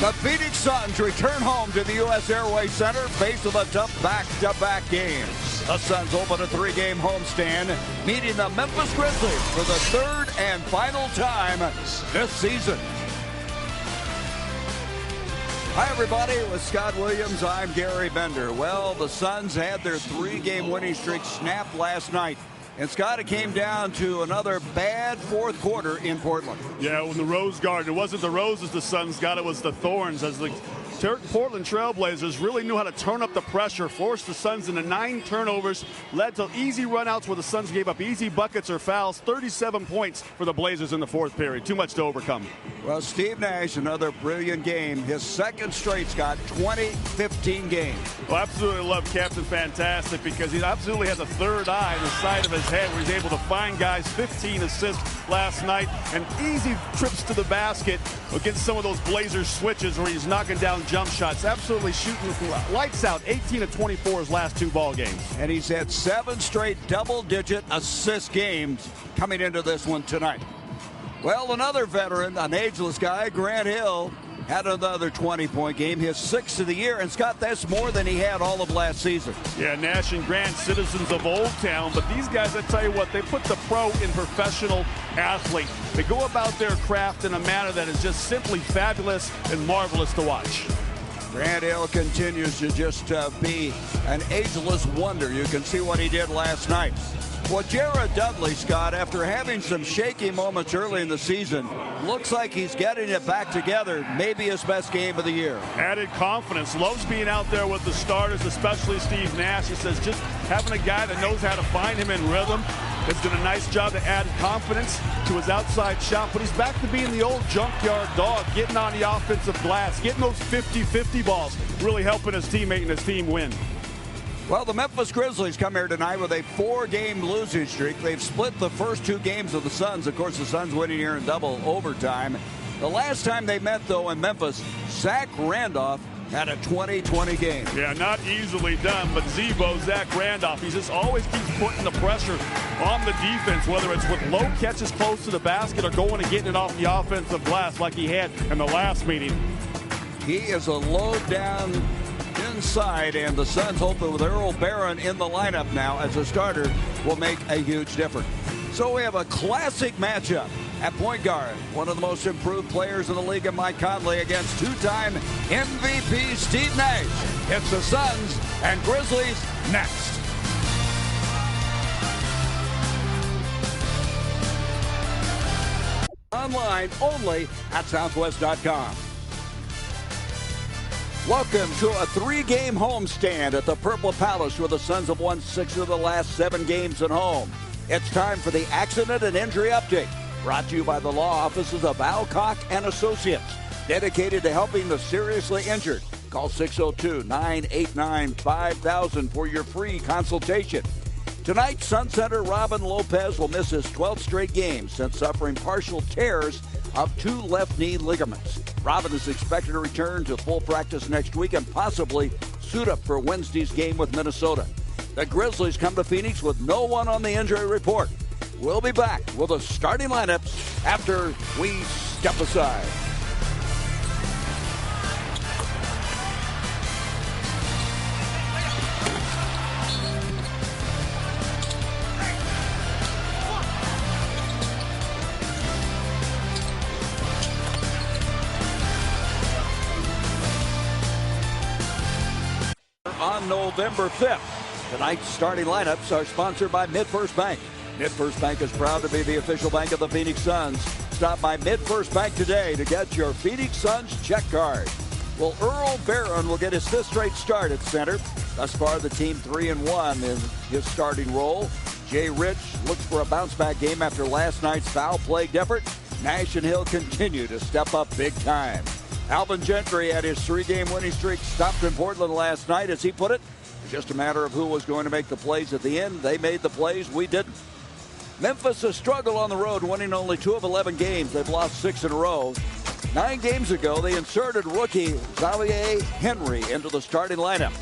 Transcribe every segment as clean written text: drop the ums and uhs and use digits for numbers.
The Phoenix Suns return home to the U.S. Airways Center, faced with a tough back-to-back games. The Suns open a three-game homestand, meeting the Memphis Grizzlies for the third and final time this season. Hi, everybody. With Scott Williams, I'm Gary Bender. Well, the Suns had their three-game winning streak snapped last night. And, Scott, it came down to another bad fourth quarter in Portland. Yeah, in the Rose Garden. It wasn't the roses the Suns got, it was the thorns, as the Portland Trailblazers really knew how to turn up the pressure, forced the Suns into 9 turnovers, led to easy runouts where the Suns gave up easy buckets or fouls. 37 points for the Blazers in the fourth period. Too much to overcome. Well, Steve Nash, another brilliant game. His second straight, Scott, 20-15 game. Well, absolutely love Captain Fantastic because he absolutely has a third eye in the side of his head where he's able to find guys. 15 assists last night and easy trips to the basket against some of those Blazers switches where he's knocking down jump shots. Absolutely shooting lights out. 18 of 24 his last 2 ball games. And he's had 7 straight double-digit assist games coming into this one tonight. Well, another veteran, an ageless guy, Grant Hill, had another 20-point game, his 6th of the year. And, Scott, that's more than he had all of last season. Yeah, Nash and Grant, citizens of Old Town. But these guys, I tell you what, they put the pro in professional athlete. They go about their craft in a manner that is just simply fabulous and marvelous to watch. Grant Hill continues to just be an ageless wonder. You can see what he did last night. Well, Jared Dudley, Scott, after having some shaky moments early in the season, looks like he's getting it back together. Maybe his best game of the year. Added confidence. Loves being out there with the starters, especially Steve Nash. He says just having a guy that knows how to find him in rhythm has done a nice job to add confidence to his outside shot. But he's back to being the old junkyard dog, getting on the offensive glass, getting those 50-50 balls, really helping his teammate and his team win. Well, the Memphis Grizzlies come here tonight with a 4-game losing streak. They've split the first 2 games of the Suns. Of course, the Suns winning here in double overtime. The last time they met, though, in Memphis, Zach Randolph had a 20-20 game. Yeah, not easily done, but Zach Randolph, he just always keeps putting the pressure on the defense, whether it's with low catches close to the basket or going and getting it off the offensive glass like he had in the last meeting. He is a low down inside, and the Suns hope that with Earl Barron in the lineup now as a starter will make a huge difference. So we have a classic matchup at point guard. One of the most improved players in the league in Mike Conley against 2-time MVP Steve Nash. It's the Suns and Grizzlies next. Online only at Southwest.com. Welcome to a 3-game homestand at the Purple Palace, where the Suns have won 6 of the last 7 games at home. It's time for the Accident and Injury Update, brought to you by the law offices of Alcock and Associates, dedicated to helping the seriously injured. Call 602-989-5000 for your free consultation. Tonight, Sun Center Robin Lopez will miss his 12th straight game since suffering partial tears of 2 left knee ligaments. Robin is expected to return to full practice next week and possibly suit up for Wednesday's game with Minnesota. The Grizzlies come to Phoenix with no one on the injury report. We'll be back with the starting lineups after we step aside. On November 5th. Tonight's starting lineups are sponsored by MidFirst Bank. MidFirst Bank is proud to be the official bank of the Phoenix Suns. Stop by MidFirst Bank today to get your Phoenix Suns check card. Well, Earl Barron will get his 5th straight start at center. Thus far, the team 3-1 in his starting role. Jay Rich looks for a bounce-back game after last night's foul-plagued effort. Nash and Hill continue to step up big time. Alvin Gentry had his 3-game winning streak stopped in Portland last night. As he put it, it's just a matter of who was going to make the plays at the end. They made the plays, we didn't. Memphis has struggled on the road, winning only 2 of 11 games. They've lost 6 in a row. 9 games ago, they inserted rookie Xavier Henry into the starting lineup.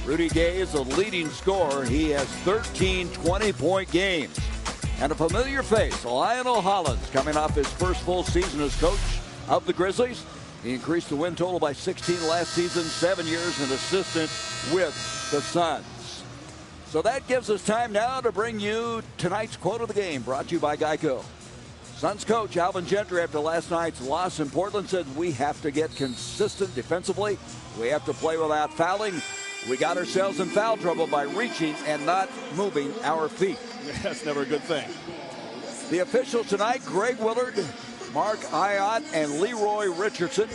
Rudy Gay is the leading scorer. He has 13 20-point games. And a familiar face, Lionel Hollins, coming off his first full season as coach of the Grizzlies. He increased the win total by 16 last season, 7 years an assistant with the Suns. So that gives us time now to bring you tonight's quote of the game, brought to you by Geico. Suns coach Alvin Gentry, after last night's loss in Portland, said we have to get consistent defensively. We have to play without fouling. We got ourselves in foul trouble by reaching and not moving our feet. That's never a good thing. The officials tonight, Greg Willard, Mark Ayotte, and Leroy Richardson.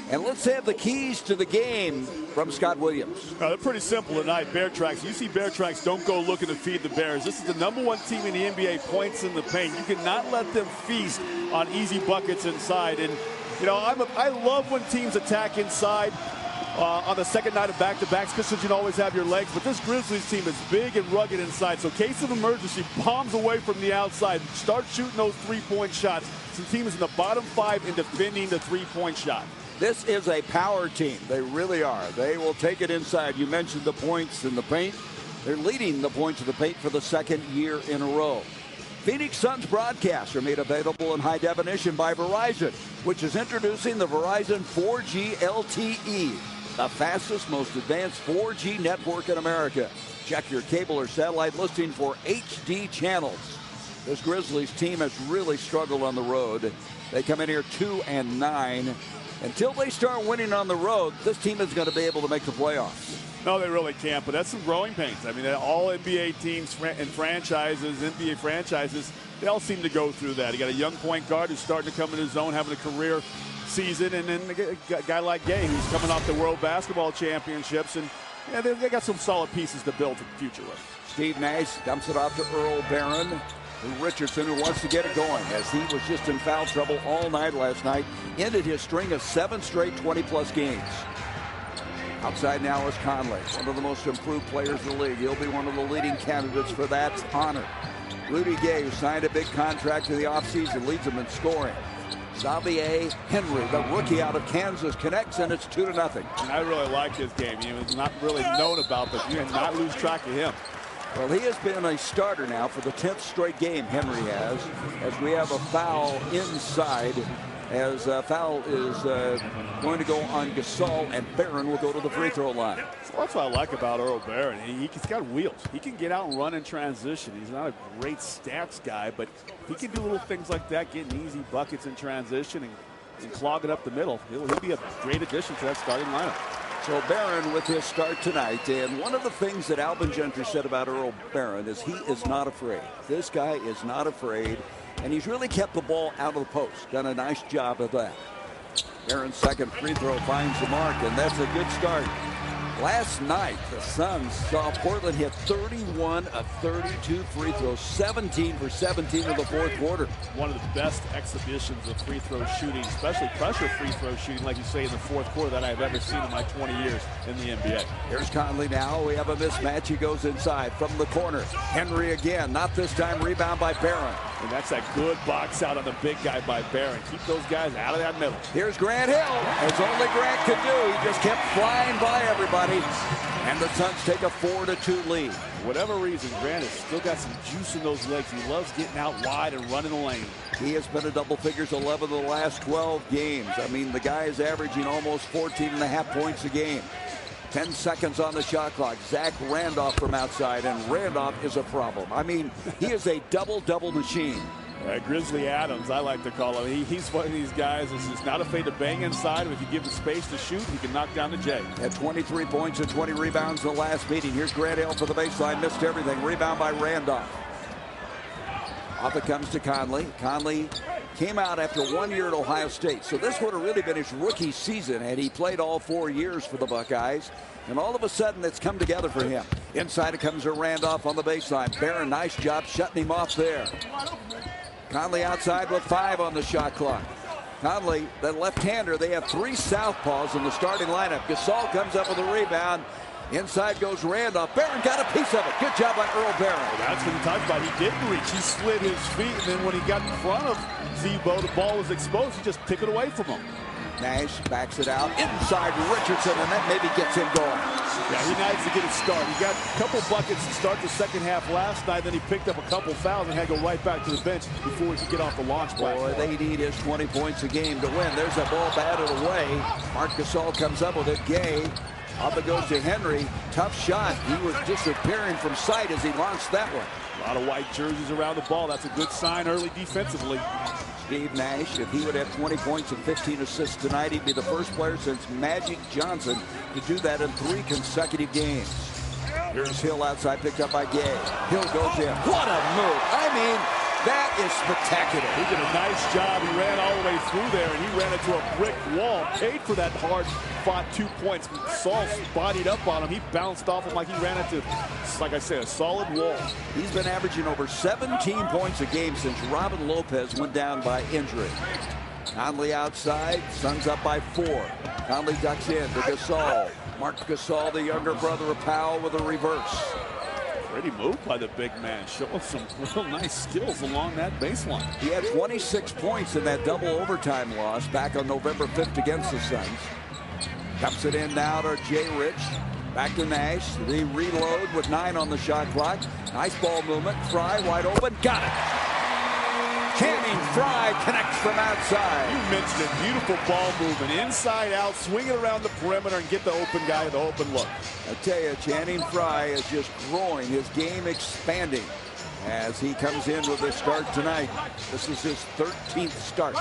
And let's have the keys to the game from Scott Williams. They're pretty simple tonight. Bear Tracks. You see Bear Tracks, don't go looking to feed the Bears. This is the #1 team in the NBA, points in the paint. You cannot let them feast on easy buckets inside. And, you know, I love when teams attack inside on the second night of back-to-backs, because you can always have your legs. But this Grizzlies team is big and rugged inside. So case of emergency, bombs away from the outside. Start shooting those three-point shots. Some team is in the bottom 5 in defending the three-point shot. This is a power team. They really are. They will take it inside. You mentioned the points in the paint. They're leading the points in the paint for the second year in a row. Phoenix Suns broadcasts are made available in high definition by Verizon, which is introducing the Verizon 4G LTE, the fastest, most advanced 4G network in America. Check your cable or satellite listing for HD channels. This Grizzlies team has really struggled on the road. They come in here 2-9. Until they start winning on the road, this team is going to be able to make the playoffs. No, they really can't, but that's some growing pains. I mean, all NBA teams and franchises, NBA franchises, they all seem to go through that. You got a young point guard who's starting to come in his own, having a career season, and then a guy like Gay, who's coming off the World Basketball Championships, and yeah, they got some solid pieces to build for the future with. Steve Nash dumps it off to Earl Barron. Richardson, who wants to get it going, as he was just in foul trouble all night last night, ended his string of 7 straight 20-plus games. Outside now is Conley, one of the most improved players in the league. He'll be one of the leading candidates for that honor. Rudy Gay, who signed a big contract in the offseason, leads them in scoring. Xavier Henry, the rookie out of Kansas, connects, and it's 2-0. I really like his game. He was not really known about, but you cannot lose track of him. Well, he has been a starter now for the 10th straight game, Henry has, as we have a foul inside, as foul is going to go on Gasol, and Barron will go to the free throw line. Well, that's what I like about Earl Barron. He's got wheels. He can get out and run in transition. He's not a great stats guy, but he can do little things like that, getting easy buckets in transition and clogging up the middle. He'll be a great addition to that starting lineup. So Barron with his start tonight, and one of the things that Alvin Gentry said about Earl Barron is he is not afraid. This guy is not afraid, and he's really kept the ball out of the post. Done a nice job of that. Barron's second free throw finds the mark, and that's a good start. Last night, the Suns saw Portland hit 31 of 32 free throws, 17 for 17 in the fourth quarter. One of the best exhibitions of free throw shooting, especially pressure free throw shooting, like you say, in the fourth quarter that I've ever seen in my 20 years in the NBA. Here's Conley now. We have a mismatch. He goes inside from the corner. Henry again, not this time. Rebound by Barron. And that's a good box out on the big guy by Barron. Keep those guys out of that middle. Here's Grant Hill, as only Grant could do. He just kept flying by everybody. And the Suns take a 4-2 lead. For whatever reason, Grant has still got some juice in those legs. He loves getting out wide and running the lane. He has been in double figures 11 of the last 12 games. I mean, the guy is averaging almost 14.5 points a game. 10 seconds on the shot clock. Zach Randolph from outside, and Randolph is a problem. I mean, he is a double-double machine. Grizzly Adams, I like to call him. He's one of these guys that's just not afraid to bang inside. If you give him space to shoot, he can knock down the J. Had 23 points and 20 rebounds in the last meeting. Here's Grant Hill for the baseline. Missed everything. Rebound by Randolph. Off it comes to Conley. Conley came out after 1 year at Ohio State. So this would have really been his rookie season had he played all 4 years for the Buckeyes. And all of a sudden, it's come together for him. Inside it comes to Randolph on the baseline. Barron, nice job shutting him off there. Conley outside with 5 on the shot clock. Conley, the left-hander, they have 3 southpaws in the starting lineup. Gasol comes up with a rebound. Inside goes Randolph. Barron got a piece of it. Good job by Earl Barron. Well, that's what he talked about. He didn't reach. He slid his feet, and then when he got in front of Zebo, the ball was exposed. He just took it away from him. Nash backs it out inside Richardson, and that maybe gets him going. Yeah, he needs to get it started. He got a couple buckets to start the second half last night. Then he picked up a couple fouls and had to go right back to the bench before he could get off the launch platform. Boy, they need his 20 points a game to win. There's a ball batted away. Marc Gasol comes up with it. Gay. Up it goes to Henry. Tough shot. He was disappearing from sight as he launched that one. A lot of white jerseys around the ball. That's a good sign early defensively. Steve Nash, if he would have 20 points and 15 assists tonight, he'd be the first player since Magic Johnson to do that in 3 consecutive games. Here's Hill outside, picked up by Gay. Hill goes in. What a move. I mean, that is spectacular. He did a nice job. He ran all the way through there, and he ran into a brick wall. Paid for that hard-fought 2 points. Saul bodied up on him. He bounced off him like he ran into, like I said, a solid wall. He's been averaging over 17 points a game since Robin Lopez went down by injury. Conley outside. Suns up by 4. Conley ducks in to Gasol. Marc Gasol, the younger brother of Powell, with a reverse. Pretty move by the big man, showing some real nice skills along that baseline. He had 26 points in that double overtime loss back on November 5th against the Suns. Dumps it in now to Jay Rich. Back to Nash. They reload with 9 on the shot clock. Nice ball movement. Fry wide open. Got it. Channing Frye connects from outside. You mentioned it. Beautiful ball movement. Inside out. Swing it around the perimeter and get the open guy the open look. I tell you, Channing Frye is just growing. His game expanding as he comes in with a start tonight. This is his 13th start.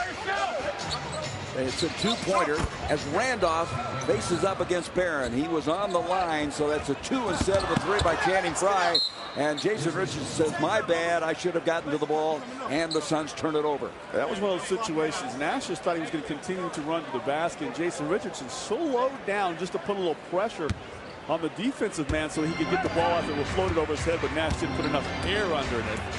It's a 2-pointer as Randolph faces up against Barron. He was on the line, so that's a 2 instead of a 3 by Channing Frye. And Jason Richardson says, my bad, I should have gotten to the ball, and the Suns turn it over. That was one of those situations. Nash just thought he was going to continue to run to the basket, and Jason Richardson so low down just to put a little pressure on the defensive man so he could get the ball out that was floated over his head, but Nash didn't put enough air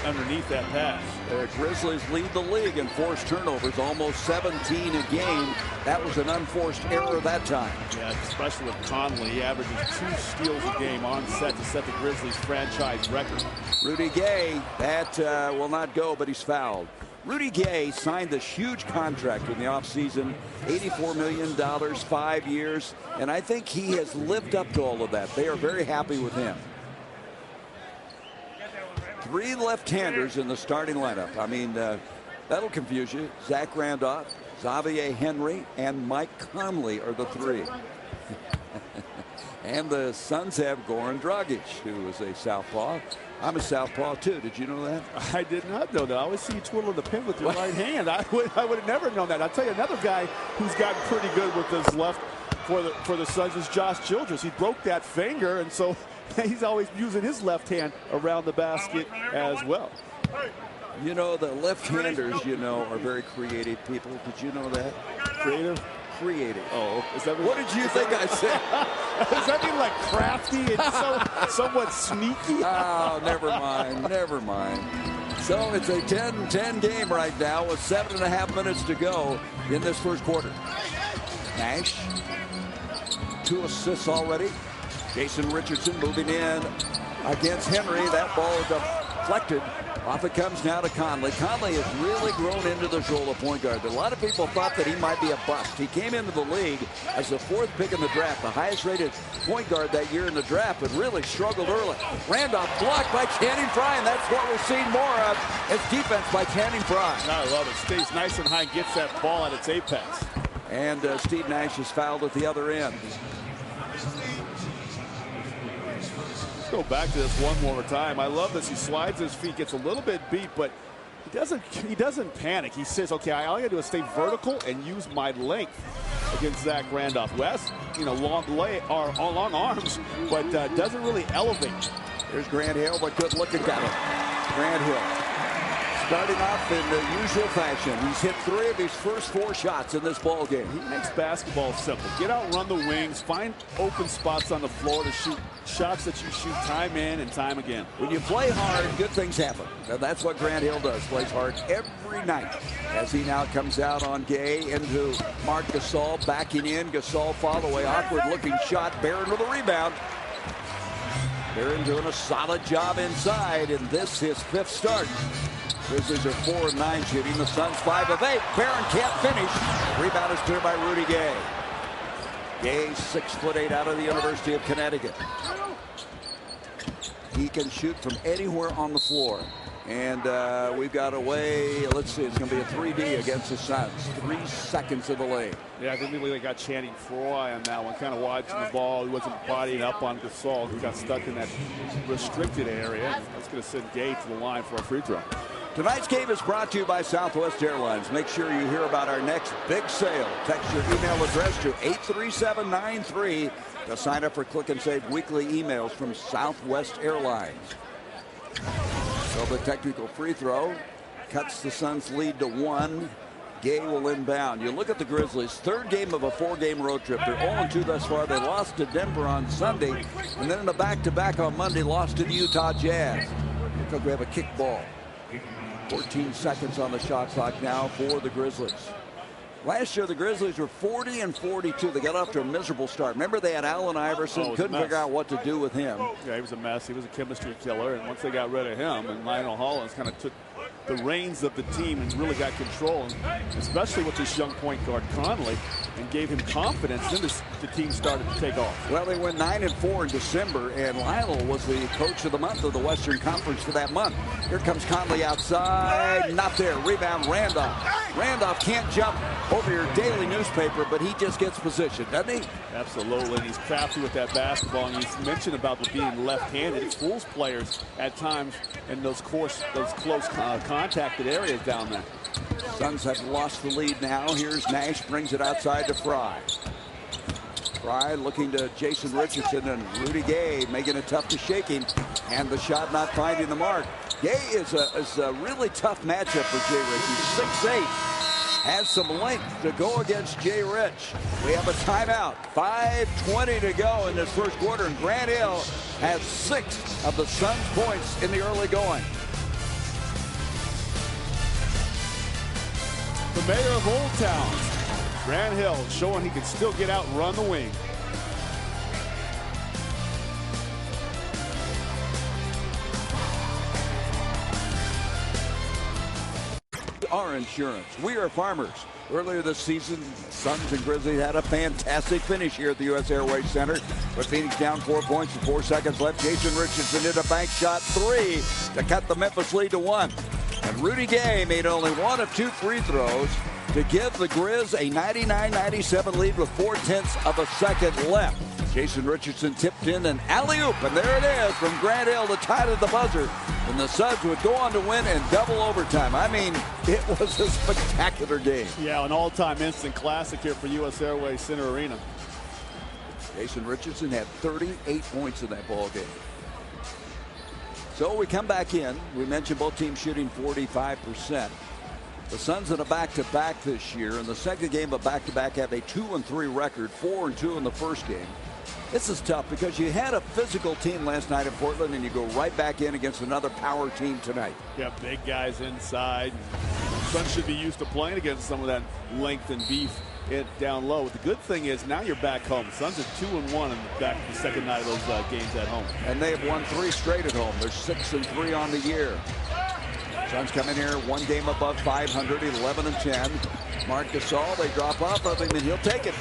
underneath that pass. The Grizzlies lead the league in forced turnovers, almost 17 a game. That was an unforced error that time. Yeah, especially with Conley. He averages 2 steals a game on set to set the Grizzlies franchise record. Rudy Gay, that will not go, but he's fouled. Rudy Gay signed this huge contract in the offseason, $84 million, 5 years, and I think he has lived up to all of that. They are very happy with him. 3 left-handers in the starting lineup. I mean, that'll confuse you. Zach Randolph, Xavier Henry, and Mike Conley are the 3. And the Suns have Goran Dragic, who is a southpaw. I'm a southpaw too. Did you know that? I did not know that. I always see you twiddling the pen with your right hand. I would have never known that. I'll tell you another guy who's gotten pretty good with his left for the Suns is Josh Childress. He broke that finger, and so he's always using his left hand around the basket as well. You know, the left-handers, you know, are very creative people. Did you know that? Creative? Creative. Oh, is that what did you think I said? Does that mean like crafty and somewhat sneaky? Oh, never mind. Never mind. So it's a 10-10 game right now with 7.5 minutes to go in this first quarter. Nash, 2 assists already. Jason Richardson moving in against Henry. That ball is deflected. Off it comes now to Conley. Conley has really grown into the role of point guard. A lot of people thought that he might be a bust. He came into the league as the 4th pick in the draft, the highest rated point guard that year in the draft, but really struggled early. Randolph blocked by Channing Frye, and that's what we're seeing more of. It's defense by Channing Frye. I love it. Stays nice and high, gets that ball at its apex. And Steve Nash is fouled at the other end. Go back to this one more time. I love this. He slides his feet, gets a little bit beat, but he doesn't panic. He says, okay, all I gotta do is stay vertical and use my length against Zach Randolph, who has, you know, long arms, but doesn't really elevate. There's Grant Hill, but good looking guy. Grant Hill starting off in the usual fashion. He's hit 3 of his first 4 shots in this ball game. He makes basketball simple. Get out, run the wings, find open spots on the floor to shoot shots that you shoot time in and time again. When you play hard, good things happen. And that's what Grant Hill does. Plays hard every night. As he now comes out on Gay into Marc Gasol, backing in. Gasol follow away, awkward looking shot. Barron with a rebound. Barron doing a solid job inside, and this his 5th start. Grizzlies are 4 of 9 shooting. The Suns 5 of 8. Barron can't finish. Rebound is cleared by Rudy Gay. Gay, 6'8" out of the University of Connecticut. He can shoot from anywhere on the floor. And we've got a way, let's see, it's going to be a 3D against the Suns. 3 seconds of the lane. Yeah, I think they got Channing Frye on that one, kind of watching the ball. He wasn't bodying up on Gasol. He got stuck in that restricted area. That's going to send Gay to the line for a free throw. Tonight's game is brought to you by Southwest Airlines. Make sure you hear about our next big sale. Text your email address to 83793 to sign up for Click and Save weekly emails from Southwest Airlines. So the technical free throw cuts the Suns' lead to 1. Gay will inbound. You look at the Grizzlies, 3rd game of a 4-game road trip. They're 0-2 thus far. They lost to Denver on Sunday, and then in a back-to-back on Monday, lost to the Utah Jazz. Because we have a kick ball. 14 seconds on the shot clock now for the Grizzlies. Last year, the Grizzlies were 40-42. They got off to a miserable start. Remember, they had Allen Iverson. Couldn't figure out what to do with him. Yeah, he was a mess. He was a chemistry killer. And once they got rid of him, and Lionel Hollins kind of took the reins of the team and really got control, and especially with this young point guard Conley, and gave him confidence. Then the team started to take off. Well, they went 9-4 in December, and Lionel was the coach of the month of the Western Conference for that month. Here comes Conley outside, not there. Rebound, Randolph. Randolph can't jump over your daily newspaper, but he just gets position, doesn't he? Absolutely, and he's crafty with that basketball. And you mentioned about the being left-handed. It fools players at times in those close contacted areas down there. Suns have lost the lead now. Here's Nash, brings it outside to Frye. Frye looking to Jason Richardson, and Rudy Gay making it tough to shake him, and the shot not finding the mark. Gay is a really tough matchup for Jay Rich. He's 6'8", has some length to go against Jay Rich. We have a timeout. 5:20 to go in this first quarter, and Grant Hill has 6 of the Suns' points in the early going. The mayor of Old Town, Grant Hill, showing he can still get out and run the wing. Our insurance. We are farmers. Earlier this season, Suns and Grizzlies had a fantastic finish here at the U.S. Airways Center. With Phoenix down 4 points with 4 seconds left, Jason Richardson hit a bank shot 3 to cut the Memphis lead to 1. And Rudy Gay made only 1 of 2 free throws to give the Grizz a 99-97 lead with 0.4 of a second left. Jason Richardson tipped in an alley-oop, and there it is from Grant Hill, the tie to the buzzer. And the Suns would go on to win in double overtime. I mean, it was a spectacular game. Yeah, an all-time instant classic here for U.S. Airways Center Arena. Jason Richardson had 38 points in that ball game. So we come back in. We mentioned both teams shooting 45%. The Suns in a back-to-back this year. In the second game of back-to-back have a 2-3 record, 4-2 in the first game. This is tough because you had a physical team last night in Portland, and you go right back in against another power team tonight. Yeah, big guys inside. Suns should be used to playing against some of that length and beef down low. The good thing is now you're back home. Suns are 2-1 in the second night of those games at home. And they have won 3 straight at home. They're 6-3 on the year. Suns come in here 1 game above 500, 11-10. Marc Gasol, they drop off of him, and he'll take it.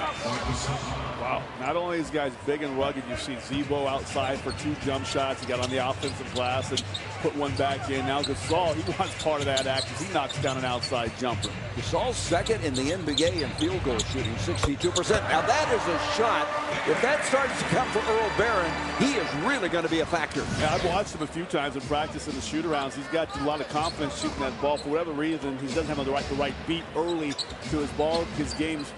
Wow. Not only is guys big and rugged, you see Zebo outside for 2 jump shots. He got on the offensive glass and put one back in. Now Gasol, he wants part of that action. He knocks down an outside jumper. Gasol's second in the NBA in field goal shooting, 62%. Now that is a shot. If that starts to come for Earl Barron, he is really going to be a factor. Yeah, I've watched him a few times in practice in the shoot-arounds. He's got a lot of confidence shooting that ball. For whatever reason, he doesn't have the right beat early to his ball, his games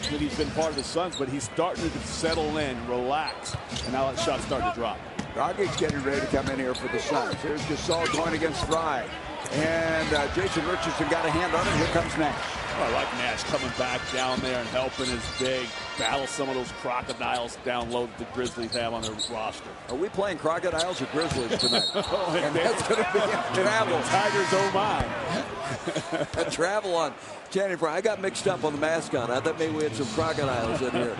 that he's been part of the Suns, but he's starting to settle in, relax, and now that shot's starting to drop. Dragic's getting ready to come in here for the Suns. Here's Gasol going against Frye. And Jason Richardson got a hand on him. Here comes Nash. Oh, I like Nash coming back down there and helping his big, battle some of those crocodiles down low that the Grizzlies have on their roster. Are we playing crocodiles or Grizzlies tonight? And that's going to be a travel. Tigers, oh my. A travel on Channing Frye. I got mixed up on the mascot. I thought maybe we had some crocodiles in here.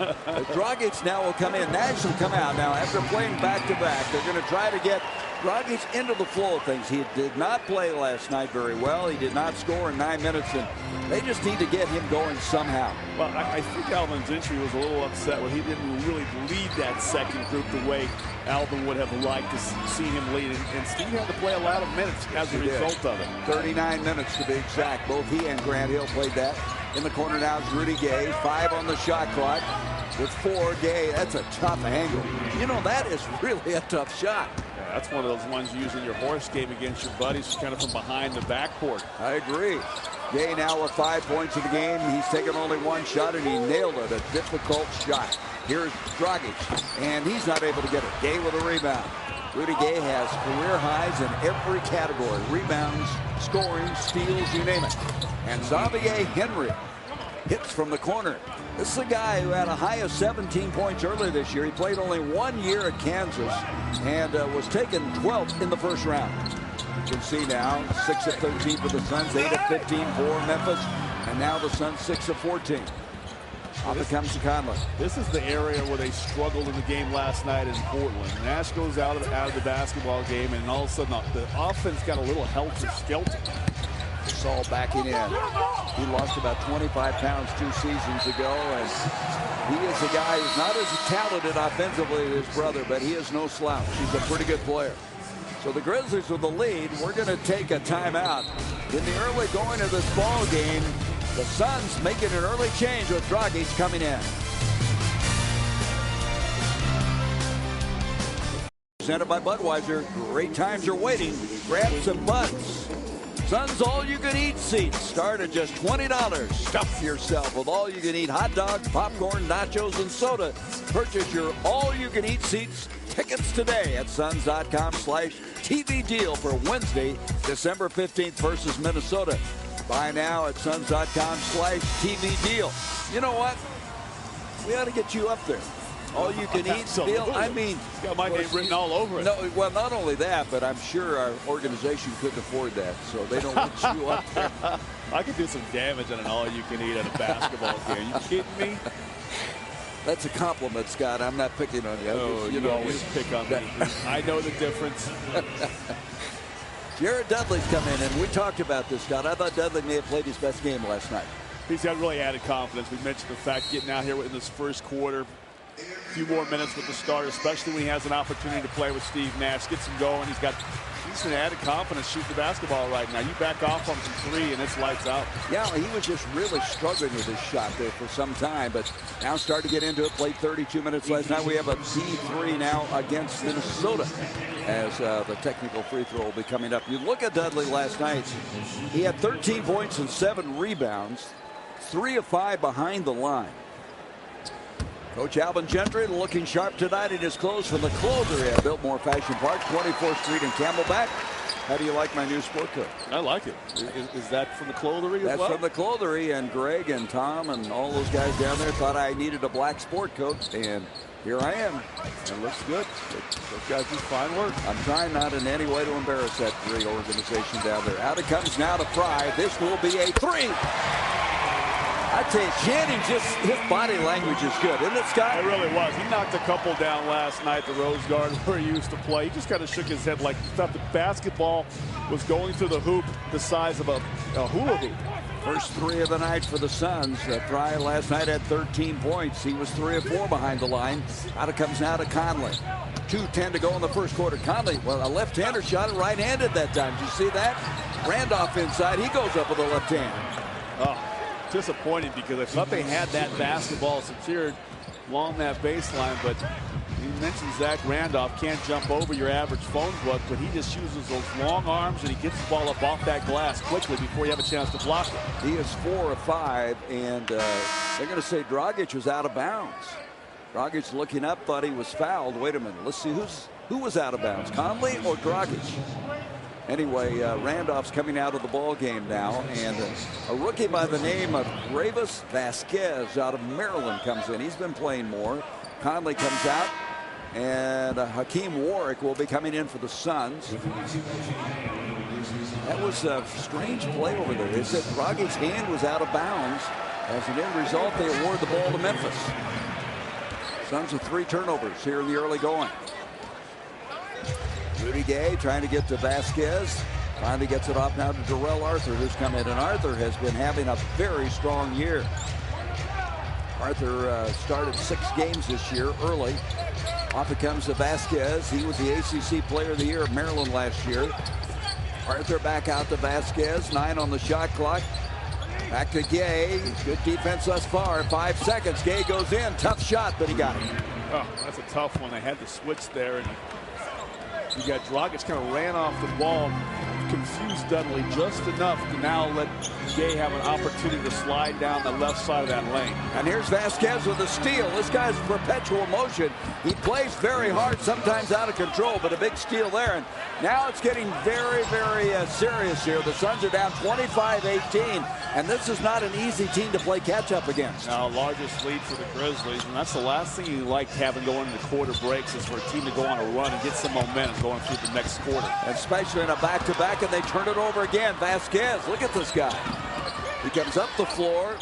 Dragic now will come in. Nash will come out. Now, after playing back-to-back, they're going to try to get Dragic into the flow of things. He did not play last night very well. He did not score in 9 minutes, and they just need to get him going somehow. Well, I think Alvin Gentry was a little upset when he didn't really lead that second group the way Alvin would have liked to see him lead. And Steve had to play a lot of minutes as a result of it. 39 minutes to be exact. Both he and Grant Hill played that. In the corner now is Rudy Gay. 5 on the shot clock. With 4, Gay, that's a tough angle. You know, that is really a tough shot. Yeah, that's one of those ones you use in your horse game against your buddies, kind of from behind the backcourt. I agree. Gay now with 5 points in the game. He's taken only 1 shot, and he nailed it. A difficult shot. Here's Dragic, and he's not able to get it. Gay with a rebound. Rudy Gay has career highs in every category. Rebounds, scoring, steals, you name it. And Xavier Henry hits from the corner. This is a guy who had a high of 17 points earlier this year. He played only 1 year at Kansas and was taken 12th in the first round. You can see now 6 of 13 for the Suns, 8 of 15 for Memphis, and now the Suns 6 of 14. Off it comes to Conley. This is the area where they struggled in the game last night in Portland. Nash goes out of the basketball game, and all of a sudden the offense got a little helter-skelter. Saul backing in. He lost about 25 pounds 2 seasons ago, and he is a guy who's not as talented offensively as his brother, but he is no slouch. He's a pretty good player. So the Grizzlies with the lead. We're going to take a timeout. In the early going of this ball game, the Suns making an early change with Dragic coming in. Presented by Budweiser. Great times are waiting. Grab some buds. Suns all-you-can-eat seats start at just $20. Stuff yourself with all-you-can-eat hot dogs, popcorn, nachos, and soda. Purchase your all-you-can-eat seats tickets today at suns.com/TV deal for Wednesday, December 15th versus Minnesota. Buy now at suns.com/TV deal. You know what? We ought to get you up there. All you can eat deal. I mean, it's got my name written all over it. No, well, not only that, but I'm sure our organization couldn't afford that, so they don't want you up there. I could do some damage on an all-you-can-eat at a basketball game. You kidding me? That's a compliment, Scott. I'm not picking on you. Oh, you always pick on me. I know the difference. Jared Dudley's come in, and we talked about this, Scott. I thought Dudley may have played his best game last night. He's got really added confidence. We mentioned the fact getting out here in this first quarter. A few more minutes with the starter, especially when he has an opportunity to play with Steve Nash. Gets him going. He's an added confidence shooting the basketball right now. You back off on some 3 and it's lights out. Yeah, he was just really struggling with his shot there for some time, but now starting to get into it. Played 32 minutes last night. We have a B3 now against Minnesota as the technical free throw will be coming up. You look at Dudley last night. He had 13 points and 7 rebounds, 3 of 5 behind the line. Coach Alvin Gentry looking sharp tonight in his clothes from the Clothery at Biltmore Fashion Park, 24th Street in Camelback. How do you like my new sport coat? I like it. Is that from the Clothery as well? That's from the Clothery, and Greg and Tom and all those guys down there thought I needed a black sport coat, and here I am. It looks good. Those guys do fine work. I'm trying not in any way to embarrass that great organization down there. Out it comes now to Fry. This will be a 3. I tell you, Channing, his body language is good, isn't it, Scott? It really was. He knocked a couple down last night at the Rose Garden where he used to play. He just kind of shook his head like he thought the basketball was going through the hoop the size of a hula hoop. First 3 of the night for the Suns. Fry last night had 13 points. He was 3 of 4 behind the line. Out it comes now to Conley. 2:10 to go in the first quarter. Conley, well, a left-hander shot it right-handed that time. Did you see that? Randolph inside. He goes up with a left hand. Oh. Disappointing because I thought they had that basketball secured along that baseline, but you mentioned Zach Randolph can't jump over your average phone book, but he just uses those long arms and he gets the ball up off that glass quickly before you have a chance to block it. He is 4 of 5, and they're going to say Dragic was out of bounds. Dragic looking up, thought he was fouled. Wait a minute, let's see who was out of bounds, Conley or Dragic? Anyway, Randolph's coming out of the ball game now, and a rookie by the name of Gravis Vasquez out of Maryland comes in. He's been playing more. Conley comes out, and Hakeem Warwick will be coming in for the Suns. That was a strange play over there. They said Dragic's hand was out of bounds. As an end result, they award the ball to Memphis. Suns with 3 turnovers here in the early going. Rudy Gay trying to get to Vasquez. Finally gets it off now to Darrell Arthur, who's come in. And Arthur has been having a very strong year. Arthur started 6 games this year early. Off it comes to Vasquez. He was the ACC Player of the Year of Maryland last year. Arthur back out to Vasquez. 9 on the shot clock. Back to Gay. Good defense thus far. 5 seconds. Gay goes in. Tough shot, but he got it. Oh, that's a tough one. They had to switch there. And you got Dragic kind of ran off the ball, confused Dudley just enough to now let Gay have an opportunity to slide down the left side of that lane. And here's Vasquez with a steal. This guy's perpetual motion. He plays very hard, sometimes out of control, but a big steal there. And now it's getting very, very serious here. The Suns are down 25-18, and this is not an easy team to play catch-up against. Now, largest lead for the Grizzlies, and that's the last thing you like having going into quarter breaks is for a team to go on a run and get some momentum going through the next quarter. Especially in a back-to-back, and they turn it over again. Vasquez, look at this guy. He comes up the floor,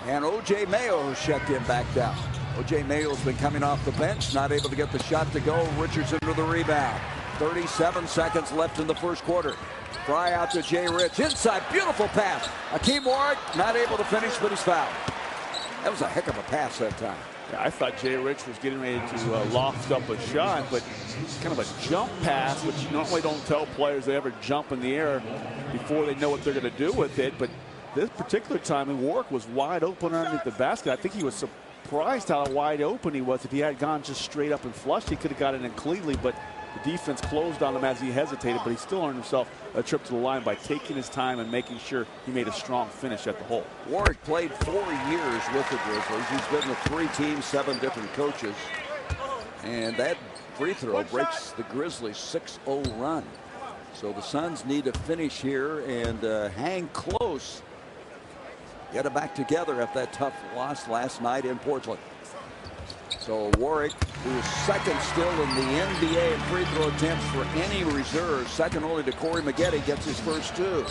and O.J. Mayo has checked him back down. O.J. Mayo's been coming off the bench, not able to get the shot to go. Richardson with the rebound. 37 seconds left in the first quarter. Fry out to Jay Rich. Inside, beautiful pass. Akeem Warwick not able to finish, but he's fouled. That was a heck of a pass that time. Yeah, I thought Jay Rich was getting ready to loft up a shot, but it's kind of a jump pass, which you normally don't tell players they ever jump in the air before they know what they're going to do with it. But this particular time, Warwick was wide open underneath the basket. I think he was surprised how wide open he was. If he had gone just straight up and flushed, he could have got it in cleanly, but the defense closed on him as he hesitated, but he still earned himself a trip to the line by taking his time and making sure he made a strong finish at the hole. Warwick played 4 years with the Grizzlies. He's been with 3 teams, 7 different coaches. And that free throw breaks the Grizzlies' 6-0 run. So the Suns need to finish here and hang close. Get it back together after that tough loss last night in Portland. So Warwick, who is second still in the NBA in free throw attempts for any reserve, second only to Corey Maggette, gets his first 2.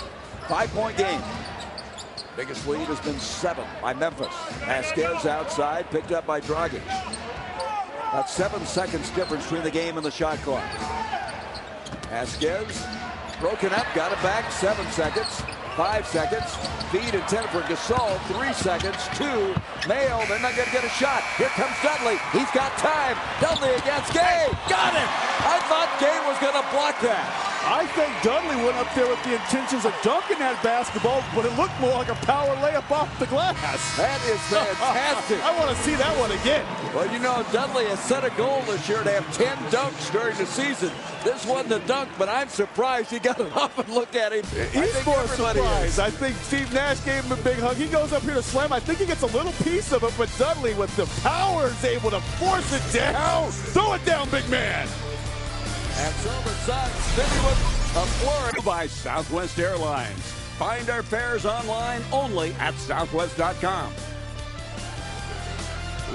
5-point game. Biggest lead has been 7 by Memphis. Vasquez outside, picked up by Dragic. About 7 seconds difference between the game and the shot clock. Vasquez broken up, got it back, 7 seconds. 5 seconds. Feed intended for Gasol. 3 seconds. 2. Mayo. They're not going to get a shot. Here comes Dudley. He's got time. Dudley against Gay. Got it. I thought Gay was going to block that. I think Dudley went up there with the intentions of dunking that basketball, but it looked more like a power layup off the glass. That is fantastic. I want to see that one again. Well, you know, Dudley has set a goal this year to have 10 dunks during the season. This wasn't a dunk, but I'm surprised he got it off and look at him. He's more surprised. I think Steve Nash gave him a big hug. He goes up here to slam. I think he gets a little piece of it, but Dudley with the power is able to force it down. Throw it down, big man. And so the Suns finish with a flurry by Southwest Airlines. Find our fares online only at southwest.com.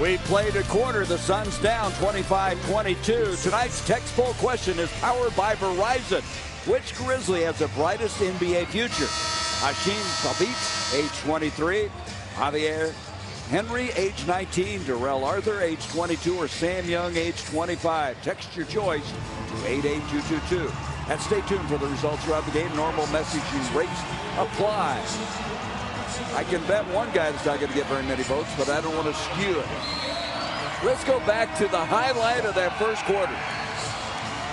We played a quarter. The Suns down 25-22. Tonight's text poll question is powered by Verizon. Which Grizzly has the brightest NBA future? Hashim Thabit, age 23. Javier Henry, age 19. Darrell Arthur, age 22. Or Sam Young, age 25. Text your choice to 88222. And stay tuned for the results throughout the game. Normal messaging rates apply. I can bet one guy that's not going to get very many votes, but I don't want to skew it. Let's go back to the highlight of that first quarter.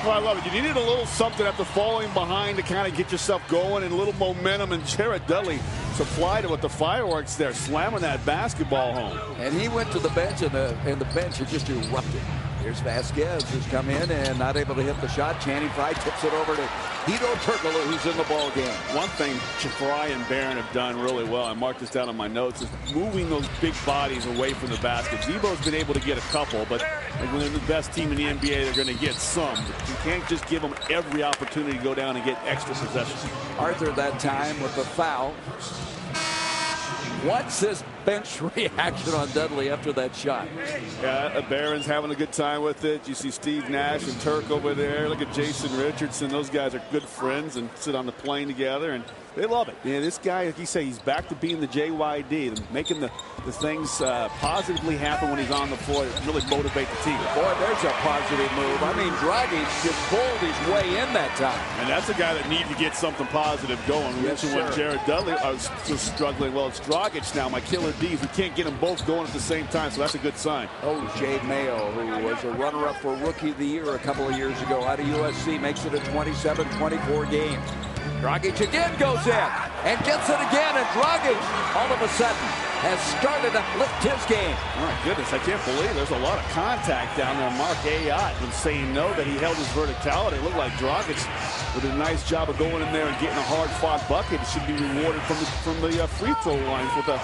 Well, I love it. You needed a little something after falling behind to kind of get yourself going and a little momentum, and Jared Dudley supplied it with the fireworks there, slamming that basketball home. And he went to the bench, and the bench had just erupted. Here's Vasquez, who's come in and not able to hit the shot. Channing Frye tips it over to Hito Turkoglu, who's in the ball game. One thing Frye and Barron have done really well, I marked this down on my notes, is moving those big bodies away from the basket. Zebo's been able to get a couple, but when they're the best team in the NBA, they're going to get some. But you can't just give them every opportunity to go down and get extra possessions. Arthur that time with the foul. What's this bench reaction on Dudley after that shot. Yeah, Barron's having a good time with it. You see Steve Nash and Turk over there. Look at Jason Richardson. Those guys are good friends and sit on the plane together, and they love it. Yeah, this guy, like you say, he's back to being the JYD, making the things positively happen when he's on the floor, really motivate the team. Boy, there's a positive move. I mean, Dragic just pulled his way in that time. And that's a guy that needs to get something positive going. We mentioned when Jared Dudley was just struggling. Well, it's Dragic now, my killer D's. We can't get them both going at the same time, so that's a good sign. Oh, Jade Mayo, who was a runner-up for Rookie of the Year a couple of years ago out of USC, makes it a 27-24 game. Dragic again goes in and gets it again, and Dragic all of a sudden has started to lift his game. Oh my goodness, I can't believe there's a lot of contact down there. Mark Ayotte was saying no, that he held his verticality. It looked like Dragic with a nice job of going in there and getting a hard-fought bucket. It should be rewarded from the free throw lines with a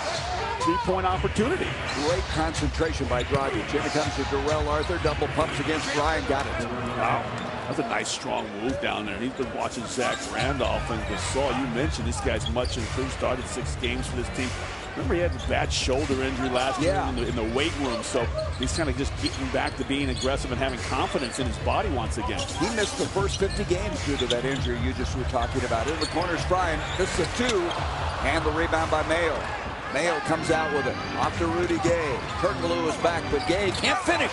three-point opportunity. Great concentration by Dragic. Here comes to Darrell Arthur, double pumps against Brian, got it. Wow. That's a nice, strong move down there. He's been watching Zach Randolph and Gasol. You mentioned this guy's much improved. Started 6 games for this team. Remember, he had a bad shoulder injury last year in the weight room. So he's kind of just getting back to being aggressive and having confidence in his body once again. He missed the first 50 games due to that injury you just were talking about. In the corner's Brian. This is a 2. And the rebound by Mayo. Mayo comes out with it. Off to Rudy Gay. Turkoglu is back, but Gay can't finish.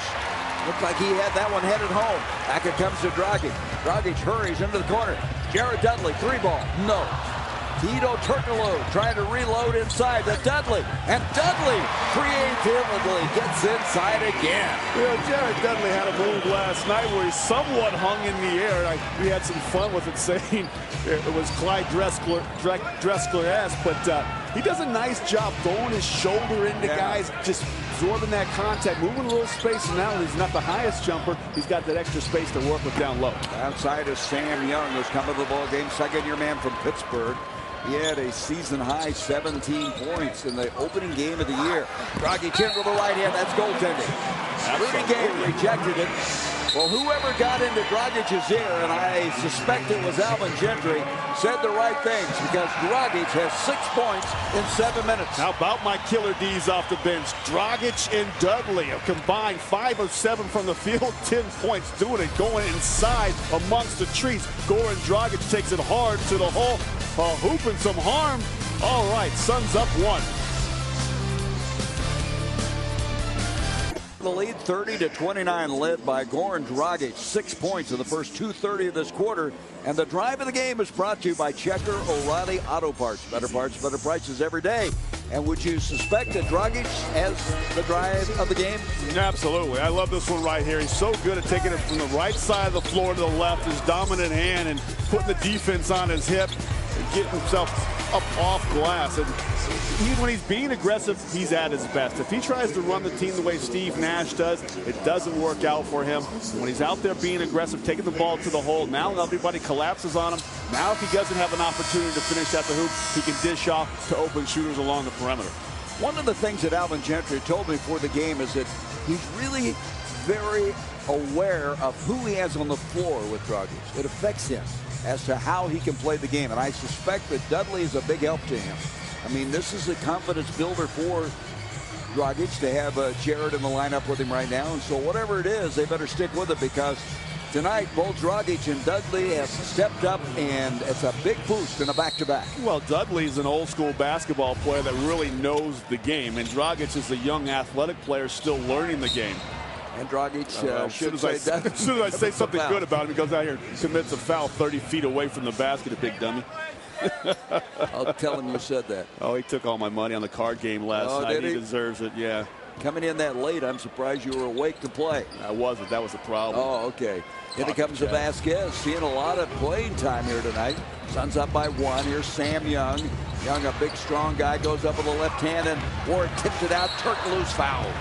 Looked like he had that one headed home. Back it comes to Dragic. Dragic hurries into the corner. Jared Dudley, 3-ball. No. Tito Turkoglu trying to reload inside to Dudley. And Dudley creatively gets inside again. You know, Jared Dudley had a move last night where he somewhat hung in the air. We had some fun with it, saying it was Clyde Drexler-esque, but he does a nice job throwing his shoulder into guys, just absorbing that contact, moving a little space. And now he's not the highest jumper. He's got that extra space to work with down low. Outside is Sam Young, who's come to the ball game, second-year man from Pittsburgh. He had a season-high 17 points in the opening game of the year. Dragic in with the right hand. That's goaltending. Rudy Gay rejected it. Well, whoever got into Dragic's ear, and I suspect it was Alvin Gentry, said the right things, because Dragic has 6 points in 7 minutes. How about my killer D's off the bench? Dragic and Dudley have combined 5 of 7 from the field, 10 points, doing it, going inside amongst the trees. Goran Dragic takes it hard to the hole, hooping some harm. All right, Suns up 1. The lead 30-29, led by Goran Dragic. 6 points in the first 2:30 of this quarter. And the drive of the game is brought to you by Checker O'Reilly Auto Parts. Better parts, better prices every day. And would you suspect that Dragic has the drive of the game? Absolutely. I love this one right here. He's so good at taking it from the right side of the floor to the left, his dominant hand, and putting the defense on his hip and getting himself up off glass. And even when he's being aggressive, he's at his best. If he tries to run the team the way Steve Nash does, it doesn't work out for him. When he's out there being aggressive, taking the ball to the hole, now everybody collapses on him. Now if he doesn't have an opportunity to finish at the hoop, he can dish off to open shooters along the perimeter. One of the things that Alvin Gentry told me before the game is that he's really very aware of who he has on the floor with Dragic. It affects him as to how he can play the game. And I suspect that Dudley is a big help to him. I mean, this is a confidence builder for Dragic to have Jared in the lineup with him right now. And so whatever it is, they better stick with it, because tonight both Dragic and Dudley have stepped up, and it's a big boost in a back-to-back. Well, Dudley's an old-school basketball player that really knows the game, and Dragic is a young athletic player still learning the game. And Dragic should say as soon as I say something good about him, he goes out here and commits a foul 30 feet away from the basket, a big dummy. I'll tell him you said that. Oh, he took all my money on the card game last night. He deserves it, yeah. Coming in that late, I'm surprised you were awake to play. I wasn't. That was the problem. Oh, okay. Here comes to Vasquez, seeing a lot of playing time here tonight. Suns up by 1. Here's Sam Young. Young, a big, strong guy, goes up with the left hand, and Warwick tipped it out. Turkoglu's fouled.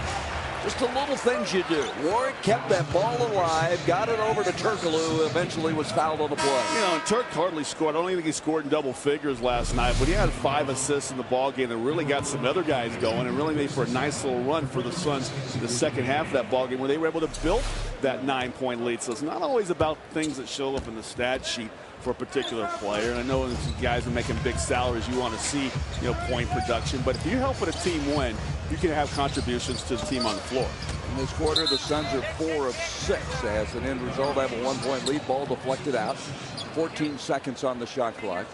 Just the little things you do. Warwick kept that ball alive, got it over to Turkoglu, eventually was fouled on the play. You know, and Turk hardly scored. I don't even think he scored in double figures last night, but he had 5 assists in the ball game that really got some other guys going and really made for a nice little run for the Suns in the second half of that ball game, where they were able to build that 9-point lead. So it's not always about things that show up in the stat sheet. for a particular player. And I know these guys are making big salaries. You want to see, point production. But if you're helping a team win, you can have contributions to the team on the floor. In this quarter, the Suns are 4 of 6. As an end result, they have a 1-point lead. Ball deflected out. 14 seconds on the shot clock.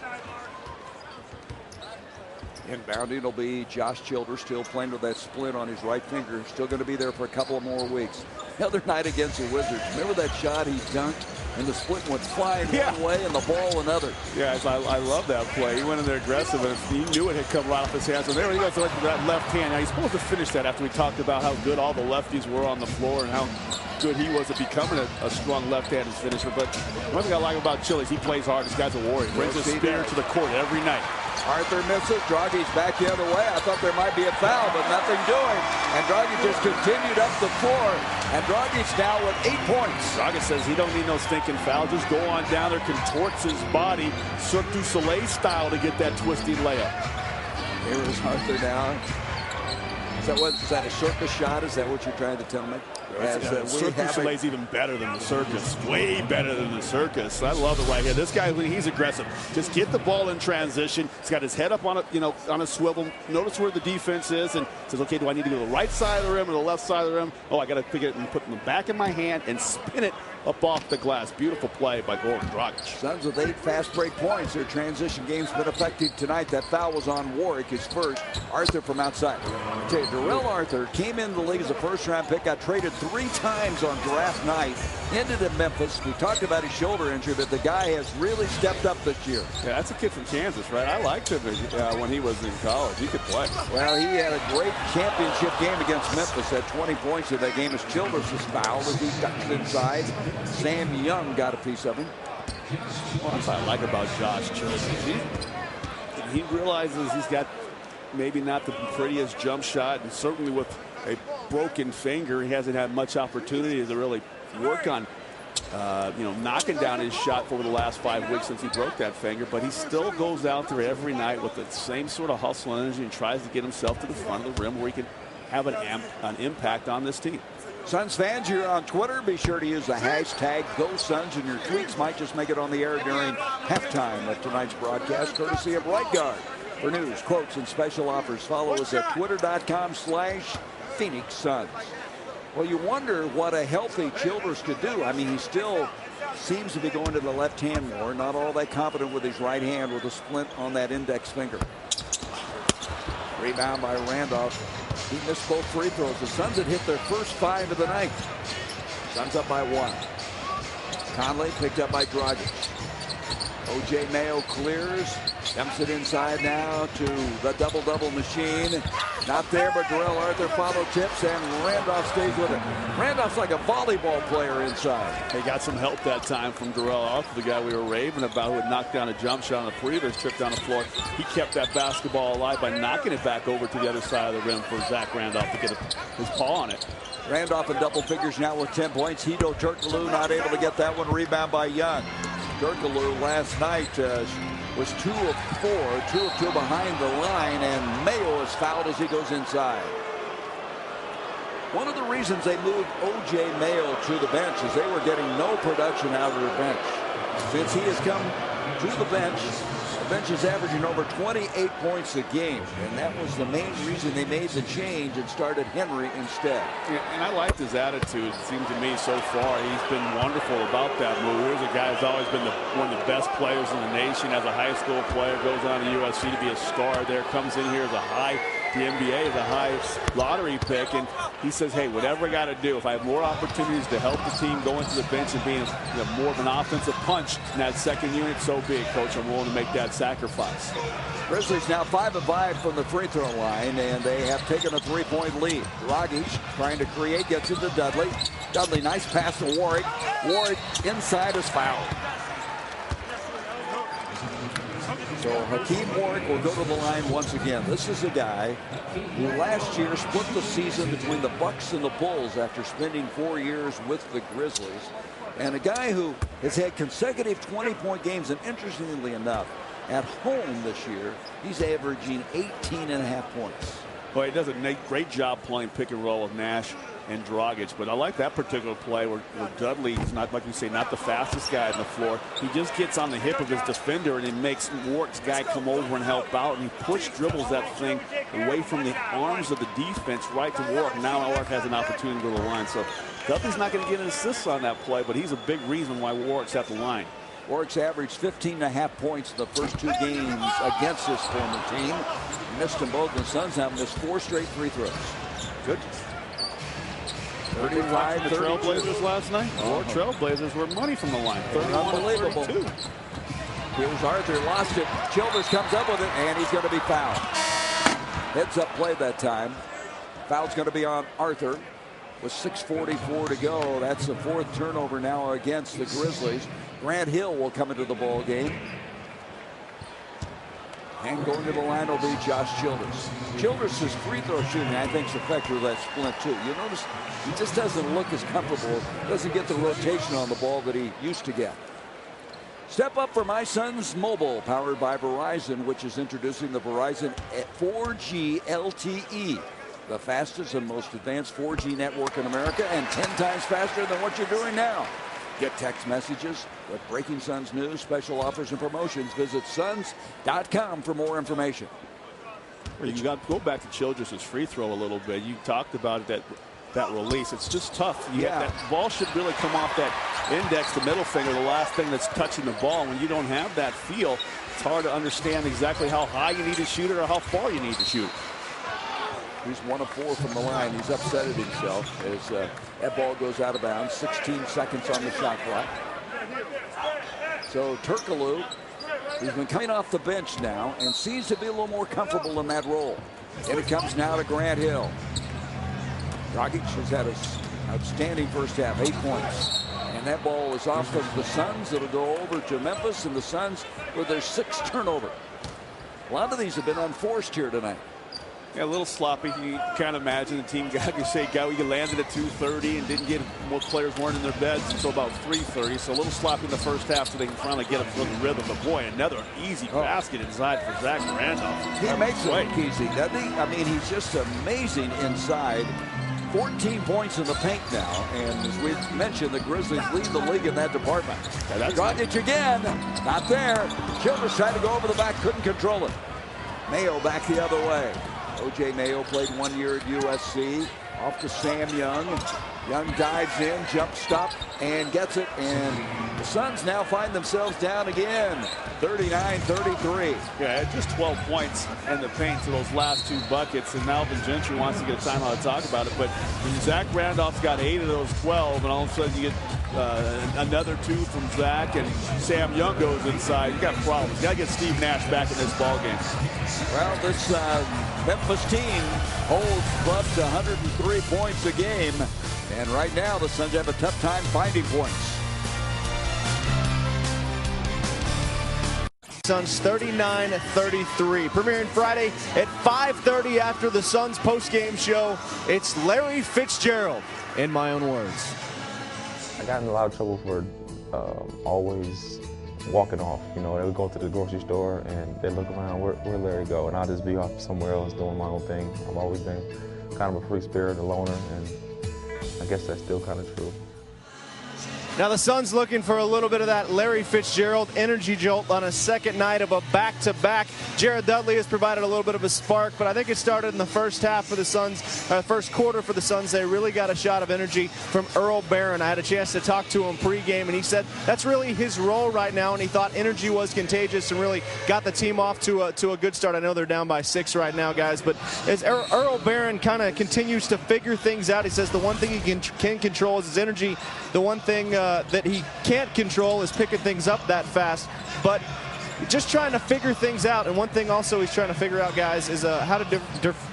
Inbounding will be Josh Childers, still playing with that splint on his right finger. Still going to be there for a couple of more weeks. The other night against the Wizards, remember that shot he dunked and the splint went flying one way and the ball another? Yeah, I love that play. He went in there aggressive and he knew it had come right off his hands. So there he goes, like that left hand. Now he's supposed to finish that after we talked about how good all the lefties were on the floor and how good he was at becoming a strong left-handed finisher. But one thing I like about Chili's, he plays hard. This guy's a warrior. He brings his spirit to the court every night. Arthur misses. Dragic back the other way. I thought there might be a foul, but nothing doing. And Dragic just continued up the floor. And Dragic now with 8 points. Dragic says he don't need no stinking foul. Just go on down there, contorts his body, Cirque du Soleil style to get that twisty layup. Here is Arthur now. Is that a circus shot? Is that what you're trying to tell me? Cirque du Soleil is even better than the circus. Way better than the circus. I love it right here. This guy, when he's aggressive, just get the ball in transition. He's got his head up on on a swivel. Notice where the defense is and says, okay, do I need to go to the right side of the rim or the left side of the rim? Oh, I got to pick it and put it in the back of my hand and spin it up off the glass. Beautiful play by Goran Dragic. Suns with 8 fast break points. Their transition game's been effective tonight. That foul was on Warwick, his first. Arthur from outside. Okay, Darrell Arthur came into the league as a first-round pick, got traded 3 times on draft night, ended in Memphis. We talked about his shoulder injury, but the guy has really stepped up this year. Yeah, that's a kid from Kansas, right? I liked him when he was in college. He could play. Well, he had a great championship game against Memphis. Had 20 points in that game as Childers was fouled as he ducked inside. Sam Young got a piece of him. Well, that's what I like about Josh Childers. He realizes he's got maybe not the prettiest jump shot, and certainly with a broken finger, he hasn't had much opportunity to really work on, knocking down his shot for the last 5 weeks since he broke that finger. But he still goes out there every night with the same sort of hustle and energy and tries to get himself to the front of the rim where he can have an impact on this team. Suns fans, you're on Twitter. Be sure to use the hashtag #GoSuns, and your tweets might just make it on the air during halftime of tonight's broadcast, courtesy of Right Guard. For news, quotes, and special offers, follow us at twitter.com/Phoenix Suns. Well, you wonder what a healthy Childers could do. I mean, he still seems to be going to the left hand more, not all that confident with his right hand with a splint on that index finger. Rebound by Randolph. He missed both free throws. The Suns had hit their first 5 of the night. Suns up by 1. Conley picked up by Dragic. O.J. Mayo clears. Dumps it inside now to the double-double machine. Not there, but Darrell Arthur follow tips, and Randolph stays with it. Randolph's like a volleyball player inside. He got some help that time from Darrell Arthur, the guy we were raving about, who had knocked down a jump shot on the previous trip down the floor. He kept that basketball alive by knocking it back over to the other side of the rim for Zach Randolph to get his paw on it. Randolph in double figures now with 10 points. Hedo Turkoglu not able to get that one. Rebound by Young. Turkoglu last night was 2 of 4, 2 of 2 behind the line, and Mayo is fouled as he goes inside. One of the reasons they moved O.J. Mayo to the bench is they were getting no production out of the bench. Since he has come to the bench is averaging over 28 points a game, and that was the main reason they made the change and started Henry instead. Yeah, and I liked his attitude. It seems to me so far he's been wonderful about that move. Here's a guy who's always been one of the best players in the nation as a high school player, goes on to USC to be a star there, comes in here as the NBA is a high lottery pick, and he says, hey, whatever I got to do, if I have more opportunities to help the team go into the bench and being more of an offensive punch in that second unit, so be it, Coach. I'm willing to make that sacrifice. Grizzlies now 5 of 5 from the free throw line, and they have taken a 3-point lead. Dragic trying to create, gets it to Dudley. Dudley, nice pass to Warwick. Warwick inside is fouled. So Hakeem Warwick will go to the line once again. This is a guy who last year split the season between the Bucks and the Bulls after spending 4 years with the Grizzlies. And a guy who has had consecutive 20-point games, and interestingly enough, at home this year, he's averaging 18.5 points. Well, he does a great job playing pick and roll with Nash. and Dragic. But I like that particular play where Dudley is not, like we say, not the fastest guy on the floor. He just gets on the hip of his defender and he makes Warwick's guy come over and help out, and he dribbles that thing away from the arms of the defense right to Warwick. Now Warwick has an opportunity to go to the line. So Dudley's not going to get an assist on that play, but he's a big reason why Warwick's at the line. Warwick's averaged 15.5 points in the first 2 games against this former team. Missed them both. The Suns have missed 4 straight free throws. Good. 35, the Trailblazers last night. Or Trailblazers were money from the line. Unbelievable. Here's Arthur, lost it. Childers comes up with it, and he's going to be fouled. Heads up play that time. Foul's going to be on Arthur with 6:44 to go. That's the 4th turnover now against the Grizzlies. Grant Hill will come into the ball game. And going to the line will be Josh Childers. Childers' free throw shooting, I think, is effective with that splint, too. You notice he just doesn't look as comfortable, doesn't get the rotation on the ball that he used to get. Step up for My Sons Mobile, powered by Verizon, which is introducing the Verizon 4G LTE, the fastest and most advanced 4G network in America, and 10 times faster than what you're doing now. Get text messages with breaking Suns news, special offers, and promotions. Visit suns.com for more information. Well, you got to go back to Childress' free throw a little bit. You talked about it, that release. It's just tough. That ball should really come off that index, the middle finger, the last thing that's touching the ball. When you don't have that feel, it's hard to understand exactly how high you need to shoot it or how far you need to shoot it. He's 1 of 4 from the line. He's upset at himself as that ball goes out of bounds. 16 seconds on the shot clock. So Turkoglu, he's been coming off the bench now and seems to be a little more comfortable in that role. And it comes now to Grant Hill. Dragic has had an outstanding first half, 8 points. And that ball is off of the Suns. It'll go over to Memphis, and the Suns with their 6th turnover. A lot of these have been unforced here tonight. Yeah, a little sloppy. You can't imagine the team we landed at 2:30 and didn't get, most players weren't in their beds until about 3:30. So a little sloppy in the first half so they can finally get up to the rhythm. But boy, another easy basket inside for Zach Randolph. He makes it look easy, doesn't he? I mean, he's just amazing inside. 14 points in the paint now, and as we mentioned, the Grizzlies lead the league in that department. Dragic again, not there. Childers tried to go over the back, couldn't control it. Mayo back the other way. O.J. Mayo played 1 year at USC. Off to Sam Young. Young dives in, jump stop, and gets it. And the Suns now find themselves down again, 39-33. Yeah, just 12 points in the paint to those last 2 buckets. And Malvin Gentry wants to get a timeout to talk about it. But when Zach Randolph's got 8 of those 12, and all of a sudden you get another 2 from Zach, and Sam Young goes inside, you got problems. You got to get Steve Nash back in this ball game. Well, this Memphis team holds club to 103 points a game. And right now, the Suns have a tough time finding points. Suns 39-33. Premiering Friday at 5:30 after the Suns post-game show. It's Larry Fitzgerald, in my own words. I got in a lot of trouble for always walking off. You know, they would go to the grocery store and they look around, where Larry go? And I'll just be off somewhere else doing my own thing. I've always been kind of a free spirit, a loner, and I guess that's still kind of true. Now the Suns looking for a little bit of that Larry Fitzgerald energy jolt on a second night of a back-to-back. Jared Dudley has provided a little bit of a spark, but I think it started in the first half for the Suns, first quarter for the Suns. They really got a shot of energy from Earl Barron. I had a chance to talk to him pregame, and he said that's really his role right now, and he thought energy was contagious and really got the team off to a good start. I know they're down by 6 right now, guys, but as Earl Barron kind of continues to figure things out, he says the one thing he can control is his energy. The one thing that he can't control is picking things up that fast, but just trying to figure things out. And one thing also he's trying to figure out, guys, is how to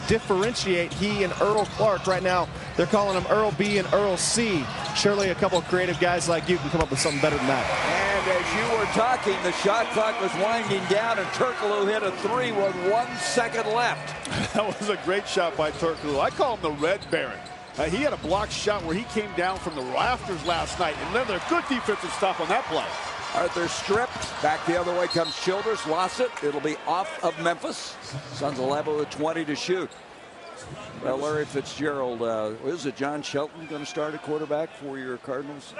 differentiate he and Earl Clark. Right now they're calling him Earl B and Earl C. Surely a couple of creative guys like you can come up with something better than that. And as you were talking, the shot clock was winding down, and Turkoglu hit a 3 with 1 second left. That was a great shot by Turkoglu. I call him the Red Baron. He had a blocked shot where he came down from the rafters last night, and then a good defensive stop on that play. Arthur stripped. Back the other way comes Childers. Lost it. It'll be off of Memphis. Suns will have with 20 to shoot. Well, Larry Fitzgerald, is it John Shelton going to start at quarterback for your Cardinals?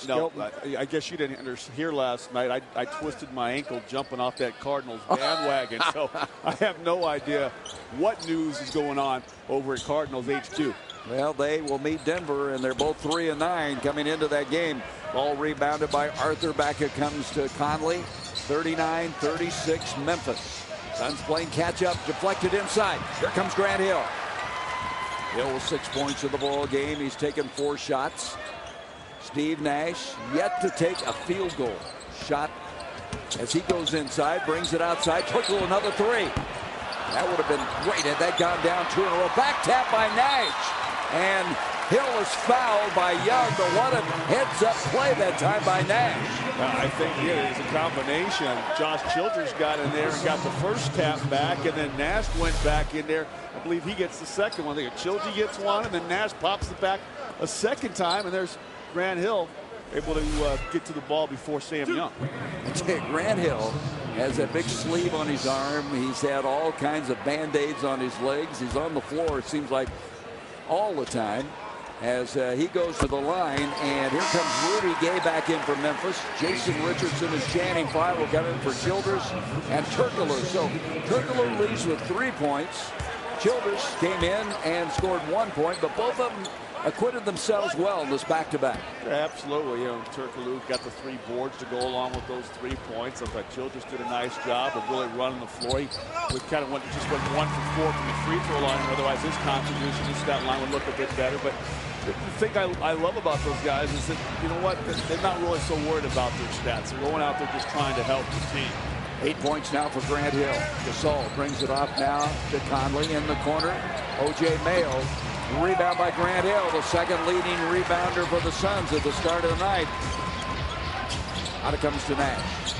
No, I guess you didn't hear last night. I twisted my ankle jumping off that Cardinals bandwagon, so I have no idea what news is going on over at Cardinals HQ. Well, they will meet Denver, and they're both 3-9 coming into that game. Ball rebounded by Arthur. Back it comes to Conley. 39-36 Memphis. Suns playing catch-up, deflected inside. Here comes Grant Hill. Hill with 6 points in the ball game. He's taken 4 shots. Steve Nash yet to take a field goal shot as he goes inside, brings it outside. Trickle another 3. That would have been great had that gone down 2 in a row. Back tap by Nash. And Hill is fouled by Young, but what a heads-up play that time by Nash. I think it is a combination. Josh Childress got in there and got the first tap back, and then Nash went back in there. I believe he gets the second one. I think Childress gets one, and then Nash pops it back a second time, and there's Grant Hill able to get to the ball before Sam Young. Grant Hill has a big sleeve on his arm. He's had all kinds of Band-Aids on his legs. He's on the floor, it seems like, all the time as he goes to the line. And here comes Rudy Gay back in for Memphis. Jason Richardson and Channing Frye will come in for Childress and Turkoglu. So Turkoglu leads with 3 points. Childress came in and scored 1 point, but both of them acquitted themselves well in this back-to-back. Absolutely. You know, Turkoglu got the 3 boards to go along with those 3 points. I thought Childress did a nice job of really running the floor. He kind of went 1 for 4 from the free throw line. Otherwise, his contribution to stat line would look a bit better. But the thing I love about those guys is that, you know what, they're not really so worried about their stats. They're going out there just trying to help the team. 8 points now for Grant Hill. Gasol brings it off now to Conley in the corner. O.J. Mayo. Rebound by Grant Hill, the second leading rebounder for the Suns at the start of the night. Out it comes to Nash.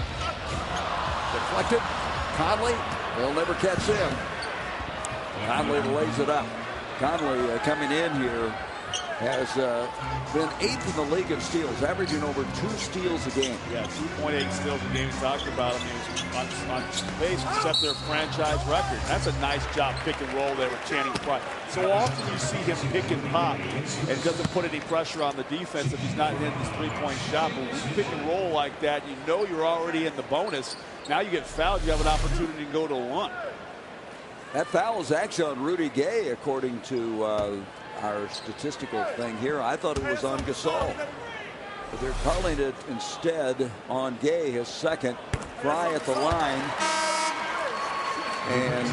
Deflected. Conley, they'll never catch him. Conley lays it up. Conley coming in here has been 8th in the league in steals, averaging over 2 steals a game. Yeah, 2.8 steals a game. We talked about him. He was on pace to set their franchise record. That's a nice job pick and roll there with Channing Frye. So often you see him pick and pop and doesn't put any pressure on the defense if he's not hitting his 3-point shot. But when you pick and roll like that, you know you're already in the bonus. Now you get fouled, you have an opportunity to go to 1. That foul is actually on Rudy Gay, according to our statistical thing here. I thought it was on Gasol, but they're calling it instead on Gay, his second. Frye at the line, and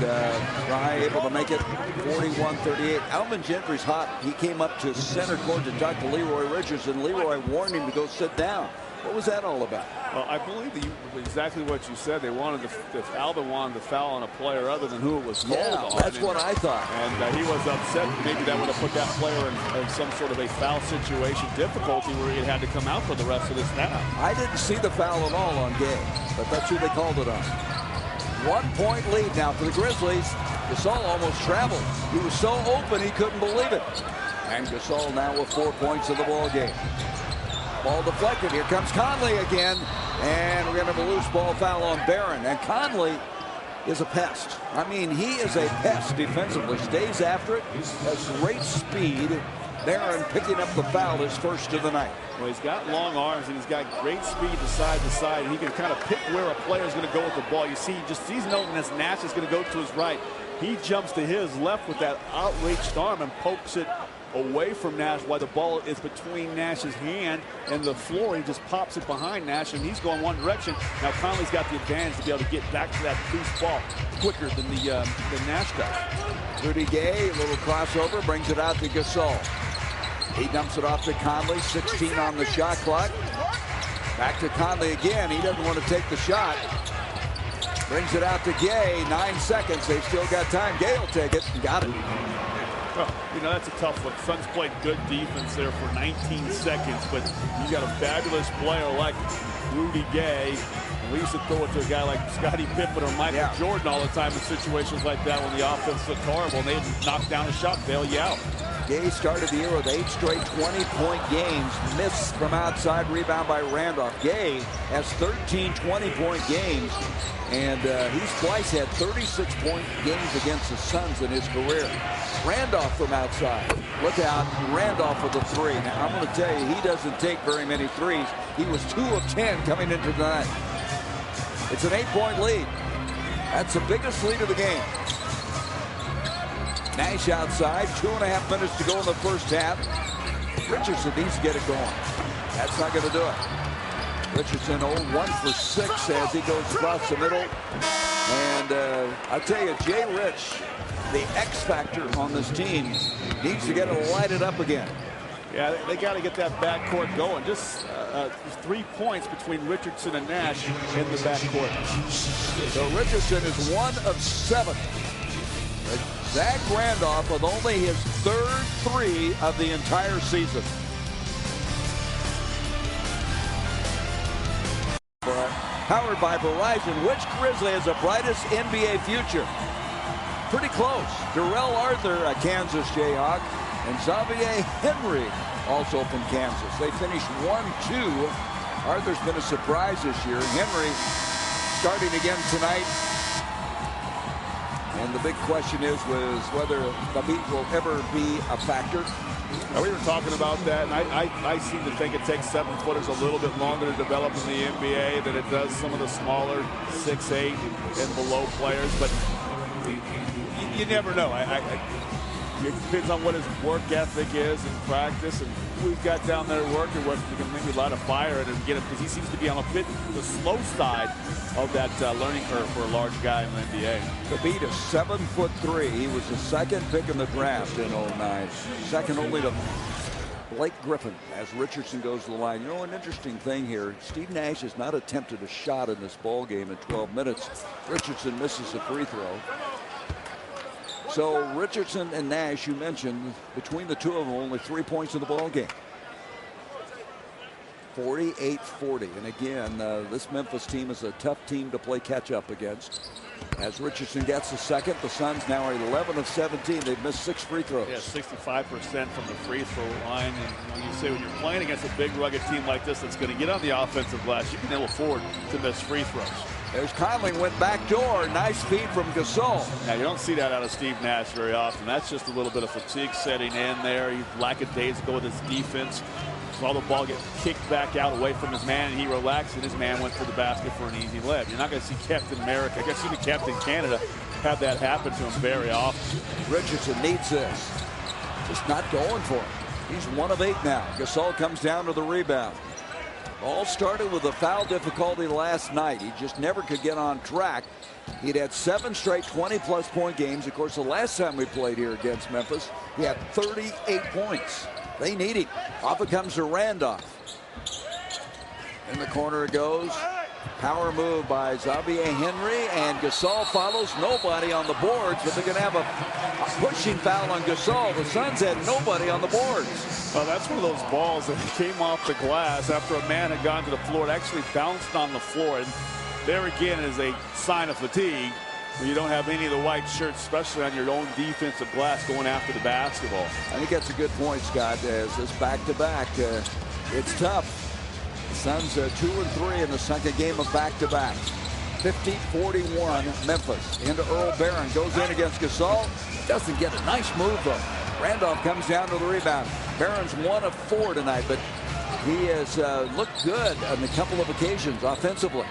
Frye able to make it 41-38. Alvin Gentry's hot. He came up to center court to talk to Leroy Richardson. Leroy warned him to go sit down. What was that all about? Well, I believe exactly what you said. They wanted if Alvin wanted to foul on a player other than who it was called on. Yeah, that's what I thought. And he was upset. Maybe that would have put that player in some sort of a foul situation difficulty where he had to come out for the rest of this half. I didn't see the foul at all on Gay, but that's who they called it on. 1 point lead now for the Grizzlies. Gasol almost traveled. He was so open he couldn't believe it. And Gasol now with 4 points in the ball game. Ball deflected. Here comes Conley again. And we're going to have a loose ball foul on Barron. And Conley is a pest. I mean, he is a pest defensively. Stays after it. Has great speed. Barron picking up the foul, his first of the night. Well, he's got long arms and he's got great speed to side. And he can kind of pick where a player is going to go with the ball. You see, he just sees noting as Nash is going to go to his right. He jumps to his left with that outreached arm and pokes it away from Nash while the ball is between Nash's hand and the floor. He just pops it behind Nash, and he's going one direction. Now Conley's got the advantage to be able to get back to that loose ball quicker than Nash does. Rudy Gay, a little crossover, brings it out to Gasol. He dumps it off to Conley, 16 on the shot clock. Back to Conley again. He doesn't want to take the shot. Brings it out to Gay, 9 seconds. They've still got time. Gay will take it. Got it. Well, you know, that's a tough one. Suns played good defense there for 19 seconds, but you got a fabulous player like Rudy Gay. We used to throw it to a guy like Scottie Pippen or Michael Jordan all the time in situations like that when the offense looked horrible and they knock down a shot, bail you out. Gay started the year with 8 straight 20-point games. Missed from outside, rebound by Randolph. Gay has 13 20-point games, and he's twice had 36-point games against the Suns in his career. Randolph from outside. Look out, Randolph with the 3. Now, I'm going to tell you, he doesn't take very many threes. He was 2 of 10 coming into the night. It's an 8-point lead. That's the biggest lead of the game. Nash outside, 2.5 minutes to go in the first half. Richardson needs to get it going. That's not going to do it. Richardson 1 for 6 as he goes across the middle. And I tell you, Jay Rich, the X factor on this team, needs to get it lighted up again. Yeah, they got to get that backcourt going. Just 3 points between Richardson and Nash in the backcourt. So Richardson is 1 of 7. Zach Randolph with only his 3rd 3 of the entire season. Powered by Verizon. Which Grizzly has the brightest NBA future? Pretty close. Darrell Arthur, a Kansas Jayhawk, and Xavier Henry, also from Kansas. They finished 1-2. Arthur's been a surprise this year. Henry starting again tonight. And the big question was whether the beat will ever be a factor. Now, we were talking about that, and I seem to think it takes 7-footers a little bit longer to develop in the NBA than it does some of the smaller 6'8" and below players. But you never know. It depends on what his work ethic is and practice, and who he's got down there working with. You can maybe light a fire and get it, because he seems to be on a bit the slow side of that learning curve for a large guy in the NBA. Khabib is 7'3". He was the 2nd pick in the draft in 09. Second only to Blake Griffin as Richardson goes to the line. You know, an interesting thing here, Steve Nash has not attempted a shot in this ball game in 12 minutes. Richardson misses a free throw. So Richardson and Nash, you mentioned, between the two of them, only 3 points in the ball game. 48-40. And again, this Memphis team is a tough team to play catch up against. As Richardson gets the second, the Suns now are 11 of 17. They've missed 6 free throws. Yeah, 65% from the free throw line. And you say when you're playing against a big, rugged team like this that's going to get on the offensive glass, you can ill afford to miss free throws. There's Conley, went back door. Nice feed from Gasol. Now, you don't see that out of Steve Nash very often. That's just a little bit of fatigue setting in there. He's lackadaisical with his defense. Saw the ball get kicked back out away from his man, and he relaxed, and his man went for the basket for an easy layup. You're not going to see Captain America, I guess even Captain Canada, have that happen to him very often. Richardson needs this. Just not going for him. He's 1 of 8 now. Gasol comes down to the rebound. All started with a foul difficulty last night. He just never could get on track. He'd had 7 straight 20-plus point games. Of course, the last time we played here against Memphis, he had 38 points. They need him. Off it comes to Randolph. In the corner it goes. Power move by Xavier Henry, and Gasol follows. Nobody on the boards, but they're going to have a pushing foul on Gasol. The Suns had nobody on the boards. Well, that's one of those balls that came off the glass after a man had gone to the floor. It actually bounced on the floor, and there again is a sign of fatigue when you don't have any of the white shirts, especially on your own defensive glass, going after the basketball. I think that's a good point, Scott, as this back-to-back, it's tough. The Suns 2 and 3 in the second game of back-to-back. 50-41 Memphis. Into Earl Barron, goes in against Gasol. Doesn't get a nice move, though. Randolph comes down to the rebound. Barron's 1 of 4 tonight, but he has looked good on a couple of occasions offensively.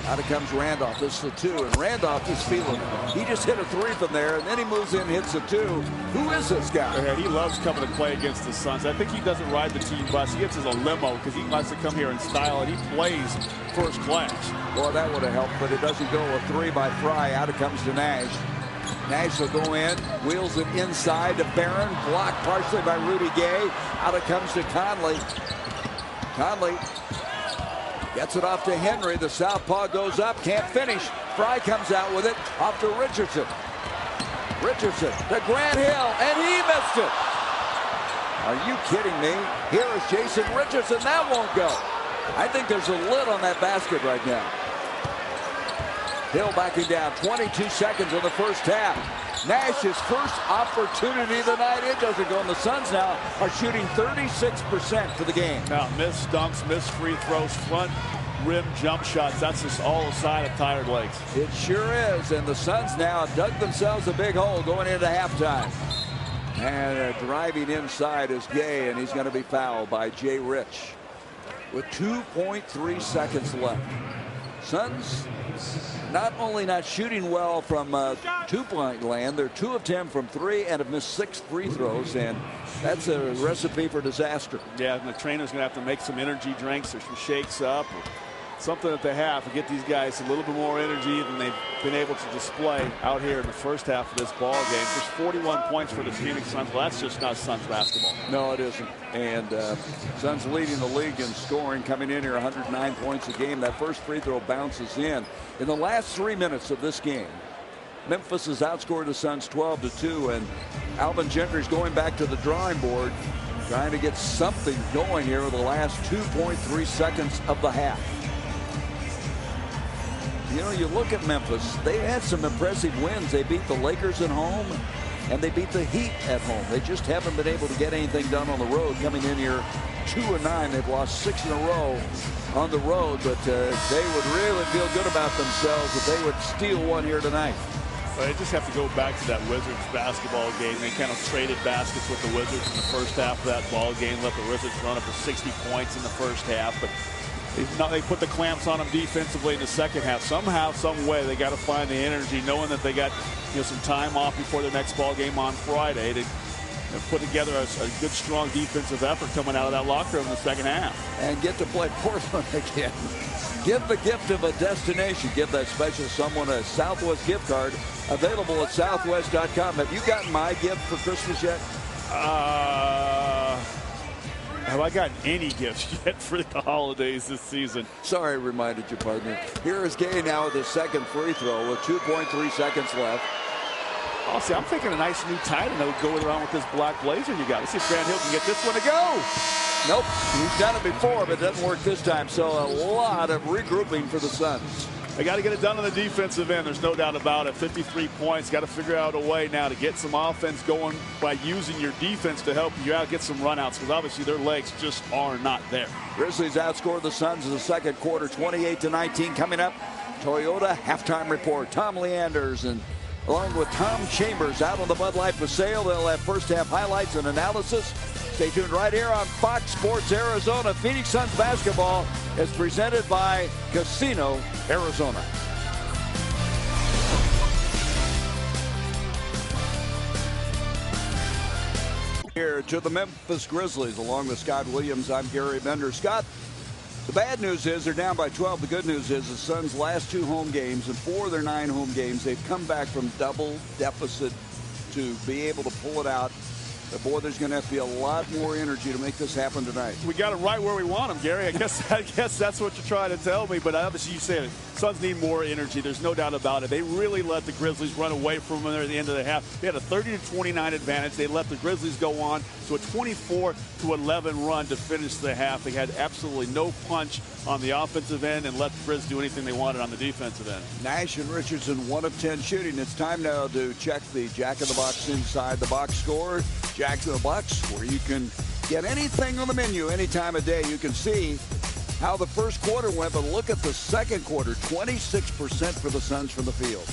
Out comes Randolph. This is the 2, and Randolph is feeling it. He just hit a 3 from there, and then he moves in, hits a 2. Who is this guy? Yeah, he loves coming to play against the Suns. I think he doesn't ride the team bus. He gets as a limo because he likes to come here in style, and he plays first class. Well, that would have helped, but it doesn't go. A 3 by Fry. Out it comes to Nash. Nash will go in, wheels it inside to Barron, blocked partially by Rudy Gay. Out it comes to Conley. Conley gets it off to Henry. The southpaw goes up, can't finish. Fry comes out with it, off to Richardson. Richardson to Grant Hill, and he missed it. Are you kidding me? Here is Jason Richardson. That won't go. I think there's a lid on that basket right now. Hill backing down. 22 seconds in the first half. Nash's first opportunity of the night. It doesn't go. And the Suns now are shooting 36% for the game. Now, missed dunks, missed free throws, front rim jump shots. That's just all a sign of tired legs. It sure is. And the Suns now have dug themselves a big hole going into halftime. And driving inside is Gay, and he's going to be fouled by Jay Rich with 2.3 seconds left. Suns not only not shooting well from two-point land, they're 2 of 10 from 3 and have missed 6 free throws, and that's a recipe for disaster. Yeah, and the trainer's going to have to make some energy drinks or some shakes up, or something that they have to get these guys a little bit more energy than they've been able to display out here in the first half of this ball game. Just 41 points for the Phoenix Suns. Well, that's just not Suns basketball. No, it isn't. And Suns leading the league in scoring, coming in here 109 points a game. That first free throw bounces in. In the last 3 minutes of this game, Memphis has outscored the Suns 12-2, and Alvin Gentry's going back to the drawing board, trying to get something going here in the last 2.3 seconds of the half. You know, you look at Memphis, they had some impressive wins. They beat the Lakers at home, and they beat the Heat at home. They just haven't been able to get anything done on the road. Coming in here 2-9, they've lost 6 in a row on the road, but they would really feel good about themselves if they would steal one here tonight. Well, they just have to go back to that Wizards basketball game. They kind of traded baskets with the Wizards in the first half of that ball game, let the Wizards run up to 60 points in the first half, but they put the clamps on them defensively in the second half. Somehow, some way, they got to find the energy, knowing that they got some time off before their next ball game on Friday, to put together a good, strong defensive effort coming out of that locker room in the second half. And get to play Portland again. Give the gift of a destination. Give that special someone a Southwest gift card available at Southwest.com. Have you gotten my gift for Christmas yet? Have I gotten any gifts yet for the holidays this season? Sorry, I reminded you, partner. Here is Gay now with his second free throw with 2.3 seconds left. Oh, see, I'm thinking a nice new tighten that would go around with this black blazer you got. Let's see if Grant Hill can get this one to go. Nope, he's done it before, but it doesn't work this time. So a lot of regrouping for the Suns. They got to get it done on the defensive end. There's no doubt about it. 53 points. Got to figure out a way now to get some offense going by using your defense to help you out, get some runouts, because obviously their legs just are not there. Grizzlies outscored the Suns in the second quarter, 28-19. Coming up, Toyota halftime report. Tom Leanders and along with Tom Chambers out on the Bud Light for sale. They'll have first half highlights and analysis. Stay tuned right here on Fox Sports Arizona. Phoenix Suns basketball is presented by Casino Arizona. Here to the Memphis Grizzlies along with Scott Williams. I'm Gary Bender. Scott, the bad news is they're down by 12. The good news is the Suns' last 2 home games and 4 of their 9 home games, they've come back from double deficit to be able to pull it out. But boy, there's going to have to be a lot more energy to make this happen tonight. We got it right where we want them, Gary. I guess that's what you're trying to tell me. But obviously, you said it. Suns need more energy. There's no doubt about it. They really let the Grizzlies run away from them at the end of the half. They had a 30-29 advantage. They let the Grizzlies go on to a 24-11 run to finish the half. They had absolutely no punch on the offensive end and let the Grizz do anything they wanted on the defensive end. Nash and Richardson 1 of 10 shooting. It's time now to check the Jack in the Box inside the box score. Jack in the Box, where you can get anything on the menu any time of day. You can see how the first quarter went, but look at the second quarter. 26% for the Suns from the field.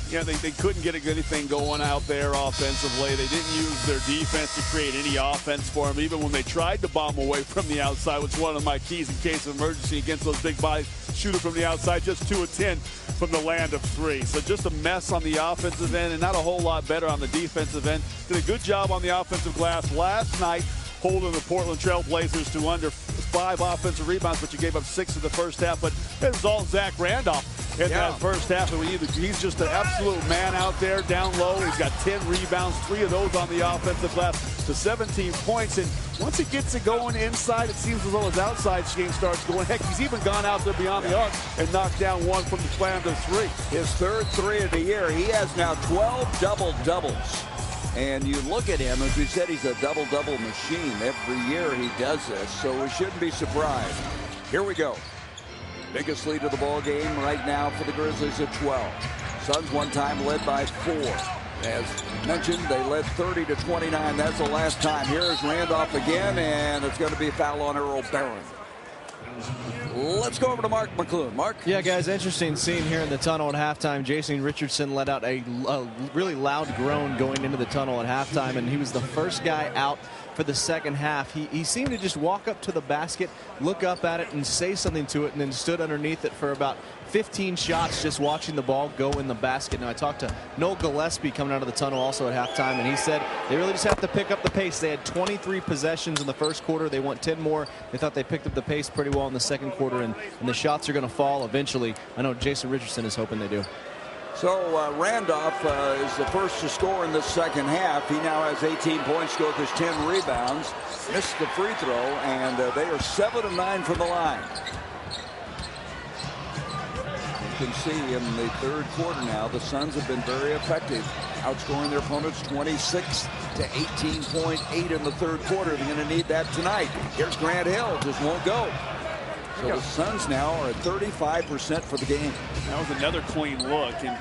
Yeah, they couldn't get anything going out there offensively. They didn't use their defense to create any offense for them. Even when they tried to bomb away from the outside, which was one of my keys in case of emergency against those big bodies. Shooter from the outside, just 2 of 10 from the land of 3. So just a mess on the offensive end and not a whole lot better on the defensive end. Did a good job on the offensive glass last night, holding the Portland Trail Blazers to under 5 offensive rebounds, but you gave up 6 in the first half. But it was all Zach Randolph in that first half. He's just an absolute man out there down low. He's got 10 rebounds, 3 of those on the offensive glass to 17 points. And once he gets it going inside, it seems as though his outside game starts going. Heck, he's even gone out there beyond the arc and knocked down 1 from the slam to 3. His 3rd 3 of the year. He has now 12 double-doubles. And you look at him, as we said, he's a double-double machine. Every year he does this, so we shouldn't be surprised. Here we go. Biggest lead of the ball game right now for the Grizzlies at 12. Suns one time led by 4. As mentioned, they led 30-29. That's the last time. Here's Randolph again, and it's going to be a foul on Earl Barron. Let's go over to Mark McClune. Mark? Yeah, guys, interesting scene here in the tunnel at halftime. Jason Richardson let out a really loud groan going into the tunnel at halftime, and he was the first guy out for the second half. He seemed to just walk up to the basket, look up at it, and say something to it, and then stood underneath it for about 15 shots just watching the ball go in the basket. Now, I talked to Noel Gillespie coming out of the tunnel also at halftime, and he said they really just have to pick up the pace. They had 23 possessions in the first quarter. They want 10 more. They thought they picked up the pace pretty well in the second quarter, and the shots are going to fall eventually. I know Jason Richardson is hoping they do. So Randolph is the first to score in the second half. He now has 18 points, scored his 10 rebounds, missed the free throw, and they are 7 of 9 from the line. You can see in the third quarter now, the Suns have been very effective, outscoring their opponents 26 to 18.8 in the third quarter. They're going to need that tonight. Here's Grant Hill, just won't go. So the Suns now are at 35% for the game. That was another clean look, and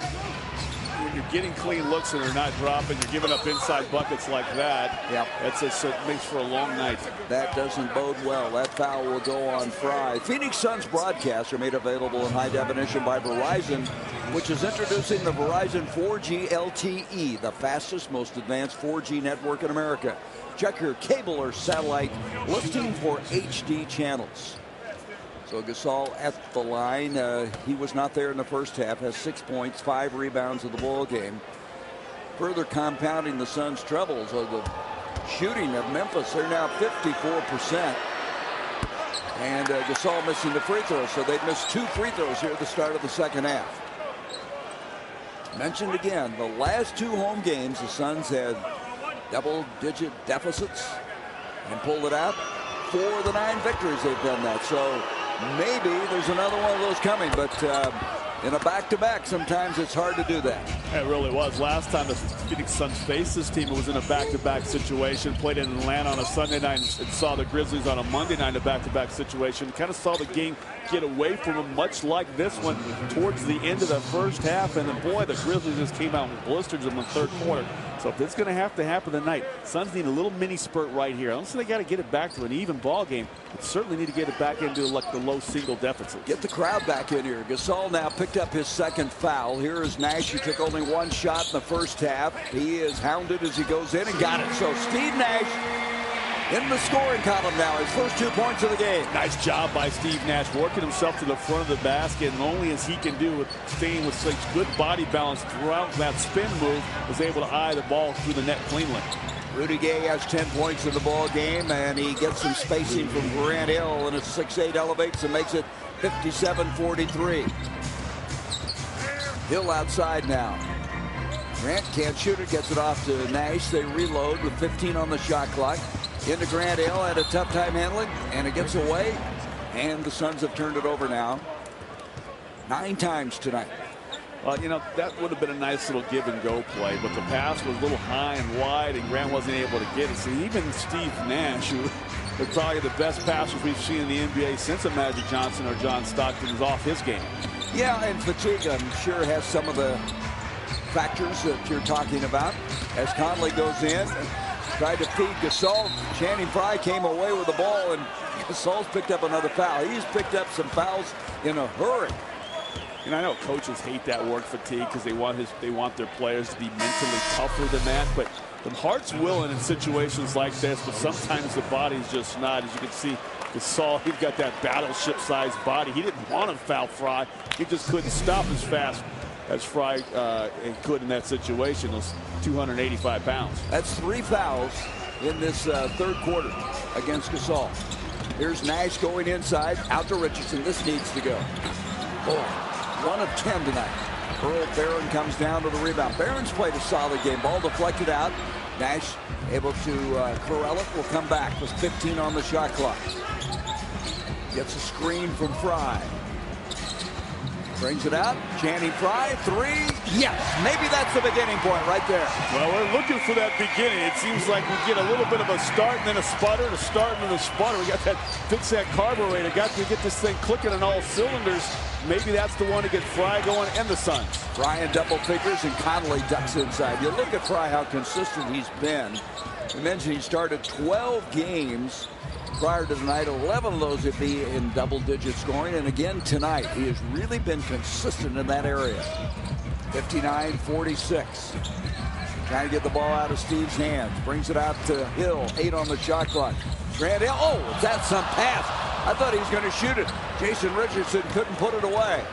when you're getting clean looks and they're not dropping, you're giving up inside buckets like that. Yep. It makes for a long night. That doesn't bode well. That foul will go on Fry. Phoenix Suns broadcasts are made available in high definition by Verizon, which is introducing the Verizon 4G LTE, the fastest, most advanced 4G network in America. Check your cable or satellite listing for HD channels. So Gasol at the line. He was not there in the first half. Has 6 points, 5 rebounds in the ball game. Further compounding the Suns' troubles are the shooting of Memphis. They're now 54%. And Gasol missing the free throws. So they've missed 2 free throws here at the start of the second half. Mentioned again, the last 2 home games, the Suns had double-digit deficits and pulled it out. 4 of the 9 victories they've done that. So maybe there's another one of those coming, but in a back-to-back, sometimes it's hard to do that. It really was. Last time the Phoenix Suns faced this team, it was in a back-to-back situation. Played in Atlanta on a Sunday night and saw the Grizzlies on a Monday night in a back-to-back situation. Kind of saw the game get away from them, much like this one, towards the end of the first half. And then, boy, the Grizzlies just came out and blistered them in the third quarter. So if it's going to happen tonight, Suns need a little mini spurt right here. I don't think they got to get it back to an even ball game, but certainly need to get it back into like the low single deficits. Get the crowd back in here. Gasol now picked up his second foul. Here is Nash, who took only 1 shot in the first half. He is hounded as he goes in and got it. So Steve Nash in the scoring column now, his first 2 points of the game. Nice job by Steve Nash, working himself to the front of the basket, and only as he can do with staying with such good body balance throughout that spin move, was able to eye the ball through the net cleanly. Rudy Gay has 10 points in the ball game, and he gets some spacing from Grant Hill, and a 6'8" elevates and makes it 57-43. Hill outside now. Grant can't shoot it, gets it off to Nash. They reload with 15 on the shot clock. Into Grant Hill, had a tough time handling, and it gets away. And the Suns have turned it over now 9 times tonight. Well, you know, that would have been a nice little give and go play, but the pass was a little high and wide, and Grant wasn't able to get it. So even Steve Nash, who is probably the best passers we've seen in the NBA since a Magic Johnson or John Stockton, is off his game. Yeah, and fatigue, I'm sure, has some of the factors that you're talking about. As Conley goes in, tried to feed Gasol. Channing Frye came away with the ball, and Gasol's picked up another foul. He's picked up some fouls in a hurry. And I know coaches hate that word fatigue because they want their players to be mentally tougher than that. But the heart's willing in situations like this, but sometimes the body's just not. As you can see, Gasol, he's got that battleship-sized body. He didn't want to foul Frye. He just couldn't stop as fast as Frye could in that situation. Those 285 pounds. That's 3 fouls in this third quarter against Gasol. Here's Nash going inside, out to Richardson. This needs to go. Oh. 1 of 10 tonight. Earl Barron comes down to the rebound. Barron's played a solid game. Ball deflected out. Nash able to corral it. Will come back with 15 on the shot clock. Gets a screen from Frye. Brings it out. Channing Frye, three. Yes, maybe that's the beginning point right there. Well, we're looking for that beginning. It seems like we get a little bit of a start and then a sputter, a start and then a sputter. We got that fix that carburetor. Got to get this thing clicking on all cylinders. Maybe that's the one to get Frye going and the Suns. Frye in double figures and Conley ducks inside. You look at Frye, how consistent he's been. We mentioned he started 12 games prior to tonight. 11 of those would be in double-digit scoring. And again tonight, he has really been consistent in that area. 59-46. Trying to get the ball out of Steve's hands. Brings it out to Hill. 8 on the shot clock. Grant Hill. Oh, is that some pass? I thought he was going to shoot it. Jason Richardson couldn't put it away.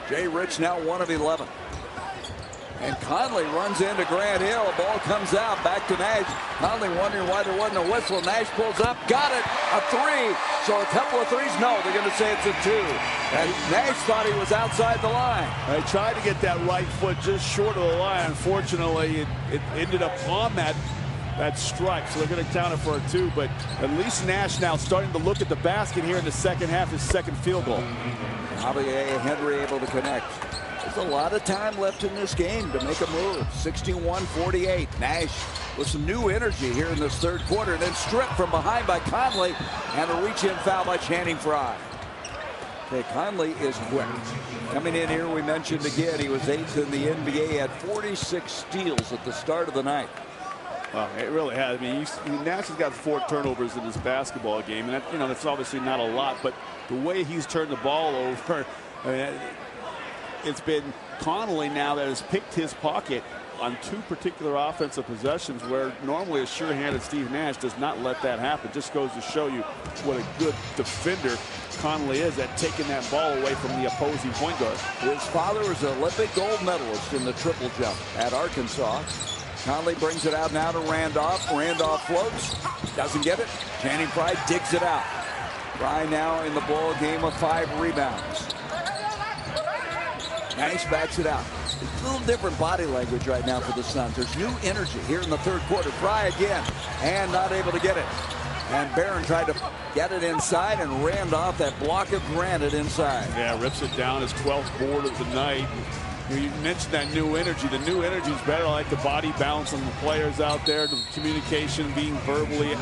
Jay Rich now 1 of 11. And Conley runs into Grant Hill. The ball comes out back to Nash. Conley wondering why there wasn't a whistle. Nash pulls up. Got it. A three. So a couple of threes. No, they're going to say it's a two. And Nash thought he was outside the line. They tried to get that right foot just short of the line. Unfortunately, it ended up on that strike. So they're going to count it for a two. But at least Nash now starting to look at the basket here in the second half. His second field goal. Javier Henry able to connect. There's a lot of time left in this game to make a move. 61-48. Nash with some new energy here in this third quarter, and then stripped from behind by Conley, and a reach-in foul by Channing Frye. Okay, Conley is quick. Coming in here, we mentioned again, he was 8th in the NBA. He had 46 steals at the start of the night. Well, it really has. I mean, Nash has got 4 turnovers in his basketball game, and that, that's obviously not a lot. But the way he's turned the ball over, I mean, it's been Conley now that has picked his pocket on 2 particular offensive possessions where normally a sure-handed Steve Nash does not let that happen. Just goes to show you what a good defender Conley is at taking that ball away from the opposing point guard. His father was an Olympic gold medalist in the triple jump at Arkansas. Conley brings it out now to Randolph. Randolph floats. Doesn't get it. Channing Frye digs it out. Frye now in the ball game with 5 rebounds. Nash backs it out. A little different body language right now for the Suns. There's new energy here in the third quarter. Frye again, and not able to get it. And Barron tried to get it inside and Randolph that block of granite inside. Yeah, rips it down, his 12th board of the night. You mentioned that new energy. The new energy is better. I like the body balance on the players out there, the communication, being verbally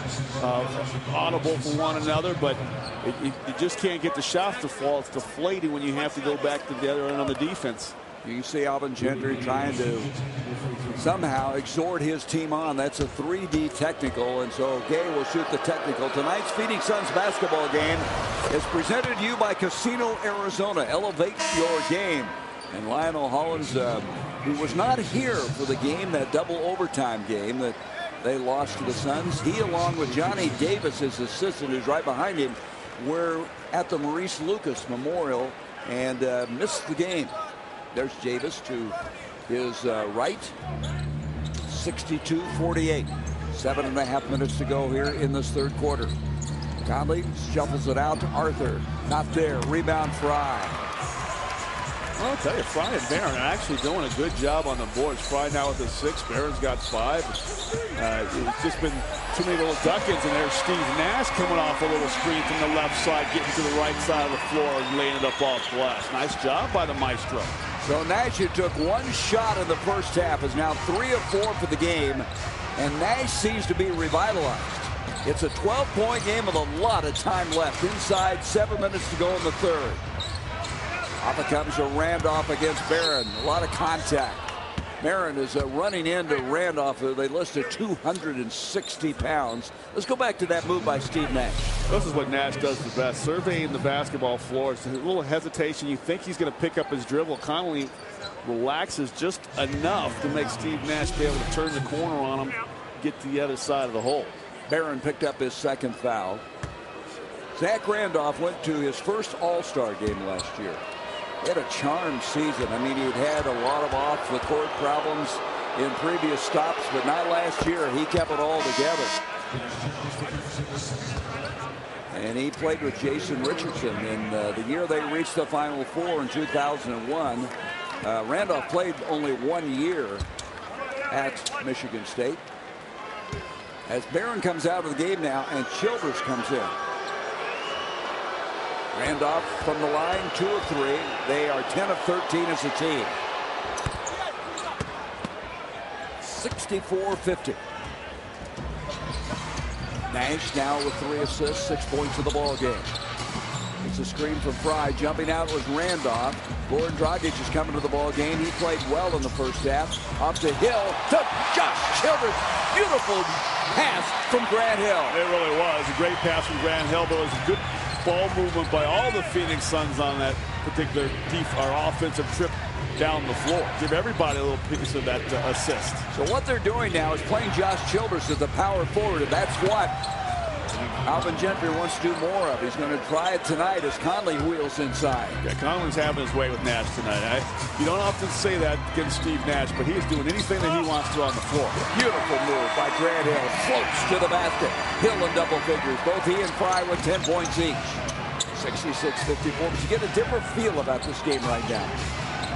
audible for one another, but you just can't get the shots to fall. It's deflating when you have to go back to the other end on the defense. You can see Alvin Gentry trying to somehow exhort his team on. That's a 3D technical, and so Gay will shoot the technical. Tonight's Phoenix Suns basketball game is presented to you by Casino Arizona. Elevate your game. And Lionel Hollins, who was not here for the game, that double overtime game that they lost to the Suns, he, along with Johnny Davis, his assistant, who's right behind him, were at the Maurice Lucas Memorial and missed the game. There's Davis to his right. 62-48. 7.5 minutes to go here in this third quarter. Conley shuffles it out to Arthur. Not there. Rebound Frye. Well, I'll tell you, Frye and Barron are actually doing a good job on the boards. Frye now with a 6. Barron's got 5. It's just been too many little duck-ins, and there's Steve Nash coming off a little screen from the left side, getting to the right side of the floor and laying it up off glass. Nice job by the maestro. So Nash, who took 1 shot in the first half, is now 3 of 4 for the game, and Nash seems to be revitalized. It's a 12-point game with a lot of time left. Inside, 7 minutes to go in the third. Off it comes to Randolph against Barron. A lot of contact. Barron is running into Randolph. They listed 260 pounds. Let's go back to that move by Steve Nash. This is what Nash does the best. Surveying the basketball floor. It's a little hesitation. You think he's going to pick up his dribble. Conley relaxes just enough to make Steve Nash be able to turn the corner on him, get to the other side of the hole. Barron picked up his 2nd foul. Zach Randolph went to his first All-Star game last year. He had a charmed season. I mean, he'd had a lot of off-the-court problems in previous stops, but not last year. He kept it all together. And he played with Jason Richardson in the year they reached the Final Four in 2001. Randolph played only 1 year at Michigan State. As Barron comes out of the game now, and Childress comes in. Randolph from the line, 2 of 3. They are 10 of 13 as a team. 64-50. Nash now with 3 assists, 6 points in the ball game. It's a screen from Fry. Jumping out was Randolph. Goran Dragic is coming to the ball game. He played well in the first half. Up to Hill to Josh Childress. Beautiful pass from Grant Hill. It really was a great pass from Grant Hill, but it was a good ball movement by all the Phoenix Suns on that particular offensive trip down the floor. Give everybody a little piece of that assist. So what they're doing now is playing Josh Childress as the power forward, and that's what Alvin Gentry wants to do more of. He's going to try it tonight as Conley wheels inside. Yeah, Conley's having his way with Nash tonight. You don't often say that against Steve Nash, but he is doing anything that he wants to on the floor. Beautiful move by Grant Hill. Floats to the basket. Hill in double figures. Both he and Fry with 10 points each. 66-54. But you get a different feel about this game right now.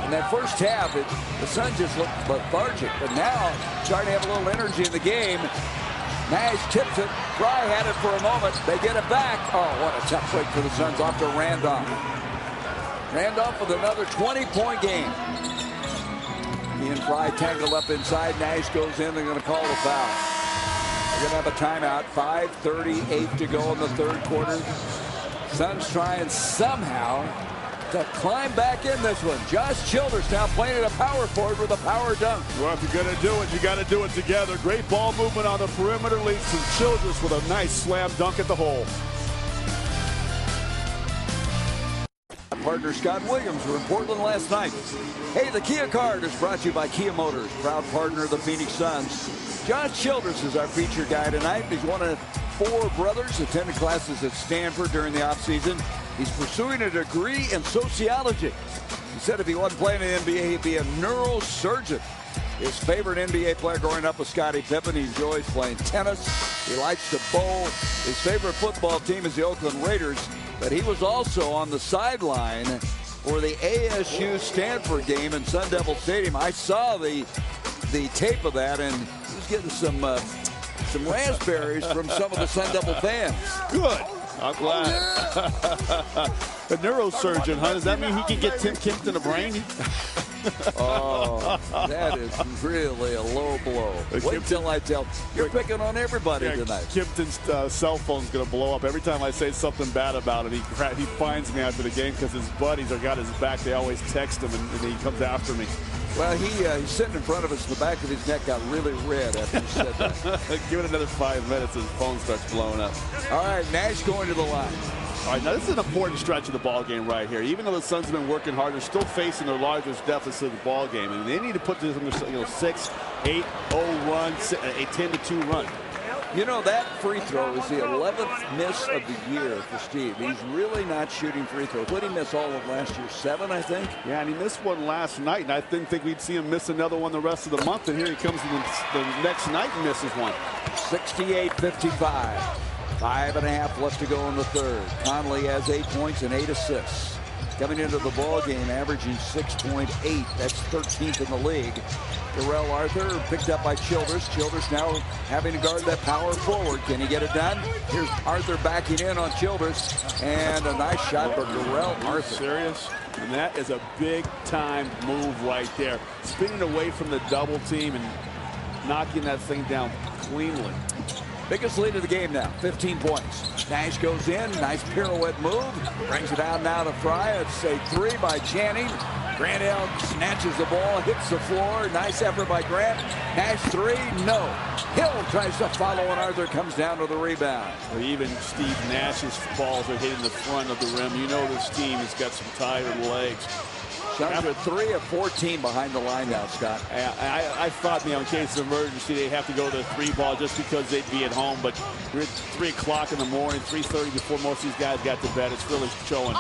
In that first half, the Suns just looked lethargic, but now starting to have a little energy in the game. Nash tips it. Fry had it for a moment. They get it back. Oh, what a tough break for the Suns off to Randolph. Randolph with another 20-point game. He and Fry tangled up inside. Nash goes in. They're going to call the foul. They're going to have a timeout. 5:38 to go in the third quarter. Suns trying somehow to climb back in this one. Josh Childress now playing at a power forward with a power dunk. Well, if you're going to do it, you got to do it together. Great ball movement on the perimeter leads to Childress with a nice slam dunk at the hole. Partner Scott Williams were in Portland last night. Hey, the Kia card is brought to you by Kia Motors, proud partner of the Phoenix Suns. Josh Childress is our featured guy tonight. He's one of 4 brothers, attended classes at Stanford during the offseason. He's pursuing a degree in sociology. He said if he wasn't playing in the NBA, he'd be a neurosurgeon. His favorite NBA player growing up was Scottie Pippen. He enjoys playing tennis. He likes to bowl. His favorite football team is the Oakland Raiders. But he was also on the sideline for the ASU Stanford game in Sun Devil Stadium. I saw the tape of that, and he was getting some raspberries from some of the Sun Devil fans. Good. I'm glad. A neurosurgeon, huh? Does that mean he can get Tim Kemp in the brain? Oh, that is really a low blow. Wait till I tell. You're picking on everybody tonight. Kimpton's cell phone's going to blow up. Every time I say something bad about it, he finds me after the game because his buddies are got his back. They always text him, and he comes after me. Well, he's sitting in front of us. The back of his neck got really red after you said that. Give it another 5 minutes and his phone starts blowing up. All right, Nash going to the line. All right, now this is an important stretch of the ball game right here. Even though the Suns have been working hard, they're still facing their largest deficit of the ball game, and they need to put this in their 6, 8, 0 run, a 10-2 run. You know, that free throw is the 11th miss of the year for Steve. He's really not shooting free throws. What did he miss all of last year? 7, I think? Yeah, and he missed one last night, and I didn't think we'd see him miss another one the rest of the month, and here he comes the next night and misses one. 68-55. 5.5 left to go in the third. Conley has 8 points and 8 assists. Coming into the ball game, averaging 6.8. That's 13th in the league. Darrell Arthur picked up by Childress. Childress now having to guard that power forward. Can he get it done? Here's Arthur backing in on Childress. And a nice shot for Darrell Arthur. Serious? And that is a big-time move right there. Spinning away from the double team and knocking that thing down cleanly. Biggest lead of the game now, 15 points. Nash goes in, nice pirouette move. Brings it out now to Fry. It's a 3 by Channing. Grant Hill snatches the ball, hits the floor. Nice effort by Grant. Nash 3, no. Hill tries to follow, and Arthur comes down to the rebound. Well, even Steve Nash's balls are hitting the front of the rim. You know this team has got some tired legs. Suns are 3 of 14 behind the line now, Scott. I thought, in case of emergency, they'd have to go to the 3-ball just because they'd be at home. But we're at 3 o'clock in the morning, 3:30 before most of these guys got to bed. It's really showing.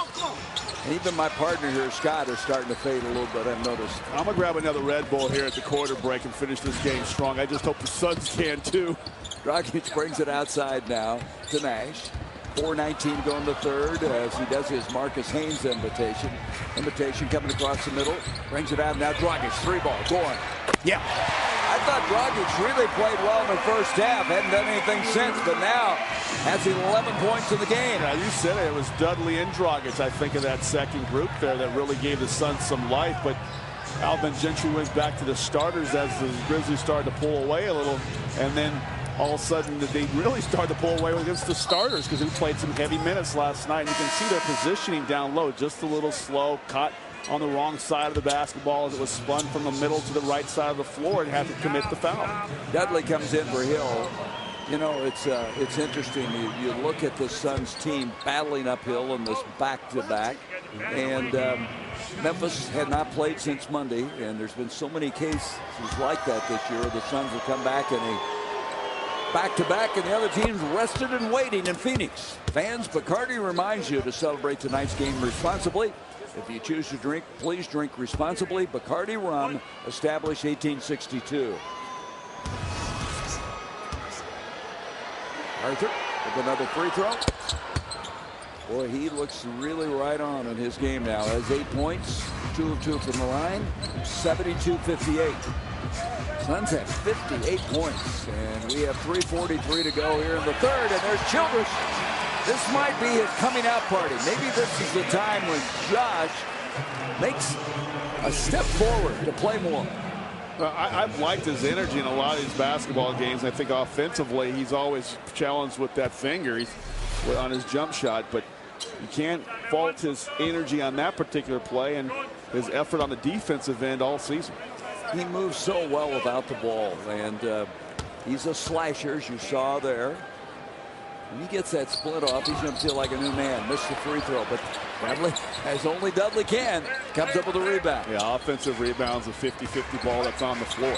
And even my partner here, Scott, is starting to fade a little bit, I've noticed. I'm going to grab another Red Bull here at the quarter break and finish this game strong. I just hope the Suns can, too. Dragic brings it outside now to Nash. 4:19 to go in the third as he does his Marcus Haynes invitation. Invitation coming across the middle. Brings it out now. Dragic, 3-ball. Going. Yeah. I thought Dragic really played well in the first half. Hadn't done anything since, but now has 11 points in the game. Yeah, you said it. It was Dudley and Dragic, I think, of that second group there that really gave the Suns some life. But Alvin Gentry went back to the starters as the Grizzlies started to pull away a little. And then all of a sudden they really started to pull away against the starters because we played some heavy minutes last night. And you can see their positioning down low, just a little slow, caught on the wrong side of the basketball as it was spun from the middle to the right side of the floor and had to commit the foul. Dudley comes in for Hill. You know, it's interesting. You look at the Suns team battling uphill in this back-to-back. And Memphis had not played since Monday. And there's been so many cases like that this year. The Suns have come back in a back-to-back, and the other team's rested and waiting in Phoenix. Fans, Bacardi reminds you to celebrate tonight's game responsibly. If you choose to drink, please drink responsibly. Bacardi rum, established 1862. Arthur with another free throw. Boy, he looks really right on in his game now. Has 8 points, 2 of 2 from the line, 72-58. Suns have 58 points, and we have 3:43 to go here in the third, and there's Childress. This might be his coming out party. Maybe this is the time when Josh makes a step forward to play more. I've liked his energy in a lot of these basketball games. I think offensively he's always challenged with that finger on his jump shot, but you can't fault his energy on that particular play and his effort on the defensive end all season. He moves so well without the ball, and he's a slasher, as you saw there. When he gets that split off, he's going to feel like a new man. Missed the free throw, but Dudley, as only Dudley can, comes up with a rebound. Yeah, offensive rebounds, a 50-50 ball that's on the floor.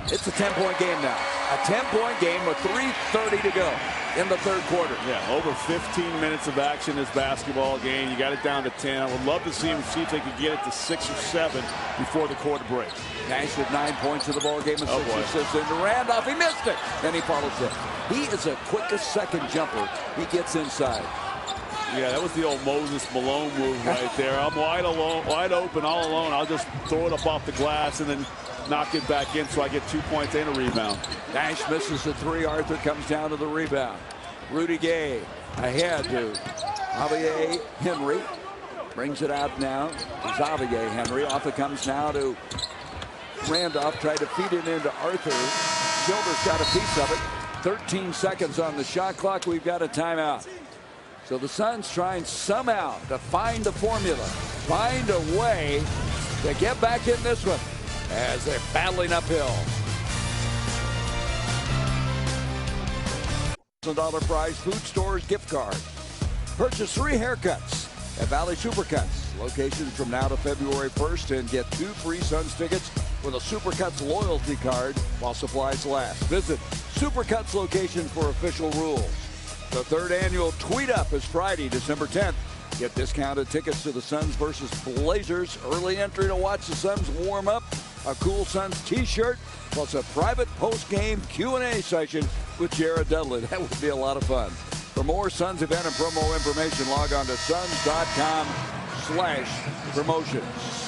It's a 10-point game now. A 10-point game with 3:30 to go in the third quarter. Yeah, over 15 minutes of action in this basketball game. You got it down to 10. I would love to see if they could get it to 6 or 7 before the quarter break. Nash with 9 points in the ball game and 6 assists. And Randolph, he missed it. And he follows it. He is the quickest second jumper. He gets inside. Yeah, that was the old Moses Malone move right there. I'm wide open, all alone. I'll just throw it up off the glass and then knock it back in so I get 2 points and a rebound. Nash misses the 3. Arthur comes down to the rebound. Rudy Gay ahead to Xavier Henry. Brings it out now to Xavier Henry. Off it comes now to Randolph. Tried to feed it into Arthur. Childress got a piece of it. 13 seconds on the shot clock. We've got a timeout. So the Suns trying somehow to find the formula, find a way to get back in this one as they're battling uphill. $1,000 prize food stores gift card. Purchase 3 haircuts at Valley Supercuts. Locations from now to February 1st, and get 2 free Suns tickets with a Supercuts loyalty card while supplies last. Visit Supercuts location for official rules. The 3rd annual Tweet Up is Friday, December 10th. Get discounted tickets to the Suns versus Blazers. Early entry to watch the Suns warm up. A cool Suns t-shirt, plus a private post-game Q&A session with Jared Dudley. That would be a lot of fun. For more Suns event and promo information, log on to suns.com/promotions.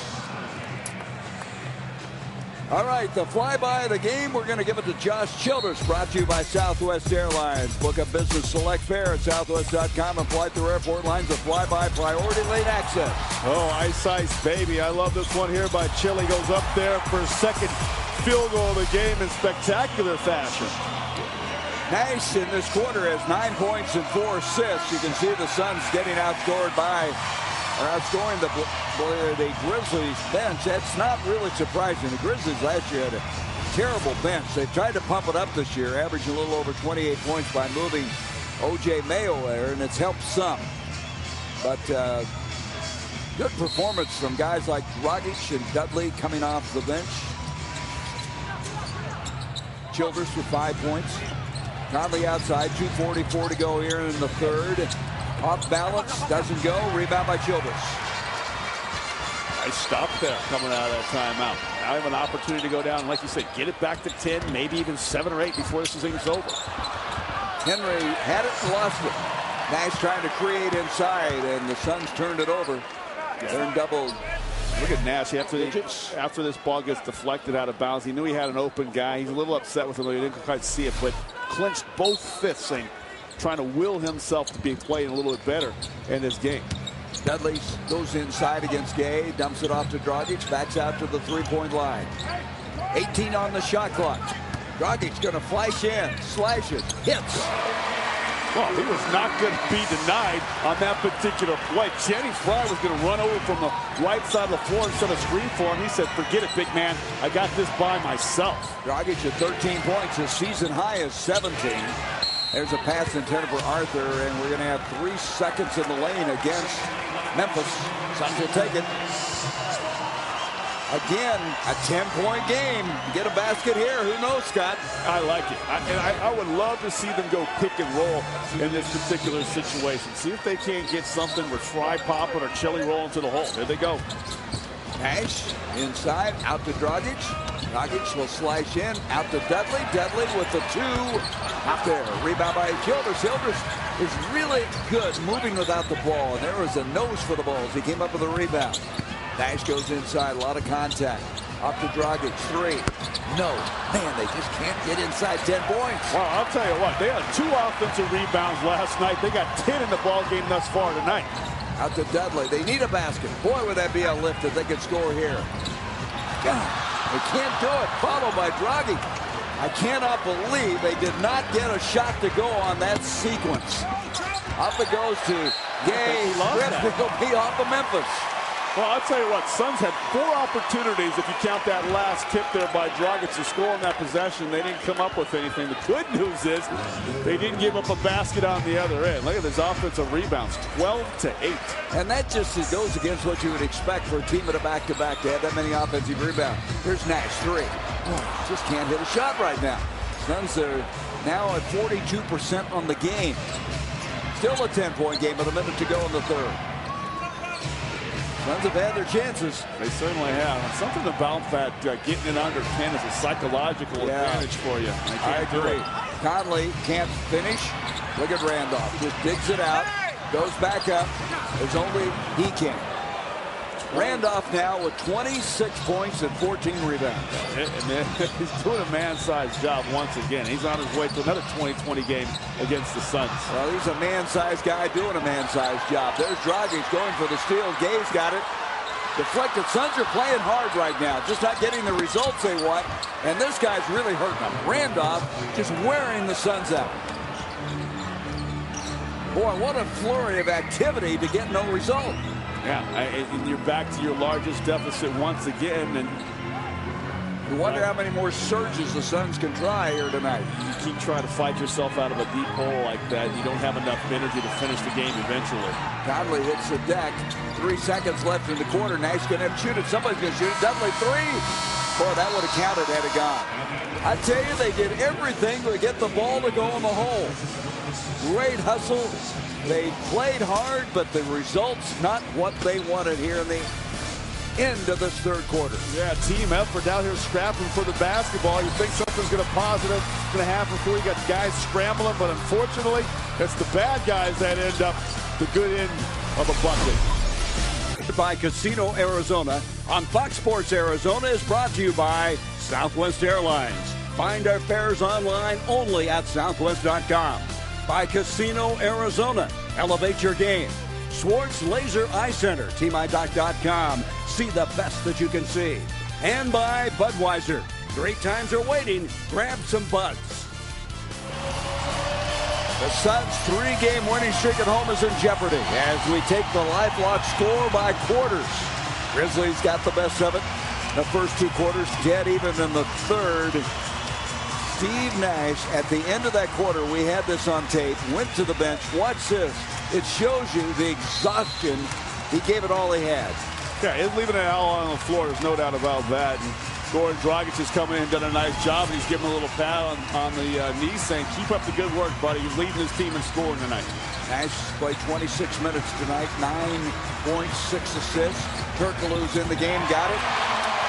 All right, the flyby of the game, we're going to give it to Josh Childress, brought to you by Southwest Airlines. Book a business select fare at southwest.com and fly through airport lines with flyby priority lane access. Oh, ice, baby. I love this one here by Chile. Goes up there for second field goal of the game in spectacular fashion. Nash in this quarter has 9 points and 4 assists. You can see the Suns getting outscoring the Grizzlies bench. That's not really surprising. The Grizzlies last year had a terrible bench. They've tried to pump it up this year, averaging a little over 28 points by moving O.J. Mayo there, and it's helped some. But good performance from guys like Dragic and Dudley coming off the bench. Childress with 5 points. Conley outside, 2:44 to go here in the third. Off balance, doesn't go. Rebound by Childress. Nice stop there coming out of that timeout. Now I have an opportunity to go down, like you said, get it back to 10, maybe even 7 or 8 before this thing's over. Henry had it and lost it. Nash trying to create inside, and the Suns turned it over. They're in double Look at Nash after this ball gets deflected out of bounds. He knew he had an open guy. He's a little upset with him. He didn't quite see it, but clinched both fists, saying, trying to will himself to be playing a little bit better in this game. Dudley goes inside against Gay, dumps it off to Dragic, backs out to the three-point line. 18 on the shot clock. Dragic going to flash in, slashes, hits. Well, he was not going to be denied on that particular play. Channing Frye was going to run over from the right side of the floor instead of screen for him. He said, forget it, big man. I got this by myself. Dragic at 13 points. His season high is 17. There's a pass intended for Arthur, and we're going to have 3 seconds in the lane against Memphis. Suns will take it. Again, a 10-point game. Get a basket here. Who knows, Scott? I like it. I would love to see them go pick and roll in this particular situation. See if they can't get something with Fry popping or Chili rolling to the hole. There they go. Nash inside, out to Dragic. Dragic will slash in, out to Dudley. Dudley with the 2. Out there. Rebound by Childress. Childress is really good moving without the ball. And there was a nose for the ball as he came up with a rebound. Nash goes inside, a lot of contact. Up to Dragic, 3. No. Man, they just can't get inside 10 points. Well, I'll tell you what, they had 2 offensive rebounds last night. They got 10 in the ball game thus far tonight. Out to Dudley. They need a basket. Boy, would that be a lift if they could score here. God, they can't do it. Followed by Dragic. I cannot believe they did not get a shot to go on that sequence. Up it goes to Gay. Griffin will be off of Memphis. Well, I'll tell you what, Suns had 4 opportunities, if you count that last tip there by Dragic, to score on that possession. They didn't come up with anything. The good news is they didn't give up a basket on the other end. Look at this offensive rebounds, 12-8. And that just goes against what you would expect for a team at a back-to-back to have that many offensive rebounds. Here's Nash, 3. Oh, just can't hit a shot right now. Suns are now at 42% on the game. Still a 10-point game with a minute to go in the third. Suns have had their chances. They certainly have. And something about that getting it under 10 is a psychological advantage for you. I agree. Conley can't finish. Look at Randolph. Just digs it out. Goes back up. As only he can. Randolph now with 26 points and 14 rebounds. And he's doing a man-sized job once again. He's on his way to another 20-20 game against the Suns. Well, he's a man-sized guy doing a man-sized job. There's Dragic going for the steal. Gay's got it. Deflected. Suns are playing hard right now, just not getting the results they want. And this guy's really hurting them. Randolph just wearing the Suns out. Boy, what a flurry of activity to get no result. Yeah, and you're back to your largest deficit once again. And you wonder how many more surges the Suns can try here tonight. You keep trying to fight yourself out of a deep hole like that. You don't have enough energy to finish the game eventually. Conley hits the deck. 3 seconds left in the quarter. Nash going to have to shoot it. Somebody's going to shoot it. Dudley, 3. Boy, that would have counted had it gone. I tell you, they did everything to get the ball to go in the hole. Great hustle. They played hard, but the results not what they wanted here in the end of this third quarter. Yeah, team effort out here scrapping for the basketball. You think something's going to happen before you got guys scrambling, but unfortunately, it's the bad guys that end up the good end of a bucket. By Casino Arizona on Fox Sports Arizona is brought to you by Southwest Airlines. Find our fares online only at southwest.com. By Casino Arizona. Elevate your game. Schwartz Laser Eye Center. TeamEyeDoc.com. See the best that you can see. And by Budweiser. Great times are waiting. Grab some buds. The Suns' 3-game winning streak at home is in jeopardy as we take the lifelong score by quarters. Grizzlies got the best of it. The first 2 quarters, dead even in the third. Steve Nash, at the end of that quarter, we had this on tape, went to the bench. Watch this. It shows you the exhaustion. He gave it all he had. Yeah, he's leaving it all on the floor. There's no doubt about that. And Goran Dragic has come in and done a nice job. And he's giving him a little pat on the knee, saying, keep up the good work, buddy. He's leading his team in scoring tonight. Nash played 26 minutes tonight, 9 points, 6 assists. Turkoglu's in the game, got it.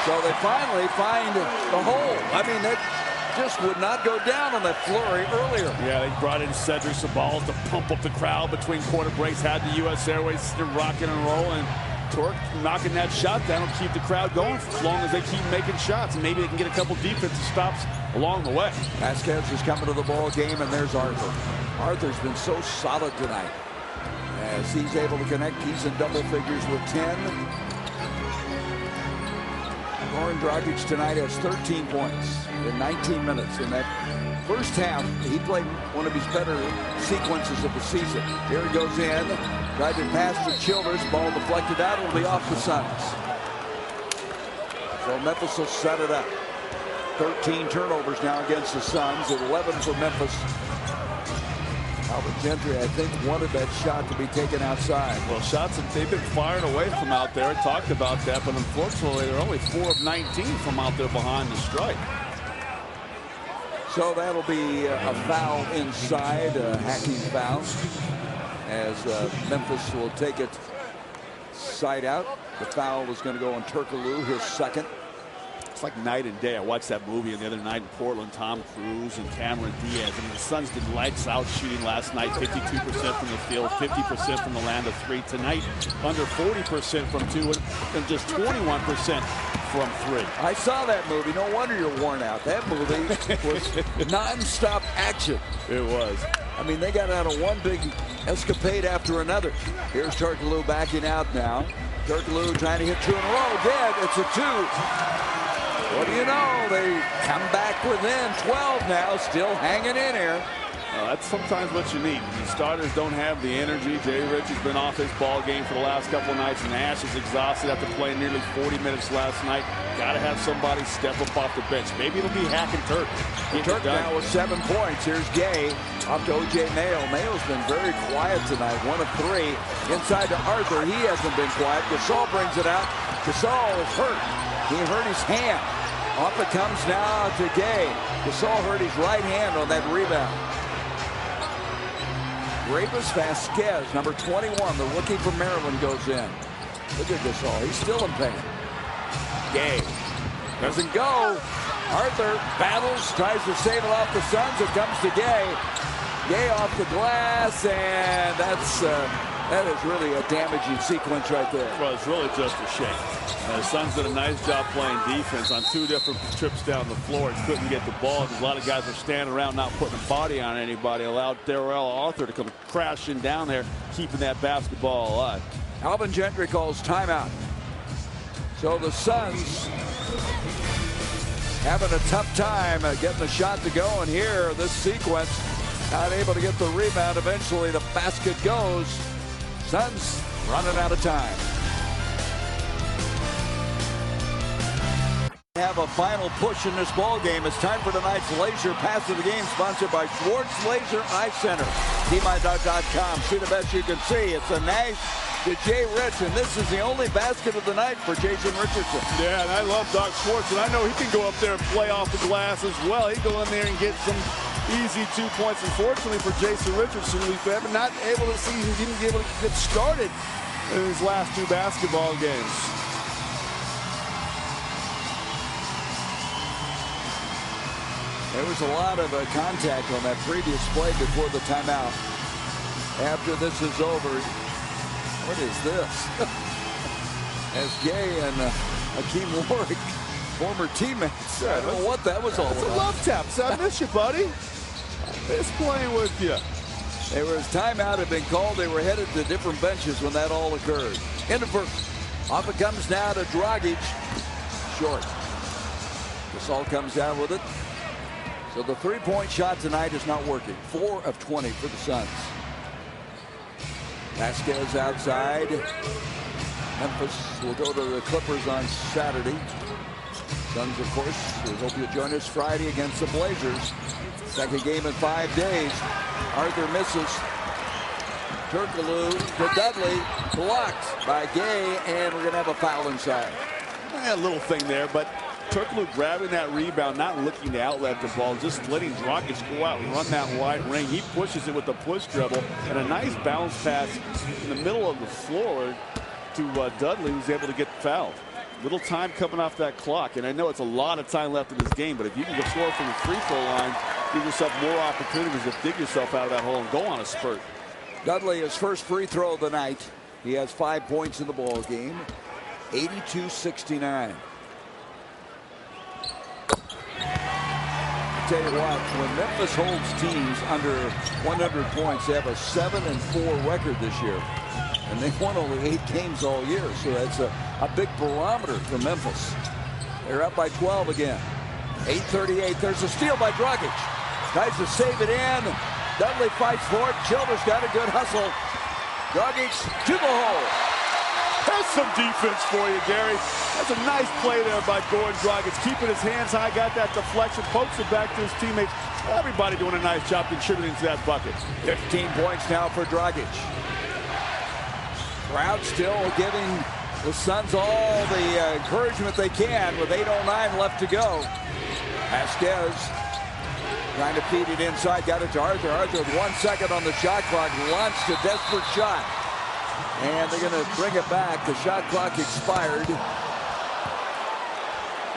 So they finally find the hole. I mean, that just would not go down on that flurry earlier. Yeah, they brought in Cedric Sabalas to pump up the crowd between quarter breaks, had the U.S. Airways rocking and rolling. Torque knocking that shot down will keep the crowd going for as long as they keep making shots, and maybe they can get a couple defensive stops along the way. Vasquez is coming to the ball game, and there's Arthur. Arthur's been so solid tonight. As he's able to connect, he's in double figures with 10. Goran Dragic tonight has 13 points in 19 minutes. In that first half, he played one of his better sequences of the season. Here he goes in, tried to pass to Childers, ball deflected out, it'll be off the Suns. So Memphis will set it up. 13 turnovers now against the Suns, 11 for Memphis. Alvin Gentry, I think, wanted that shot to be taken outside. Well, shots that they've been firing away from out there. Talked about that, but unfortunately, they're only 4 of 19 from out there behind the stripe. So that'll be a foul inside, a hacking foul, as Memphis will take it side out. The foul was going to go on Turkoglu, his second. It's like night and day. I watched that movie the other night in Portland. Tom Cruise and Cameron Diaz. I mean, the Suns did lights out shooting last night. 52% from the field, 50% from the land of three. Tonight, under 40% from two, and just 21% from three. I saw that movie. No wonder you're worn out. That movie was non-stop action. It was. I mean, they got out of one big escapade after another. Here's Turkoglu backing out now. Turkoglu trying to hit 2 in a row. Again, it's a 2. What do you know? They come back within 12 now, still hanging in here. That's sometimes what you need. The starters don't have the energy. Jay Rich has been off his ball game for the last couple of nights. Nash is exhausted after playing nearly 40 minutes last night. Got to have somebody step up off the bench. Maybe it'll be Hack and Turk. Turk now with 7 points. Here's Gay up to O.J. Mayo. Mayo's been very quiet tonight. 1 of 3. Inside to Arthur. He hasn't been quiet. Gasol brings it out. Gasol is hurt. He hurt his hand. Off it comes now to Gay. Gasol hurt his right hand on that rebound. Gravis Vasquez, number 21, the rookie from Maryland, goes in. Look at Gasol. He's still in pain. Gay doesn't go. Arthur battles, tries to save it off the Suns. It comes to Gay. Gay off the glass, and that is really a damaging sequence right there. Well, it's really just a shame. The Suns did a nice job playing defense on 2 different trips down the floor and couldn't get the ball because a lot of guys were standing around not putting a body on anybody. Allowed Darrell Arthur to come crashing down there, keeping that basketball alive. Alvin Gentry calls timeout. So the Suns having a tough time getting the shot to go, and here, this sequence, not able to get the rebound. Eventually, the basket goes. Suns running out of time. Have a final push in this ball game. It's time for tonight's laser pass of the game, sponsored by Schwartz Laser Eye Center. TMI.com. See the best you can see. It's a Nash to Jay Rich, and this is the only basket of the night for Jason Richardson. Yeah, and I love Doc Schwartz, and I know he can go up there and play off the glass as well. He can go in there and get some easy 2 points. Unfortunately for Jason Richardson, we've not able to see, he didn't be able to get started in his last 2 basketball games. There was a lot of contact on that previous play before the timeout. After this is over, what is this? As Gay and Hakeem Warwick, former teammates, I don't know what that was all about. It's a love tap. So I miss you, buddy. It's playing with you. There was timeout had been called. They were headed to different benches when that all occurred. In the first, off it comes now to Dragic. Short. Gasol comes down with it. So the 3-point shot tonight is not working. 4 of 20 for the Suns. Vasquez outside. Memphis will go to the Clippers on Saturday. Suns, of course, we hope you'll join us Friday against the Blazers. Second game in 5 days. Arthur misses. Turkoglu to Dudley. Blocked by Gay, and we're going to have a foul inside. A little thing there, but Turkoglu grabbing that rebound, not looking to outlet the ball, just letting Dragic go out and run that wide ring. He pushes it with a push dribble and a nice bounce pass in the middle of the floor to Dudley, who's able to get fouled. Little time coming off that clock, and I know it's a lot of time left in this game, but if you can go score from the free throw line, give yourself more opportunities to dig yourself out of that hole and go on a spurt. Dudley, his first free throw of the night. He has 5 points in the ball game. 82-69. Tell you what, when Memphis holds teams under 100 points, they have a 7-4 record this year. And they've won only 8 games all year, so that's a big barometer for Memphis. They're up by 12 again. 8:38. There's a steal by Dragic. Tries to save it in. Dudley fights for it. Childress got a good hustle. Dragic to the hole. There's some defense for you, Gary. That's a nice play there by Goran Dragic. Keeping his hands high, got that deflection, pokes it back to his teammates. Everybody doing a nice job contributing to that bucket. 15 points now for Dragic. Crowd still giving the Suns all the encouragement they can with 8:09 left to go. Vasquez trying to feed it inside, got it to Arthur. Arthur with 1 second on the shot clock, launched a desperate shot. And they're going to bring it back. The shot clock expired.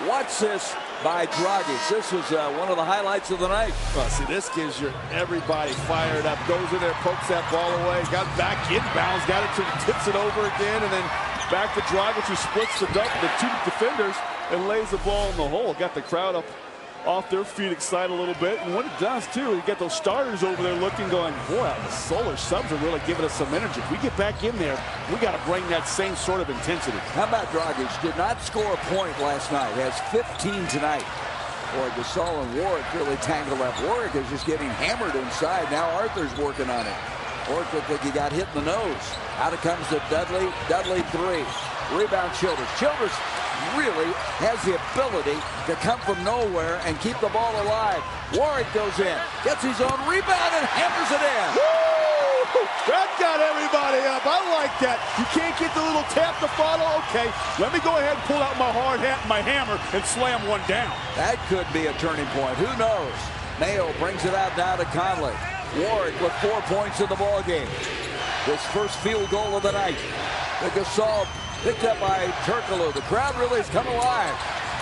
Watch this by Dragic. This was one of the highlights of the night. Well, see, this gives everybody fired up. Goes in there, pokes that ball away, got back inbounds, got it to tips it over again, and then back to Dragic, who splits the 2 defenders and lays the ball in the hole. Got the crowd up off their feet, excited a little bit. And what it does, too, you get those starters over there looking, going, boy, the Solar Subs are really giving us some energy. If we get back in there, we got to bring that same sort of intensity. How about Dragic? Did not score a point last night. Has 15 tonight. Boy, Gasol and Warwick really tangled up. Warwick is just getting hammered inside. Now Arthur's working on it. Warwick looked like he got hit in the nose. Out it comes to Dudley. Dudley 3. Rebound Childress. Childress really has the ability to come from nowhere and keep the ball alive. Warwick goes in, gets his own rebound and hammers it in. Woo! That got everybody up. I like that. You can't get the little tap to follow. Okay, let me go ahead and pull out my hard hat and my hammer and slam one down. That could be a turning point. Who knows? Mayo brings it out now to Conley. Warwick with 4 points in the ball game. His first field goal of the night. The Gasol picked up by Turkoglu. The crowd really has come alive.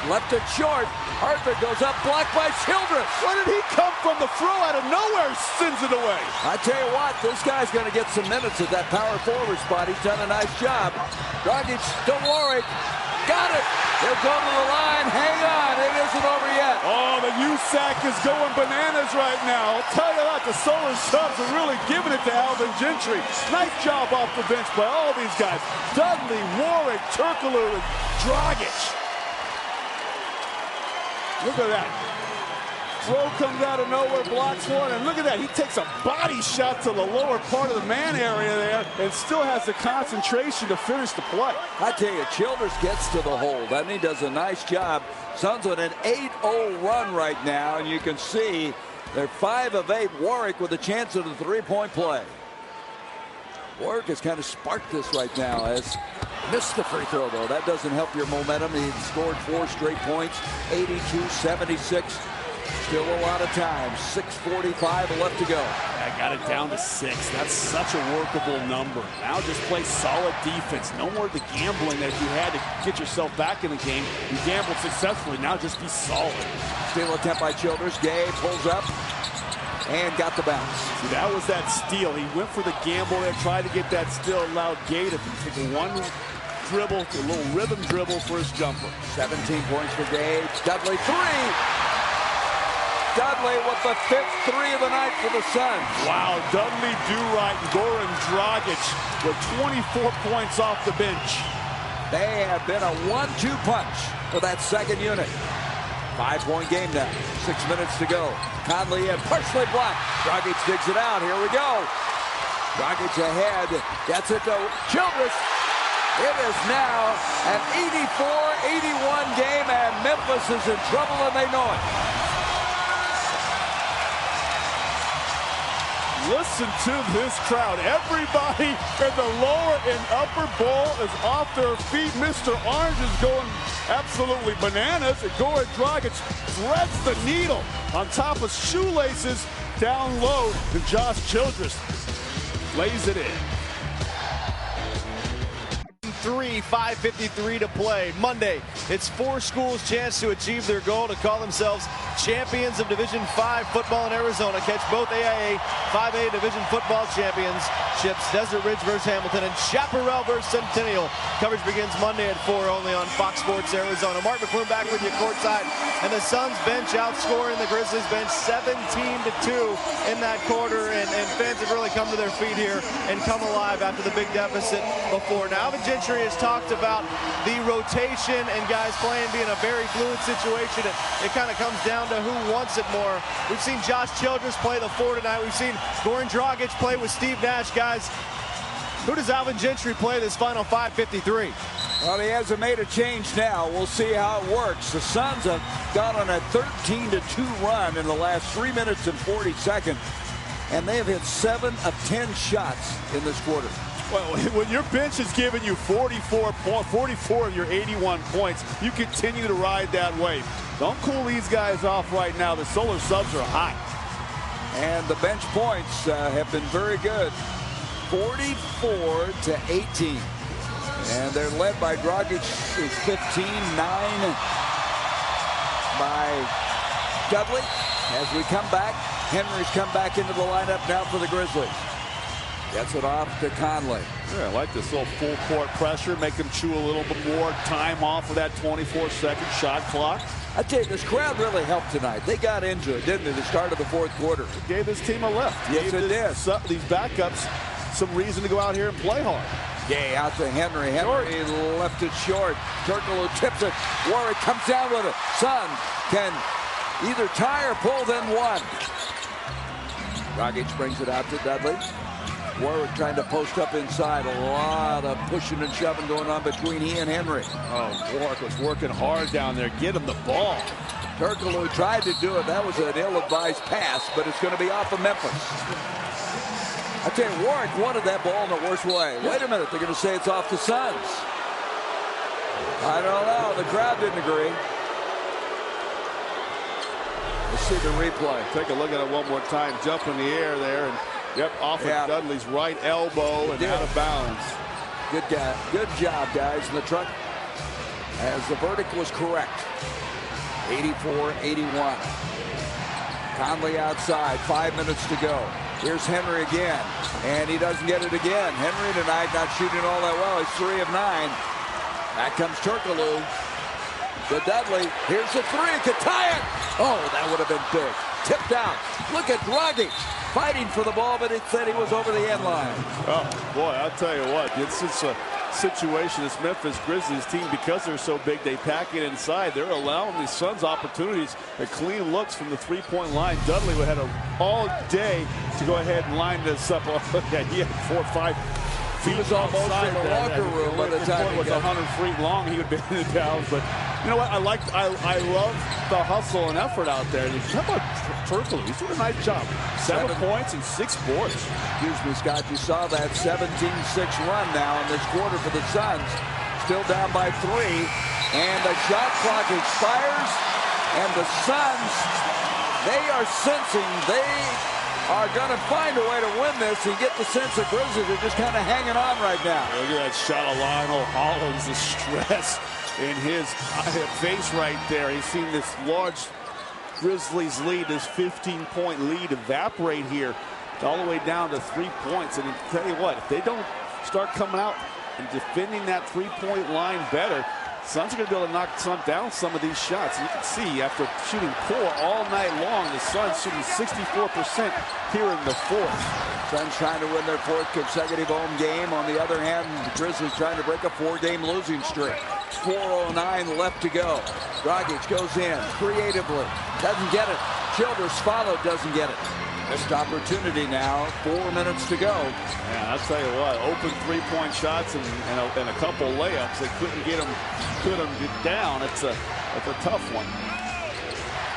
Left it short. Arthur goes up, blocked by Childress. Where did he come from? The throw out of nowhere sends it away. I tell you what, this guy's going to get some minutes at that power forward spot. He's done a nice job. Dragic to Warwick. Got it. He'll go to the line. Hang on. It isn't over yet. Oh, the USAC is going bananas right now. I'll tell you what, the Solar Subs are really giving it to Alvin Gentry. Nice job off the bench by all these guys. Dudley, Warwick, Turkoglu, and Dragic. Look at that. Throw comes out of nowhere, blocks one, and look at that. He takes a body shot to the lower part of the man area there and still has the concentration to finish the play. I tell you, Childress gets to the hold. I mean, he does a nice job. Suns on an 8-0 run right now, and you can see they're 5 of 8. Warwick with a chance at a 3-point play. Warwick has kind of sparked this right now as missed the free throw, though. That doesn't help your momentum. He scored 4 straight points, 82-76. Still a lot of time. 6:45 left to go. I got it down to 6. That's such a workable number. Now just play solid defense. No more the gambling that you had to get yourself back in the game. You gambled successfully. Now just be solid. Steal attempt by Childress. Gay pulls up and got the bounce. See, that was that steal. He went for the gamble there, tried to get that steal, allowed Gay to take one dribble, a little rhythm dribble for his jumper. 17 points for Gay. Dudley 3. Dudley with the 5th 3 of the night for the Suns. Wow, Dudley Do-Right and Goran Dragic with 24 points off the bench. They have been a 1-2 punch for that second unit. 5-point game now. 6 minutes to go. Conley in, partially blocked. Dragic digs it out. Here we go. Dragic ahead. Gets it to Childress. It is now an 84-81 game, and Memphis is in trouble, and they know it. Listen to this crowd. Everybody in the lower and upper bowl is off their feet. Mr. Orange is going absolutely bananas. And Goran Dragic threads the needle on top of shoelaces down low to Josh Childress. Lays it in. 3, 5:53 to play. Monday, it's 4 schools' chance to achieve their goal to call themselves champions of Division 5 football in Arizona. Catch both AIA 5A Division football championships, Desert Ridge versus Hamilton and Chaparral versus Centennial. Coverage begins Monday at 4 only on Fox Sports Arizona. Mark McClure back with you courtside. And the Suns bench outscoring the Grizzlies bench 17-2 in that quarter. And fans have really come to their feet here and come alive after the big deficit before. Now, Alvin Gentry has talked about the rotation and guys playing being a very fluid situation. It kind of comes down to who wants it more. We've seen Josh Childress play the 4 tonight. We've seen Goran Dragic play with Steve Nash. Guys, who does Alvin Gentry play this final 5:53? Well, he hasn't made a change now. We'll see how it works. The Suns have gone on a 13-2 run in the last 3 minutes and 40 seconds, and they have hit 7 of 10 shots in this quarter. Well, when your bench is giving you 44 of your 81 points, you continue to ride that wave. Don't cool these guys off right now. The Solar subs are hot. And the bench points have been very good. 44-18. And they're led by Dragic, is 15, 9 by Dudley. As we come back, Henry's come back into the lineup now for the Grizzlies. Gets it off to Conley. Yeah, I like this little full court pressure, make them chew a little bit more time off of that 24-second shot clock. I tell you, this crowd really helped tonight. They got into it, didn't they, the start of the fourth quarter? It gave this team a lift. Yes, it did. These backups some reason to go out here and play hard. Gay out to Henry. Henry left it short. Turkoglu tips it. Warwick comes down with it. Suns can either tie or pull, then one. Dragic brings it out to Dudley. Warwick trying to post up inside. A lot of pushing and shoving going on between he and Henry. Oh, Warwick was working hard down there. Get him the ball. Turkoglu tried to do it. That was an ill-advised pass, but it's going to be off of Memphis. I tell you, Warwick wanted that ball in the worst way. Wait a minute, they're going to say it's off the Suns. I don't know. The crowd didn't agree. Let's see the replay. Take a look at it one more time. Jump in the air there, and yep, off of Dudley's right elbow and out of bounds. Good guy. Good job, guys, in the truck. As the verdict was correct. 84-81. Conley outside. 5 minutes to go. Here's Henry again, and he doesn't get it again. Henry tonight not shooting all that well. He's 3 of 9. Back comes Turkoglu to Dudley. Here's the 3. Could tie it. Oh, that would have been big. Tipped out. Look at Dragic fighting for the ball, but it said he was over the end line. Oh, boy, I'll tell you what. It's just a situation, this Memphis Grizzlies team, because they're so big, they pack it inside. They're allowing the Suns opportunities at clean looks from the three-point line. Dudley had all day to go ahead and line this up. Yeah, he had 4 or 5 feet. He was almost in the locker room by the time it was 100 feet long. He would be in the downs, but you know what? I love the hustle and effort out there. How about Turkoglu? He's doing a nice job. 7 points and 6 boards. Excuse me, Scott. You saw that 17-6 run now in this quarter for the Suns. Still down by 3, and the shot clock expires. And the Suns, they are sensing they are going to find a way to win this. You get the sense that Grizzlies are just kind of hanging on right now. Look at that shot of Lionel Hollins, the stress in his face right there. He's seen this large Grizzlies lead, this 15-point lead evaporate here all the way down to 3 points. And I'll tell you what, if they don't start coming out and defending that three-point line better, Suns are going to be able to knock down some of these shots. And you can see after shooting poor all night long, the Suns shooting 64% here in the fourth. Suns trying to win their 4th consecutive home game. On the other hand, the Grizzlies trying to break a 4-game losing streak. 4:09 left to go. Dragic goes in creatively. Doesn't get it. Childress followed, doesn't get it. Missed opportunity now. 4 minutes to go. Yeah, I'll tell you what, open three-point shots and a couple layups. They couldn't get down. It's a tough one.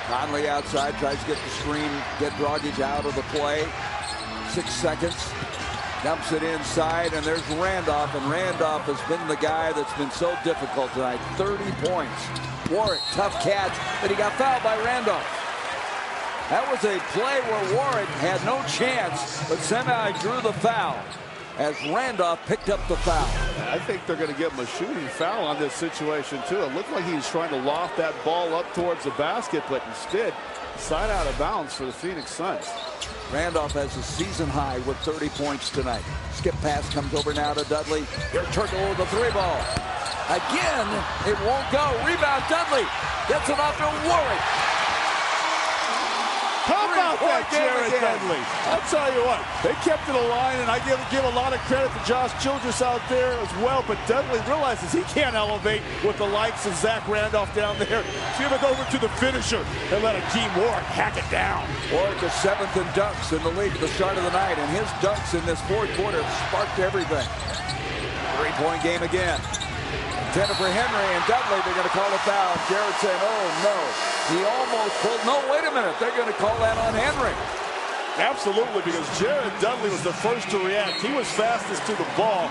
Conley outside, tries to get the screen, get Dragic out of the play. 6 seconds. Dumps it inside, and there's Randolph, and Randolph has been the guy that's been so difficult tonight. 30 points. Warwick, tough catch, but he got fouled by Randolph. That was a play where Warwick had no chance, but somehow he drew the foul. as Randolph picked up the foul. I think they're going to give him a shooting foul on this situation, too. It looked like he was trying to loft that ball up towards the basket, but instead, side out of bounds for the Phoenix Suns. Randolph has a season high with 30 points tonight. Skip pass comes over now to Dudley. Here's Turkle with the 3-ball. Again, it won't go. Rebound, Dudley gets it off to Warwick. How about that, Jared Dudley? I'll tell you what, they kept it aligned, and I give a lot of credit to Josh Childress out there as well, but Dudley realizes he can't elevate with the likes of Zach Randolph down there. Give it over to the finisher and let Akeem Warwick hack it down. Warwick is 7th in dunks in the league at the start of the night, and his dunks in this fourth quarter sparked everything. 3-point game again. Intended for Henry and Dudley. They're going to call a foul. Jared saying, oh, no. He almost pulled. No, wait a minute. They're going to call that on Henry. Absolutely, because Jared Dudley was the first to react. He was fastest to the ball.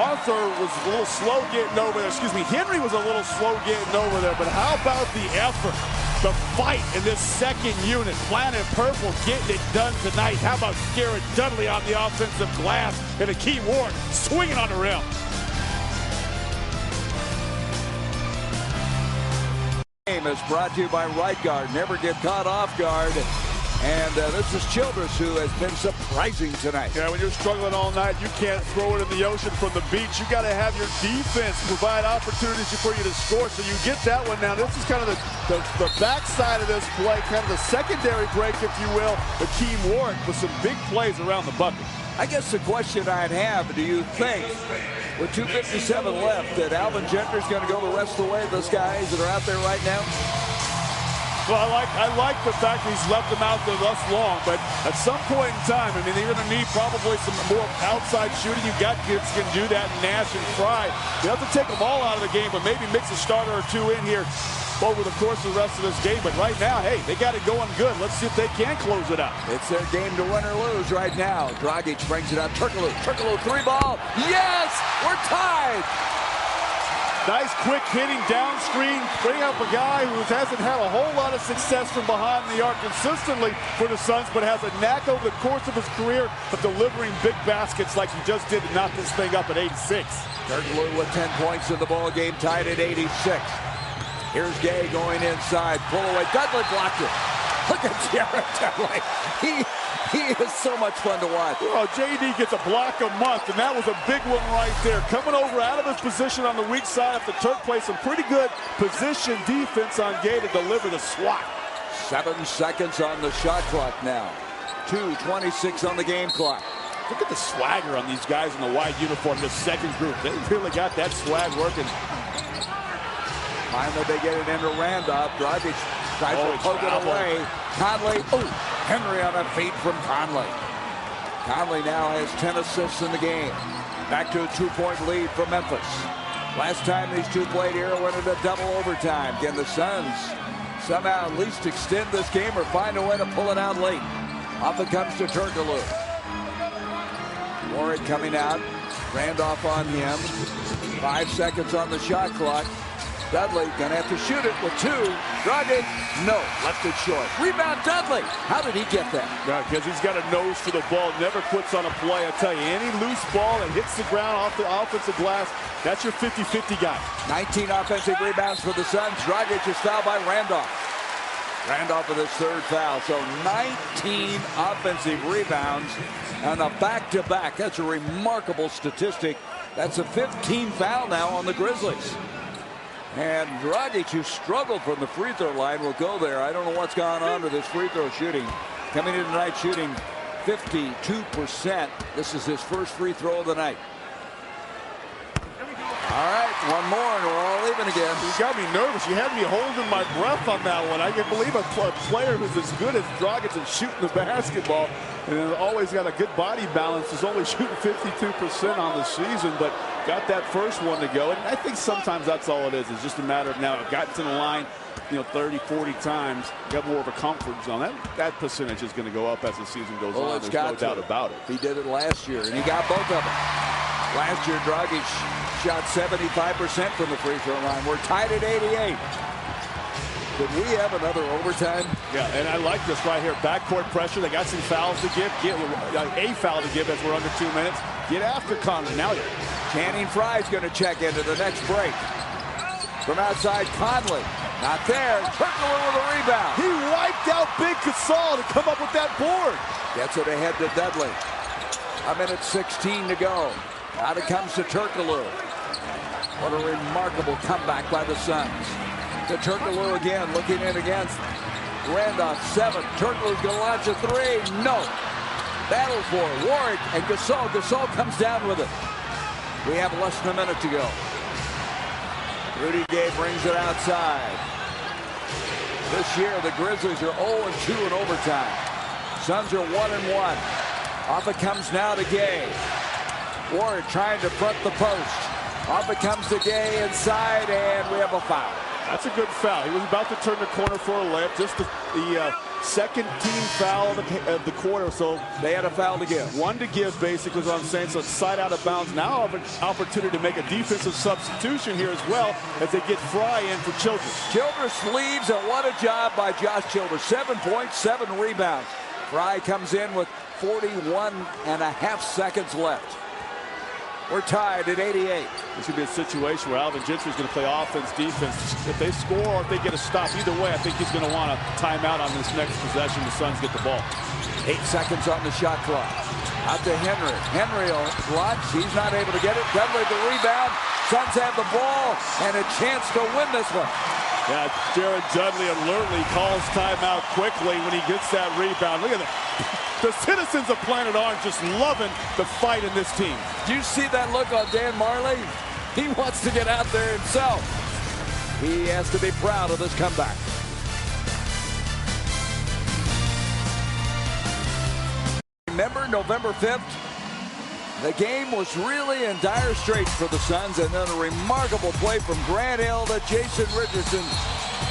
Arthur was a little slow getting over there. Excuse me, Henry was a little slow getting over there. But how about the effort, the fight in this second unit? Black and purple getting it done tonight. How about Jared Dudley on the offensive glass and Akeem Warwick swinging on the rim? Is brought to you by Right Guard. Never get caught off guard. And this is Childress, who has been surprising tonight. Yeah, when you're struggling all night, you can't throw it in the ocean from the beach. You got to have your defense provide opportunities for you to score. So you get that one now. This is kind of the backside of this play, kind of the secondary break, if you will. Akeem Warwick with some big plays around the bucket. I guess the question I'd have, do you think, with 2:57 left, that Alvin Gentry's going to go the rest of the way of those guys that are out there right now? Well, I like the fact that he's left them out there thus long, but at some point in time, I mean, they're going to need probably some more outside shooting. You've got kids who can do that, Nash and Fry. You have to take them all out of the game, but maybe mix a starter or two in here over the course of the rest of this game. But right now, hey, they got it going good. Let's see if they can close it out. It's their game to win or lose right now. Dragic brings it up. Turkle, 3-ball. Yes! We're tied! Nice quick hitting down screen. Bring up a guy who hasn't had a whole lot of success from behind the arc consistently for the Suns, but has a knack over the course of his career of delivering big baskets like he just did to knock this thing up at 86. Turkle with 10 points in the ball game, tied at 86. Here's Gay going inside. Pull away. Dudley blocked it. Look at Jared Dudley. He is so much fun to watch. Well, JD gets a block a month, and that was a big one right there. Coming over out of his position on the weak side after Turk plays some pretty good position defense on Gay to deliver the swat. 7 seconds on the shot clock now. 2:26 on the game clock. Look at the swagger on these guys in the white uniform, this second group. They really got that swag working. Finally, they get it into Randolph. Dragic tries to poke it away. Conley. Oh, Henry on a feed from Conley. Conley now has 10 assists in the game. Back to a 2-point lead for Memphis. Last time these two played here, went into double overtime. Can the Suns somehow at least extend this game or find a way to pull it out late? Off it comes to Turkoglu. Warwick coming out. Randolph on him. 5 seconds on the shot clock. Dudley gonna have to shoot it with 2. Dragic, no, left it short. Rebound, Dudley. How did he get that? Because he's got a nose for the ball, never quits on a play. I tell you, any loose ball that hits the ground off the offensive glass, that's your 50-50 guy. 19 offensive rebounds for the Suns. Dragic is fouled by Randolph. Randolph with his 3rd foul, so 19 offensive rebounds and a back-to-back. That's a remarkable statistic. That's a 15 foul now on the Grizzlies. And Dragic, who struggled from the free throw line, will go there. I don't know what's gone on to this free throw shooting. Coming in tonight shooting 52%. This is his first free throw of the night. All right, one more and we're all even again. You got me nervous. You had me holding my breath on that one. I can't believe a player who's as good as Dragic at shooting the basketball and always got a good body balance is only shooting 52% on the season, but got that first one to go. And I think sometimes that's all it is. It's just a matter of now it got to the line, 30, 40 times, got more of a comfort zone. That percentage is going to go up as the season goes on. There's no doubt about it. He did it last year, and he got both of them. Last year, Dragic shot 75% from the free throw line. We're tied at 88. Did we have another overtime? Yeah, and I like this right here. Backcourt pressure. They got some fouls to give. A foul to give as we're under 2 minutes. Get after Conley. Now Channing Frye's going to check into the next break. From outside, Conley. Not there. Turkoglu with a rebound. he wiped out Big Gasol to come up with that board. Gets it ahead to Dudley. 1:16 to go. Out it comes to Turkoglu. What a remarkable comeback by the Suns. To Turkoglu again, looking in against Randolph. 7. Turkoglu's going to launch a 3. No. Battle for it. Warwick and Gasol. Gasol comes down with it. We have less than a minute to go. Rudy Gay brings it outside. This year, the Grizzlies are 0-2 in overtime. Suns are 1-1. Off it comes now to Gay. Warwick trying to front the post. Off it comes to Gay inside, and we have a foul. That's a good foul. He was about to turn the corner for a layup. Just the second team foul of the quarter, so they had a foul to give. One to give, basically, is what I'm saying. So it's side out of bounds. Now have an opportunity to make a defensive substitution here as well as they get Fry in for Childress. Childress leaves, and what a job by Josh Childress. 7 points, 7 rebounds. Fry comes in with 41.5 seconds left. We're tied at 88. This could be a situation where Alvin Gentry's going to play offense, defense. If they score or if they get a stop, either way, I think he's going to want a timeout on this next possession. The Suns get the ball. 8 seconds on the shot clock. Out to Henry. Henry will launch. He's not able to get it. Dudley the rebound. Suns have the ball and a chance to win this one. Yeah, Jared Dudley alertly calls timeout quickly when he gets that rebound. Look at that. The citizens of Planet Orange just loving the fight in this team. Do you see that look on Dan Marley? He wants to get out there himself. He has to be proud of this comeback. Remember November 5th? The game was really in dire straits for the Suns, and then a remarkable play from Grant Hill to Jason Richardson.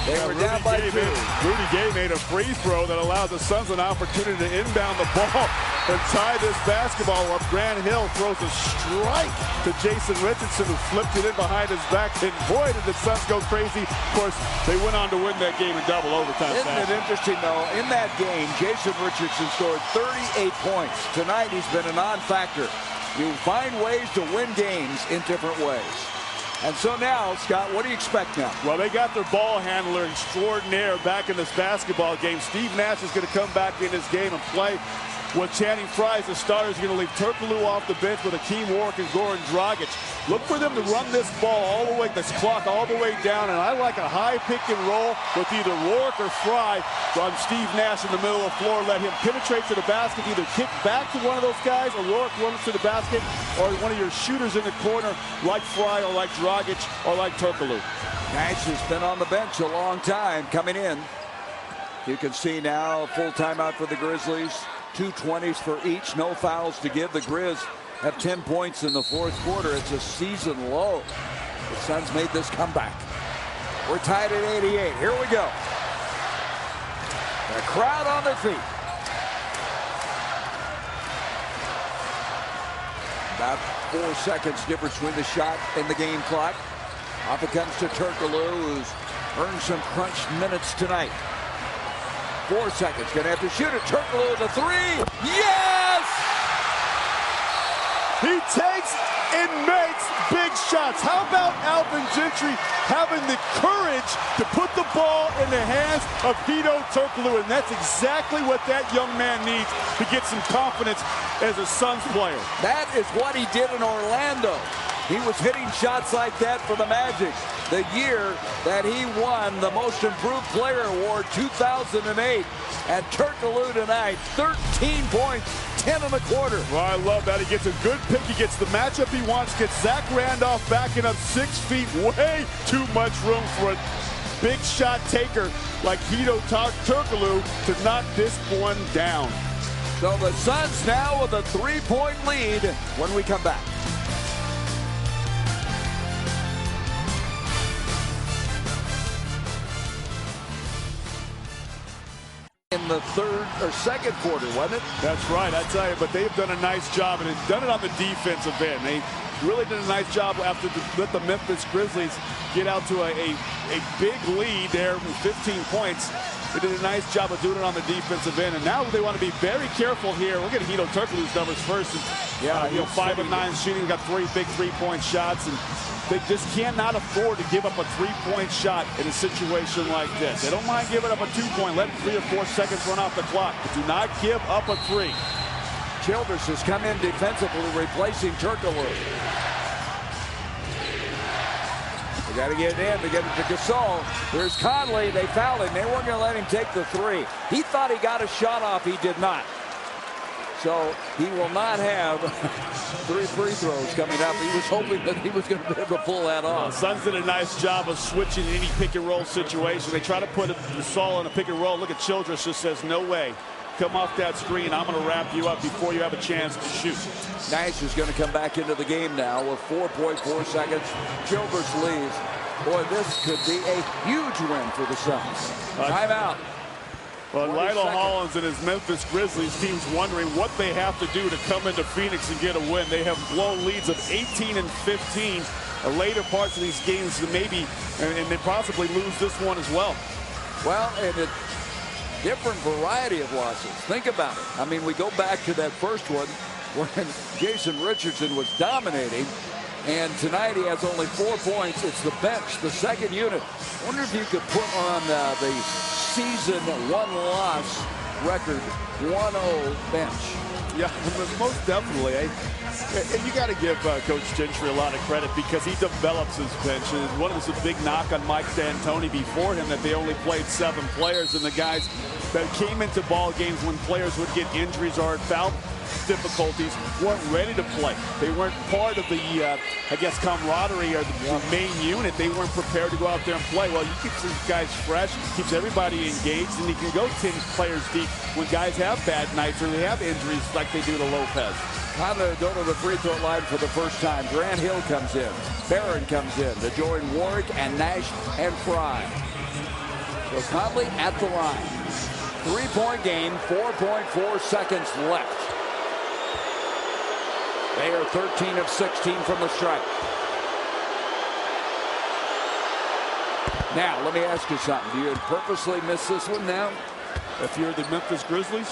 They were down by 2. Rudy Gay made a free throw that allowed the Suns an opportunity to inbound the ball and tie this basketball up. Grant Hill throws a strike to Jason Richardson, who flipped it in behind his back. And boy, did the Suns go crazy. Of course, they went on to win that game in double overtime. Isn't it interesting, though? In that game, Jason Richardson scored 38 points. Tonight, he's been a non-factor. You find ways to win games in different ways. And so now, Scott, what do you expect now? Well, they got their ball handler extraordinaire back in this basketball game. Steve Nash is going to come back in this game and play with Channing Frye as the starter. Is going to leave Turkoglu off the bench with Akeem Warwick and Goran Dragic. Look for them to run this ball all the way, this clock all the way down, and I like a high pick and roll with either Warwick or Frye on Steve Nash in the middle of the floor. Let him penetrate to the basket, either kick back to one of those guys, or Warwick runs to the basket, or one of your shooters in the corner like Frye or like Dragic or like Turkoglu. Nash has been on the bench a long time coming in. You can see now a full timeout for the Grizzlies. 2 20s for each. No fouls to give. The Grizz have 10 points in the 4th quarter. It's a season low. The Suns made this comeback. We're tied at 88. Here we go. The crowd on their feet. About 4 seconds difference between the shot and the game clock. Off it comes to Turkoglu, who's earned some crunch minutes tonight. 4 seconds. Gonna have to shoot it. Turkoglu the 3. Yes! He takes and makes big shots. How about Alvin Gentry having the courage to put the ball in the hands of Hedo Turkoglu? And that's exactly what that young man needs to get some confidence as a Suns player. That is what he did in Orlando. He was hitting shots like that for the Magic the year that he won the Most Improved Player Award 2008. And Turkoglu tonight, 13 points, 10 in the quarter. Well, I love that. He gets a good pick. He gets the matchup he wants. Gets Zach Randolph backing up 6 feet. Way too much room for a big shot taker like Hedo Turkoglu to knock this one down. So the Suns now with a 3-point lead when we come back. In the 3rd or 2nd quarter, wasn't it? That's right, I tell you, but they've done a nice job, and they've done it on the defensive end. really did a nice job after let the Memphis Grizzlies get out to a big lead there with 15 points. They did a nice job of doing it on the defensive end, and now they want to be very careful here. We're going to Hito Turkoglu's numbers first. And, 5 of 9 shooting, got 3 big three-point shots, and they just cannot afford to give up a three-point shot in a situation like this. They don't mind giving up a 2-point, let 3 or 4 seconds run off the clock, but do not give up a 3. Childress has come in defensively, replacing Turkoglu. They got to get it in to get it to Gasol. Here's Conley. They fouled him. They weren't going to let him take the 3. He thought he got a shot off. He did not. So he will not have 3 free throws coming up. He was hoping that he was going to be able to pull that off. Suns did a nice job of switching in any pick and roll situation. They try to put Gasol in a pick and roll. Look at Childress, just says, no way. Come off that screen. I'm going to wrap you up before you have a chance to shoot. Nash is going to come back into the game now with 4.4 seconds. Childress leaves. Boy, this could be a huge win for the Suns. Timeout. Well, Lionel Hollins and his Memphis Grizzlies team's wondering what they have to do to come into Phoenix and get a win. They have blown leads of 18 and 15. Later parts of these games, maybe, and they possibly lose this one as well. Well, and a different variety of losses. Think about it. I mean, we go back to that first one when Jason Richardson was dominating, and tonight he has only 4 points. It's the bench, the second unit. I wonder if you could put on the season 1-loss record 1-0 bench. Yeah, most definitely. And you got to give Coach Gentry a lot of credit because he develops his bench. And one of the big knock on Mike D'Antoni before him that they only played 7 players, and the guys that came into ball games when players would get injuries or foul difficulties weren't ready to play. They weren't part of the, I guess, camaraderie or the main unit. They weren't prepared to go out there and play. Well, you keep these guys fresh, keeps everybody engaged, and you can go 10 players deep when guys have bad nights or they have injuries like they do to Lopez. Conley go to the free throw line for the first time. Grant Hill comes in. Barron comes in to join Warwick and Nash and Fry. So Conley at the line. 3-point game, 4.4 seconds left. They are 13 of 16 from the stripe. Now, let me ask you something. Do you purposely miss this one now? If you're the Memphis Grizzlies,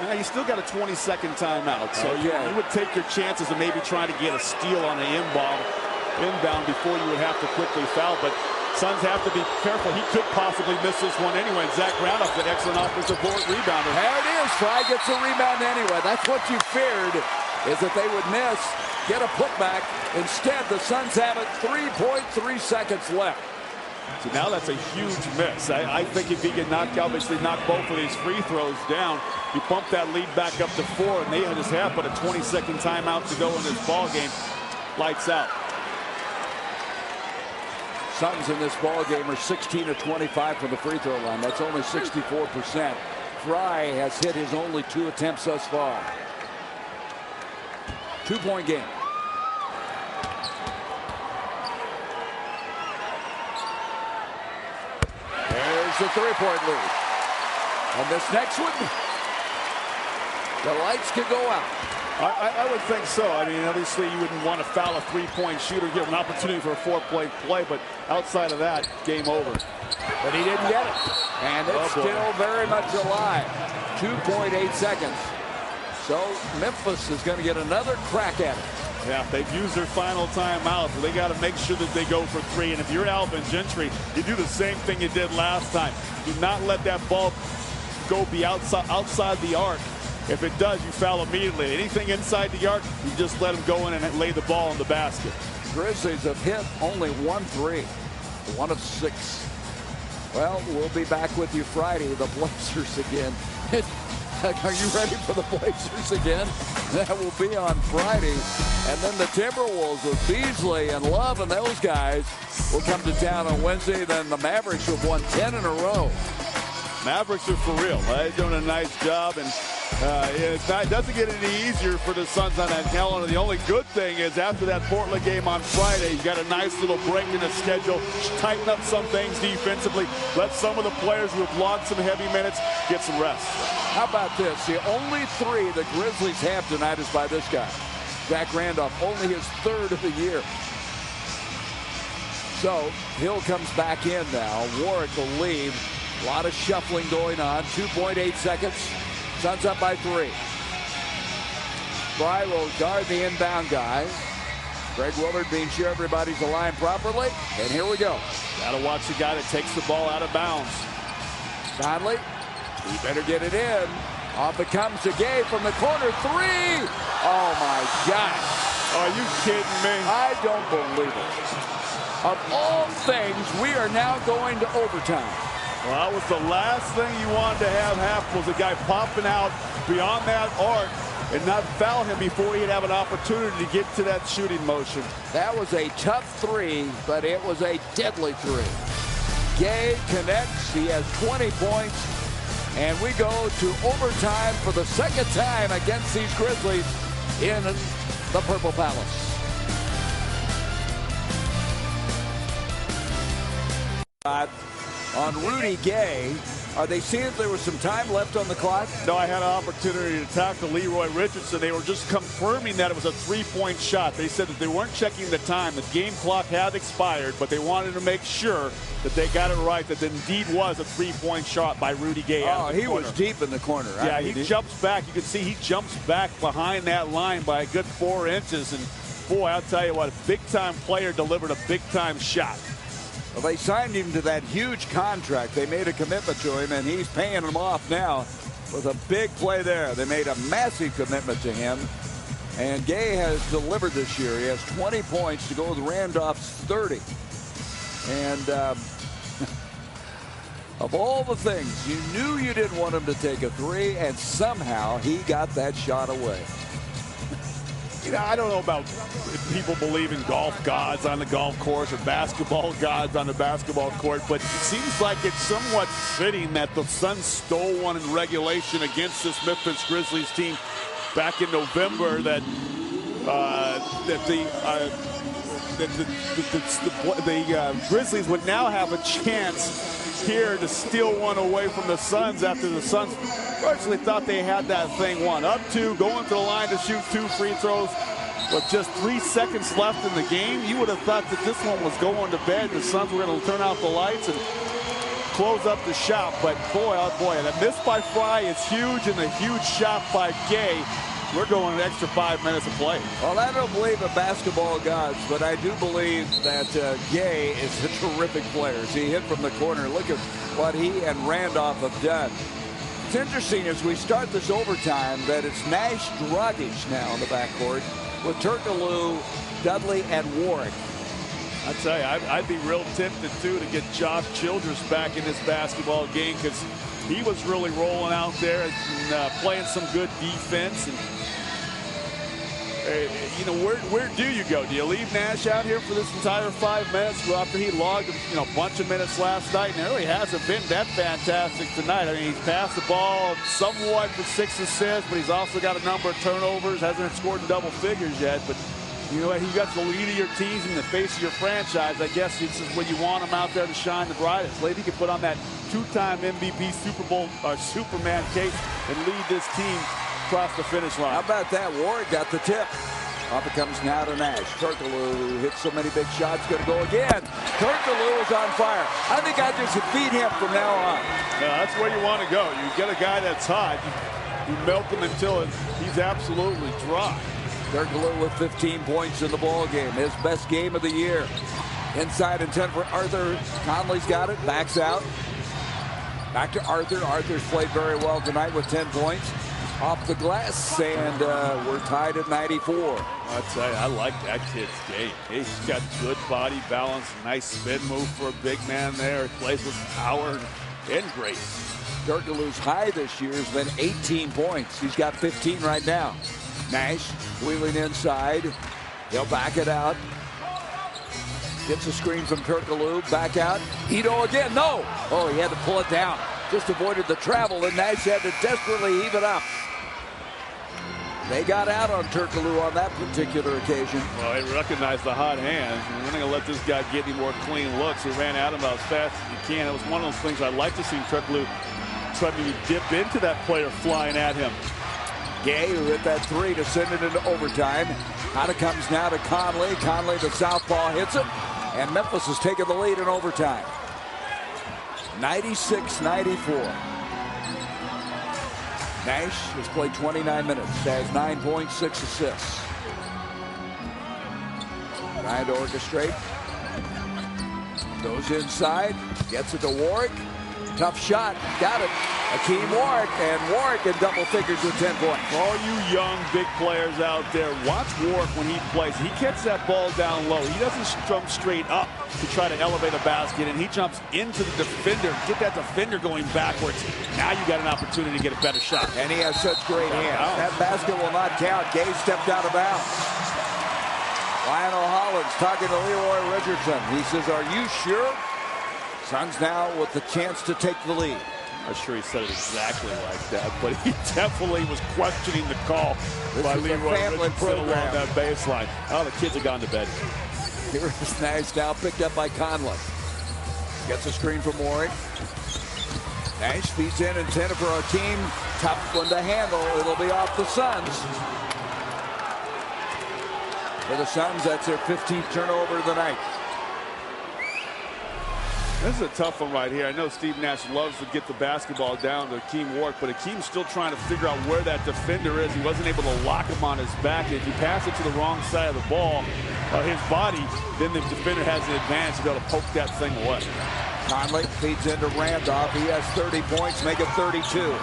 you still got a 20-second timeout. So you would take your chances of maybe trying to get a steal on an inbound before you would have to quickly foul. But Suns have to be careful. He could possibly miss this one anyway. Zach Brown up, an excellent offensive board rebounder. There it is. Fry gets a rebound anyway. That's what you feared, is that they would miss, get a putback. Instead, the Suns have it. 3.3 seconds left. So now that's a huge miss. I think if he can obviously knock both of these free throws down, you bump that lead back up to 4, and they just have but a 20-second timeout to go in this ball game. Lights out. Suns in this ball game are 16 of 25 from the free throw line. That's only 64%. Fry has hit his only 2 attempts thus far. 2-point game. There's the 3-point lead. And this next one, the lights could go out. I would think so. I mean, obviously you wouldn't want to foul a 3-point shooter, give him an opportunity for a 4-point play, but outside of that, game over. But he didn't get it. And it's still very much alive. 2.8 seconds. So Memphis is going to get another crack at it. Yeah, they've used their final timeout, so they got to make sure that they go for 3. And if you're Alvin Gentry, you do the same thing you did last time. Do not let that ball go be outside the arc. If it does, you foul immediately. Anything inside the arc, you just let them go in and lay the ball in the basket. Grizzlies have hit only 1 3. 1 of 6. Well, we'll be back with you Friday. The Blazers again. Are you ready for the Blazers again? That will be on Friday. And then the Timberwolves with Beasley and Love and those guys will come to town on Wednesday. Then the Mavericks have won 10 in a row. Mavericks are for real. They're doing a nice job, and it doesn't get any easier for the Suns on that calendar. The only good thing is after that Portland game on Friday, you got a nice little break in the schedule. Tighten up some things defensively. Let some of the players who have logged some heavy minutes get some rest. How about this? The only 3 the Grizzlies have tonight is by this guy. Zach Randolph, only his third of the year. So Hill comes back in now. Warwick will leave. A lot of shuffling going on. 2.8 seconds. Suns up by 3. Fry will guard the inbound guy. Greg Willard being sure everybody's aligned properly. And here we go. Gotta watch the guy that takes the ball out of bounds. Conley, he better get it in. Off it comes to Gay from the corner. 3. Oh my gosh. Are you kidding me? I don't believe it. Of all things, we are now going to overtime. Well, that was the last thing you wanted to have happen, was a guy popping out beyond that arc and not foul him before he'd have an opportunity to get to that shooting motion. That was a tough 3, but it was a deadly 3. Gay connects. He has 20 points. And we go to overtime for the second time against these Grizzlies in the Purple Palace. On Rudy Gay, are they seeing if there was some time left on the clock? No, I had an opportunity to talk to Leroy Richardson. They were just confirming that it was a 3-point shot. They said that they weren't checking the time. The game clock had expired, but they wanted to make sure that they got it right, that it indeed was a 3-point shot by Rudy Gay. Oh, he was deep in the corner. Yeah, he jumps back. You can see he jumps back behind that line by a good 4 inches. And boy, I'll tell you what, a big-time player delivered a big-time shot. Well, they signed him to that huge contract. They made a commitment to him, and he's paying them off now with a big play there. They made a massive commitment to him, and Gay has delivered this year. He has 20 points to go with Randolph's 30. And of all the things, you knew you didn't want him to take a 3, and somehow he got that shot away. You know, I don't know about if people believe in golf gods on the golf course or basketball gods on the basketball court, but it seems like it's somewhat fitting that the Suns stole one in regulation against this Memphis Grizzlies team back in November. That the Grizzlies would now have a chance here to steal one away from the Suns after the Suns virtually thought they had that thing won. Up 2, going to the line to shoot 2 free throws with just 3 seconds left in the game. You would have thought that this one was going to bed. The Suns were going to turn out the lights and close up the shot. But boy, oh boy, that miss by Fry is huge, and the huge shot by Gay. We're going an extra 5 minutes of play. Well, I don't believe in basketball gods, but I do believe that Gay is a terrific player. He hit from the corner. Look at what he and Randolph have done. It's interesting as we start this overtime that it's Nash Dragic now in the backcourt with Turkoglu, Dudley, and Warwick. I tell you, I'd be real tempted, too, to get Josh Childress back in this basketball game, because he was really rolling out there and playing some good defense. And you know, where do you go? Do you leave Nash out here for this entire 5 minutes after he logged a bunch of minutes last night, and it really hasn't been that fantastic tonight? I mean, he's passed the ball somewhat for 6 assists, but he's also got a number of turnovers, hasn't scored in double figures yet. But you know, he got the lead of your teams in the face of your franchise. I guess this is when you want him out there to shine the brightest. Maybe he can put on that 2-time MVP Super Bowl or Superman cape and lead this team across the finish line. How about that? Warwick got the tip. Off it comes now to Nash. Turkoglu, who hits so many big shots, going to go again. Turkoglu is on fire. I think I just feed him from now on. Yeah, that's where you want to go. You get a guy that's hot, you milk him until he's absolutely dry. Turkoglu with 15 points in the ball game. His best game of the year. Inside and 10 for Arthur. Conley's got it. Backs out. Back to Arthur. Arthur's played very well tonight with 10 points. Off the glass, and we're tied at 94. I tell you, I like that kid's game. He's got good body balance, nice spin move for a big man there. He plays with power and grace. Turkoglu's high this year has been 18 points. He's got 15 right now. Nash wheeling inside. He'll back it out. Gets a screen from Turkoglu. Back out. Ito again. No. Oh, he had to pull it down. Just avoided the travel, and Nash had to desperately heave it up. They got out on Turkoglu on that particular occasion. Well, they recognized the hot hands, and we're going to let this guy get any more clean looks. He ran at him about as fast as he can. It was one of those things I'd like to see Turkoglu try to dip into that player flying at him. Gay, who hit that three to send it into overtime. Out it comes now to Conley. Conley, the southpaw, hits it. And Memphis has taken the lead in overtime. 96-94. Nash has played 29 minutes. Has 9 points, 6 assists. Trying to orchestrate. Goes inside. Gets it to Warwick. Tough shot. Got it. Akeem Warwick. And Warwick in double figures with 10 points. For all you young, big players out there, watch Warwick when he plays. He gets that ball down low. He doesn't jump straight up to try to elevate a basket, and he jumps into the defender. Get that defender going backwards. Now you got an opportunity to get a better shot. And he has such great hands. That basket will not count. Gay stepped out of bounds. Lionel Hollins talking to Leroy Richardson. He says, "Are you sure?" Suns now with the chance to take the lead. I'm sure he said it exactly like that, but he definitely was questioning the call by Leroy Richardson along that baseline. Oh, the kids have gone to bed. Here is Nash now picked up by Conley. Gets a screen from Warwick. Nash feeds in, intended for Akeem. Tough one to handle. It'll be off the Suns. For the Suns, that's their 15th turnover of the night. This is a tough one right here. I know Steve Nash loves to get the basketball down to Akeem Warwick, but Akeem's still trying to figure out where that defender is. He wasn't able to lock him on his back. And if you pass it to the wrong side of the ball, his body, then the defender has an advantage to be able to poke that thing away. Conley feeds into Randolph. He has 30 points, make it 32.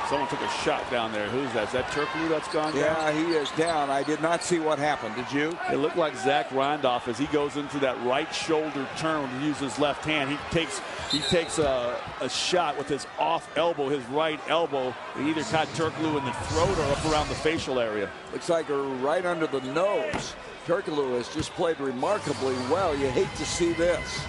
Someone took a shot down there. Who's that? Is that Turkoglu that's gone down? Yeah, he is down. I did not see what happened. Did you? It looked like Zach Randolph as he goes into that right shoulder turn to use his left hand. He takes a shot with his off elbow, his right elbow. He either caught Turkoglu in the throat or up around the facial area. Looks like right under the nose. Turkoglu has just played remarkably well. You hate to see this.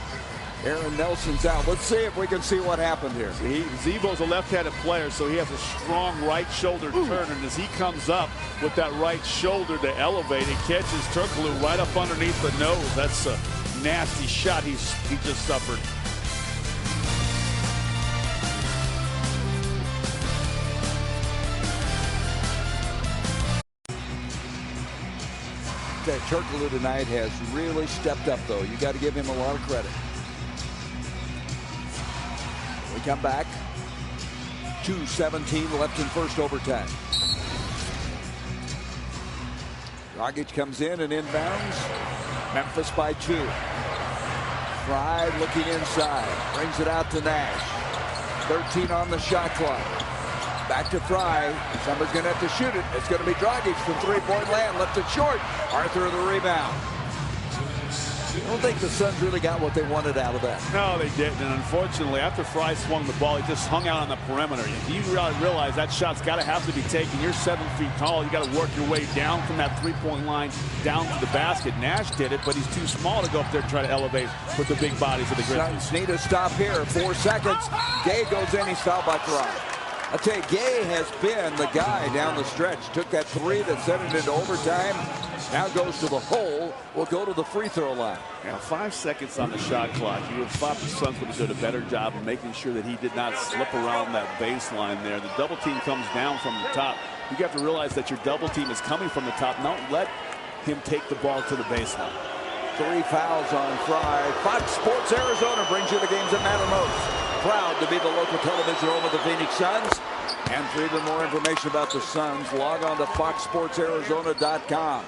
Aaron Nelson's out. Let's see if we can see what happened here. Zebo's a left-handed player, so he has a strong right shoulder turn, and as he comes up with that right shoulder to elevate, it catches Turkoglu right up underneath the nose. That's a nasty shot he just suffered. Turkoglu tonight has really stepped up, though. You got to give him a lot of credit. We come back. 2:17 left in first overtime. Dragic comes in and inbounds. Memphis by 2. Fry looking inside. Brings it out to Nash. 13 on the shot clock. Back to Fry. Somebody's going to have to shoot it. It's going to be Dragic from three-point land. Left it short. Arthur the rebound. I don't think the Suns really got what they wanted out of that. No, they didn't. And unfortunately, after Fry swung the ball, he just hung out on the perimeter. You realize that shot's got to have to be taken. You're 7 feet tall. You got to work your way down from that three-point line down to the basket. Nash did it, but he's too small to go up there and try to elevate with the big bodies of the Grizzlies. Suns need to stop here. 4 seconds. Gay goes in. He's fouled by Fry. I tell you, Gay has been the guy down the stretch. Took that three that sent it into overtime. Now goes to the hole. Will go to the free throw line. Yeah, 5 seconds on the shot clock. You would have thought the Suns would have done a better job of making sure that he did not slip around that baseline there. The double team comes down from the top. You have to realize that your double team is coming from the top. Don't let him take the ball to the baseline. 3 fouls on Fry. Fox Sports Arizona brings you the games that matter most. Proud to be the local television home of the Phoenix Suns. And for even more information about the Suns, log on to foxsportsarizona.com.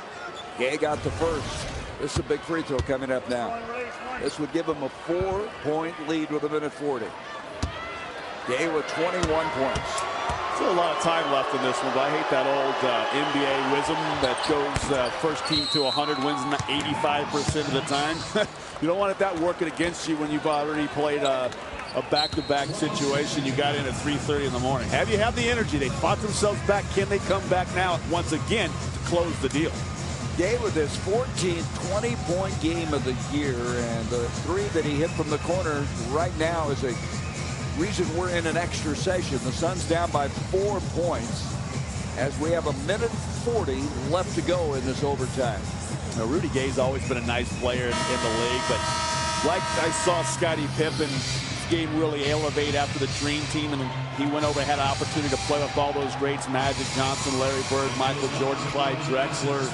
Gay got the first. This is a big free throw coming up now. This would give him a 4-point lead with 1:40. Gay with 21 points. Still a lot of time left in this one, but I hate that old NBA wisdom that goes first team to 100 wins 85% of the time. You don't want that working against you when you've already played a back-to-back situation. You got in at 3:30 in the morning. Have you have the energy? They fought themselves back. Can they come back now once again to close the deal? Gay with his 14th 20-point game of the year, and the three that he hit from the corner right now is a reason we're in an extra session. The Suns down by 4 points as we have 1:40 left to go in this overtime. Now, Rudy Gay's always been a nice player in the league, but like I saw Scottie Pippen's game really elevate after the Dream Team, and He went over, had an opportunity to play with all those greats, Magic Johnson, Larry Bird, Michael Jordan, Clyde Drexler.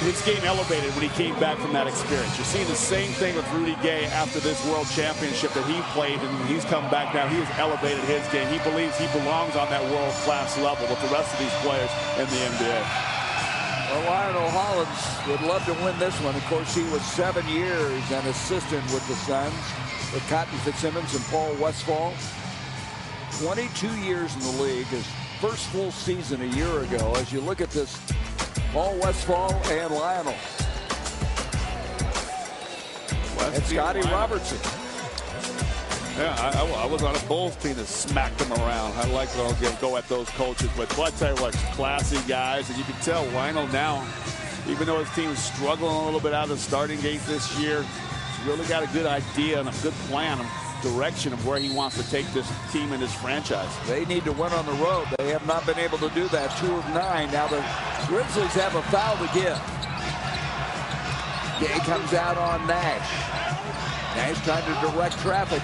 His game elevated when he came back from that experience. You're seeing the same thing with Rudy Gay after this World Championship that he played, and he's come back now. He has elevated his game. He believes he belongs on that world-class level with the rest of these players in the NBA. Well, Lionel Hollins would love to win this one. Of course, he was 7 years an assistant with the Suns, with Cotton Fitzsimmons and Paul Westphal. 22 years in the league. His first full season a year ago. As you look at this, Paul Westphal and Lionel. And Scotty Robertson. Yeah, I was on a Bulls team that smacked them around. I like to go at those coaches. But I tell you what, classy guys. And you can tell Lionel now, even though his team is struggling a little bit out of the starting gate this year, he's really got a good idea and a good plan and direction of where he wants to take this team and this franchise. They need to win on the road. They have not been able to do that. 2 of 9. Now the Grizzlies have a foul to give. Gay comes out on Nash. Nash trying to direct traffic.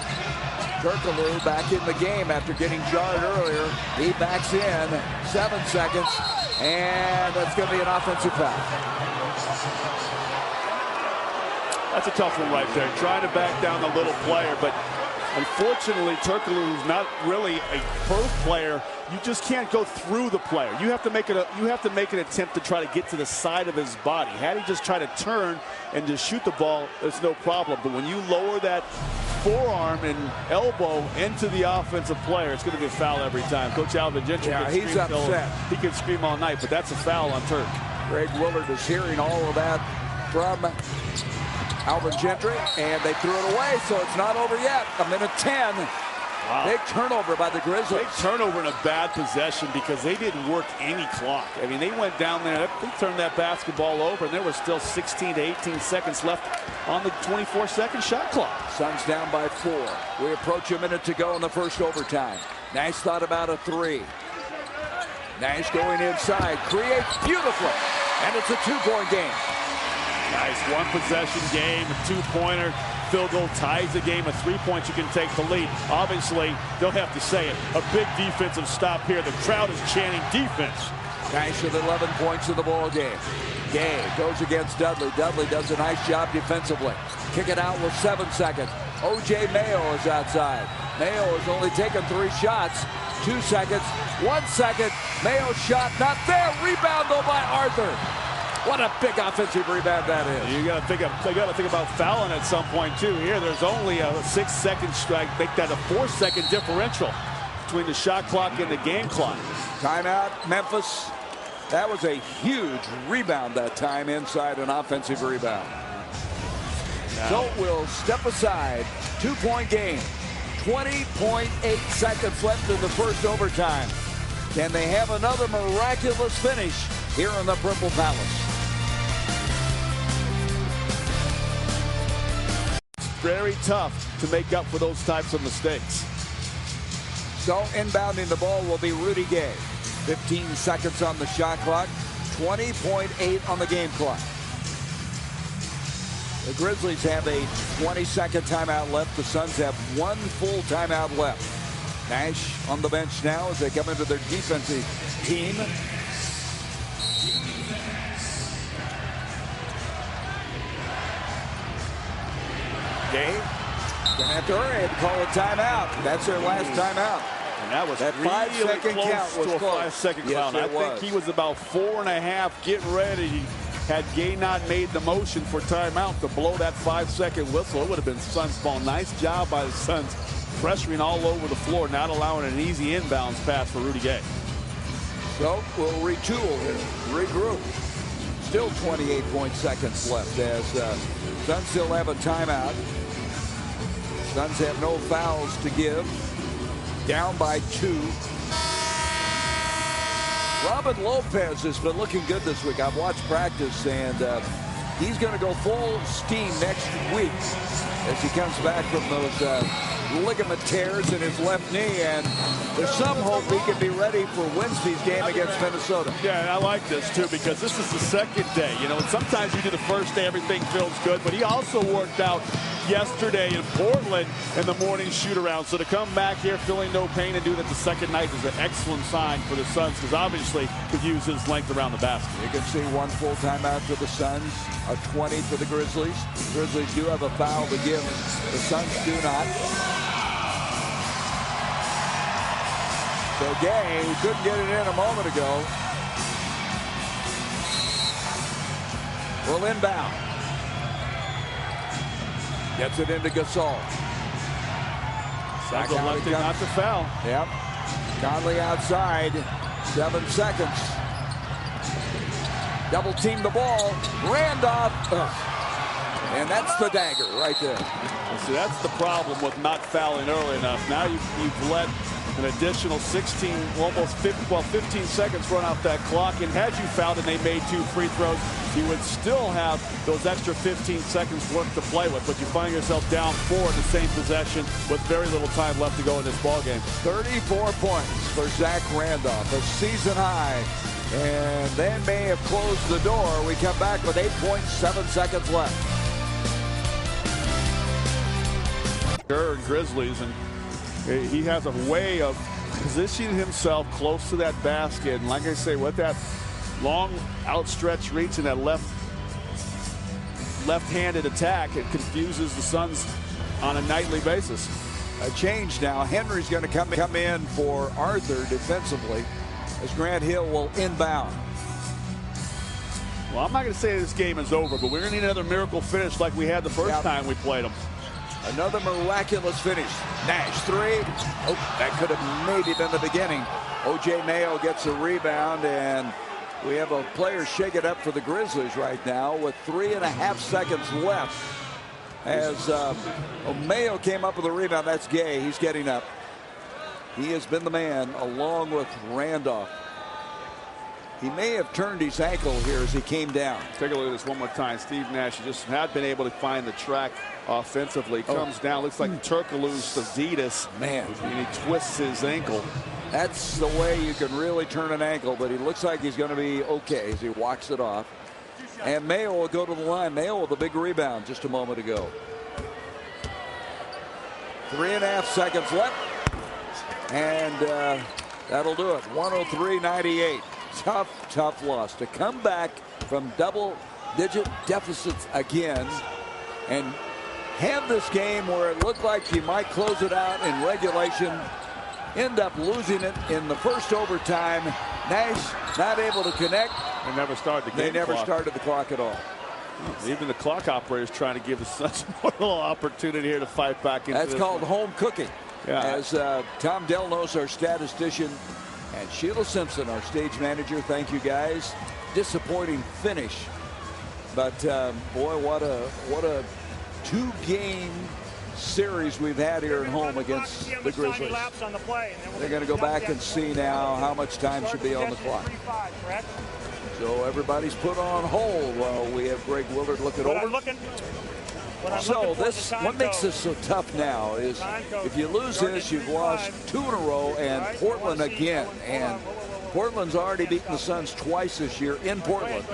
Turkoglu back in the game after getting jarred earlier. He backs in. 7 seconds. And that's going to be an offensive foul. That's a tough one right there. Trying to back down the little player, but unfortunately, Turkoglu is not really a perf player. You just can't go through the player. You have to make an attempt to try to get to the side of his body. Had he just tried to turn and just shoot the ball, it's no problem. But when you lower that forearm and elbow into the offensive player, it's going to be a foul every time. Coach Alvin Gentry, yeah, he's upset. He can scream all night, but that's a foul on Turk. Greg Willard is hearing all of that from Alvin Gentry, and they threw it away, so it's not over yet. 1:10. Wow. Big turnover by the Grizzlies. Big turnover in a bad possession because they didn't work any clock. I mean, they went down there, they turned that basketball over, and there was still 16 to 18 seconds left on the 24-second shot clock. Suns down by 4. We approach a minute to go in the first overtime. Nash thought about a 3. Nash going inside, creates beautifully, and it's a 2-point game. Nice one-possession game, a 2-pointer. Field goal ties the game. A 3-point, you can take the lead. Obviously, don't have to say it. A big defensive stop here. The crowd is chanting defense. Nash with 11 points in the ball game. Gay goes against Dudley. Dudley does a nice job defensively. Kick it out with 7 seconds. O.J. Mayo is outside. Mayo has only taken 3 shots. 2 seconds. 1 second. Mayo's shot not there. Rebound though by Arthur. What a big offensive rebound that is. You got to think about fouling at some point too. Here, there's only a 6-second strike. Make that a 4-second differential between the shot clock and the game clock. Timeout, Memphis. That was a huge rebound that time inside an offensive rebound. So we'll step aside. 2-point game. 20.8 seconds left in the first overtime. Can they have another miraculous finish here in the Purple Palace? Very tough to make up for those types of mistakes. So inbounding the ball will be Rudy Gay. 15 seconds on the shot clock. 20.8 on the game clock. The Grizzlies have a 20-second timeout left. The Suns have 1 full timeout left. Nash on the bench now as they come into their defensive team. Gay gonna have to hurry and call a timeout. That's their last timeout. And that was that really 5-second count was to a close. 5-second yes, count. I think he was about 4.5 getting ready. Had Gay not made the motion for timeout to blow that 5-second whistle, it would have been Suns ball. Nice job by the Suns, pressuring all over the floor, not allowing an easy inbounds pass for Rudy Gay. So we'll retool here, regroup. Still 28 seconds left as Suns still have a timeout. Suns have no fouls to give. Down by 2. Robin Lopez has been looking good this week. I've watched practice, and he's going to go full steam next week. as he comes back from those ligament tears in his left knee, and there's some hope he can be ready for Wednesday's game against Minnesota. Yeah, and I like this too, because this is the second day. You know, and sometimes you do the first day, everything feels good, but he also worked out yesterday in Portland in the morning shoot-around. So to come back here feeling no pain and do that the second night is an excellent sign for the Suns, because obviously could use his length around the basket. You can see one full timeout for the Suns, a 20 for the Grizzlies. Grizzlies do have a foul to give. The Suns do not. So Gay, who couldn't get it in a moment ago, will inbound. Gets it into Gasol. Suns electing not to foul. Yep. Conley outside. 7 seconds. Double team the ball. Randolph. And that's the dagger right there. See, that's the problem with not fouling early enough. Now you've let an additional 16, almost 15 seconds run off that clock. And had you fouled and they made 2 free throws, you would still have those extra 15 seconds worth to play with. But you find yourself down 4 in the same possession with very little time left to go in this ballgame. 34 points for Zach Randolph, a season high. And they may have closed the door. We come back with 8.7 seconds left. Grizzlies, and he has a way of positioning himself close to that basket, and like I say, with that long outstretched reach and that left-handed attack, it confuses the Suns on a nightly basis. A change now. Henry's going to come in for Arthur defensively, as Grant Hill will inbound. Well, I'm not going to say this game is over, but we're going to need another miracle finish like we had the first time we played them. Another miraculous finish. Nash 3. Oh, that could have maybe been the beginning. O.J. Mayo gets a rebound, and we have a player shake it up for the Grizzlies right now with 3.5 seconds left. As Mayo came up with a rebound, that's Gay. He's getting up. He has been the man along with Randolph. He may have turned his ankle here as he came down. Take a look at this one more time. Steve Nash just had been able to find the track offensively. Comes down, looks like Turkoglu's Adidas. Man. And he twists his ankle. That's the way you can really turn an ankle, but he looks like he's going to be okay as he walks it off. And Mayo will go to the line. Mayo with a big rebound just a moment ago. 3.5 seconds left. And that'll do it. 103-98. Tough loss. To come back from double-digit deficits again and have this game where it looked like you might close it out in regulation, end up losing it in the first overtime. Nash not able to connect. They never started the game. They never started the clock at all. Even the clock operator is trying to give the Suns a little opportunity here to fight back into That's called home cooking. Yeah. As Tom Delnos, our statistician, and Sheila Simpson, our stage manager. Thank you, guys. Disappointing finish, but boy, what a 2-game series we've had here at home against the Grizzlies. They're going to go back and see now how much time should be on the clock. So everybody's put on hold while we have Greg Willard look it over. So what makes this so tough now is if you lose this, you've lost 2 in a row, and Portland again. And Portland's already beaten the Suns twice this year in Portland.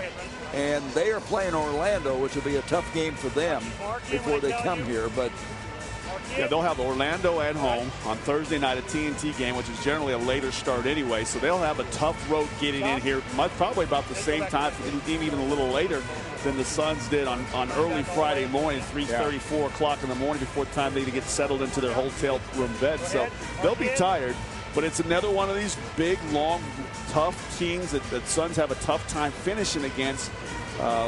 And they are playing Orlando, which will be a tough game for them before they come here. But yeah, they'll have Orlando at home on Thursday night, a TNT game, which is generally a later start anyway. So they'll have a tough road getting in here, probably about the same time, even a little later than the Suns did on early Friday morning, 3:30, 4 o'clock in the morning, before time they get settled into their hotel room bed. So they'll be tired. But it's another one of these big, long, tough teams that Suns have a tough time finishing against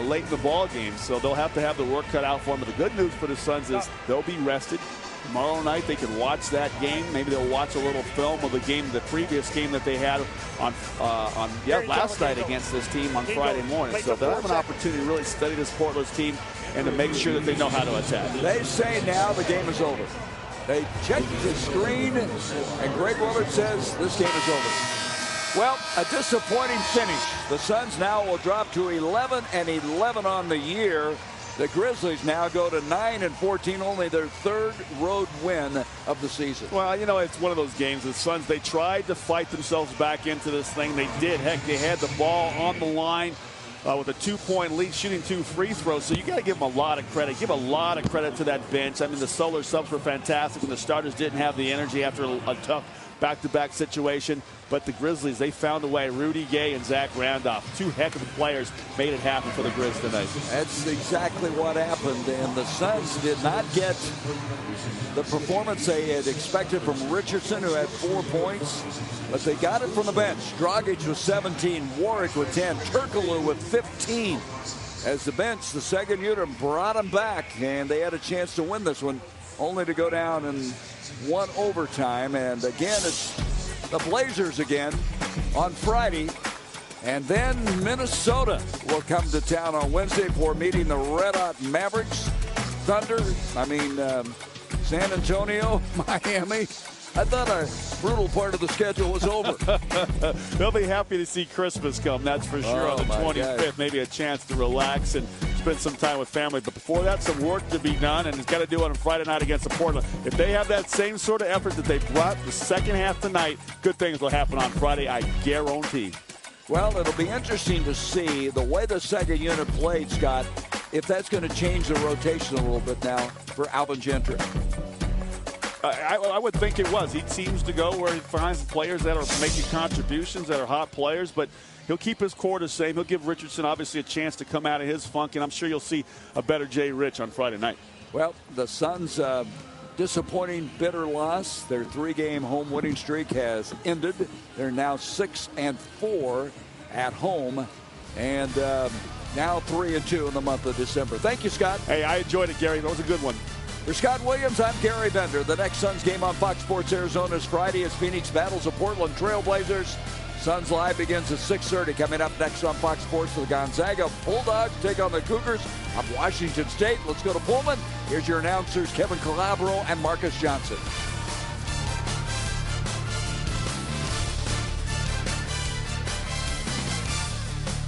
late in the ball game. So they'll have to have the work cut out for them. But the good news for the Suns is they'll be rested. Tomorrow night they can watch that game. Maybe they'll watch a little film of the game, the previous game that they had on last night against this team on Friday morning. So they'll have an opportunity to really study this Portland team and to make sure that they know how to attack. They say now the game is over. They checked the screen, and Greg Willard says this game is over. Well, a disappointing finish. The Suns now will drop to 11-11 on the year. The Grizzlies now go to 9-14, only their third road win of the season. Well, you know, it's one of those games. The Suns, they tried to fight themselves back into this thing. They did. Heck, they had the ball on the line with a 2-point lead, shooting 2 free throws. So you got to give them a lot of credit. Give a lot of credit to that bench. I mean, the Solar subs were fantastic, and the starters didn't have the energy after a tough back-to-back situation. But the Grizzlies, they found a way. Rudy Gay and Zach Randolph, 2 heck of players, made it happen for the Grizz tonight. That's exactly what happened. And the Suns did not get the performance they had expected from Richardson, who had 4 points. But they got it from the bench. Dragic with 17, Warwick with 10, Turkoglu with 15. As the bench, the second unit, brought them back, and they had a chance to win this one, only to go down in one overtime. And again, it's the Blazers again on Friday. And then Minnesota will come to town on Wednesday for meeting the Red Hot Mavericks, Thunder, San Antonio, Miami. I thought our brutal part of the schedule was over. They'll be happy to see Christmas come, that's for sure, on the 25th. God. Maybe a chance to relax and spend some time with family. But before that, some work to be done, and it's got to do it on Friday night against the Portland. If they have that same sort of effort that they brought the second half tonight, good things will happen on Friday, I guarantee. Well, it'll be interesting to see the way the second unit played, Scott, if that's going to change the rotation a little bit now for Alvin Gentry. I would think it was. He seems to go where he finds players that are making contributions, that are hot players, but he'll keep his core the same. He'll give Richardson, obviously, a chance to come out of his funk, and I'm sure you'll see a better Jay Rich on Friday night. Well, the Suns, disappointing, bitter loss. Their 3-game home winning streak has ended. They're now 6-4 at home, and now 3-2 in the month of December. Thank you, Scott. Hey, I enjoyed it, Gary. That was a good one. For Scott Williams, I'm Gary Bender. The next Suns game on Fox Sports Arizona is Friday as Phoenix battles the Portland Trail Blazers. Suns Live begins at 6:30. Coming up next on Fox Sports, the Gonzaga Bulldogs take on the Cougars of Washington State. Let's go to Pullman. Here's your announcers, Kevin Calabro and Marcus Johnson.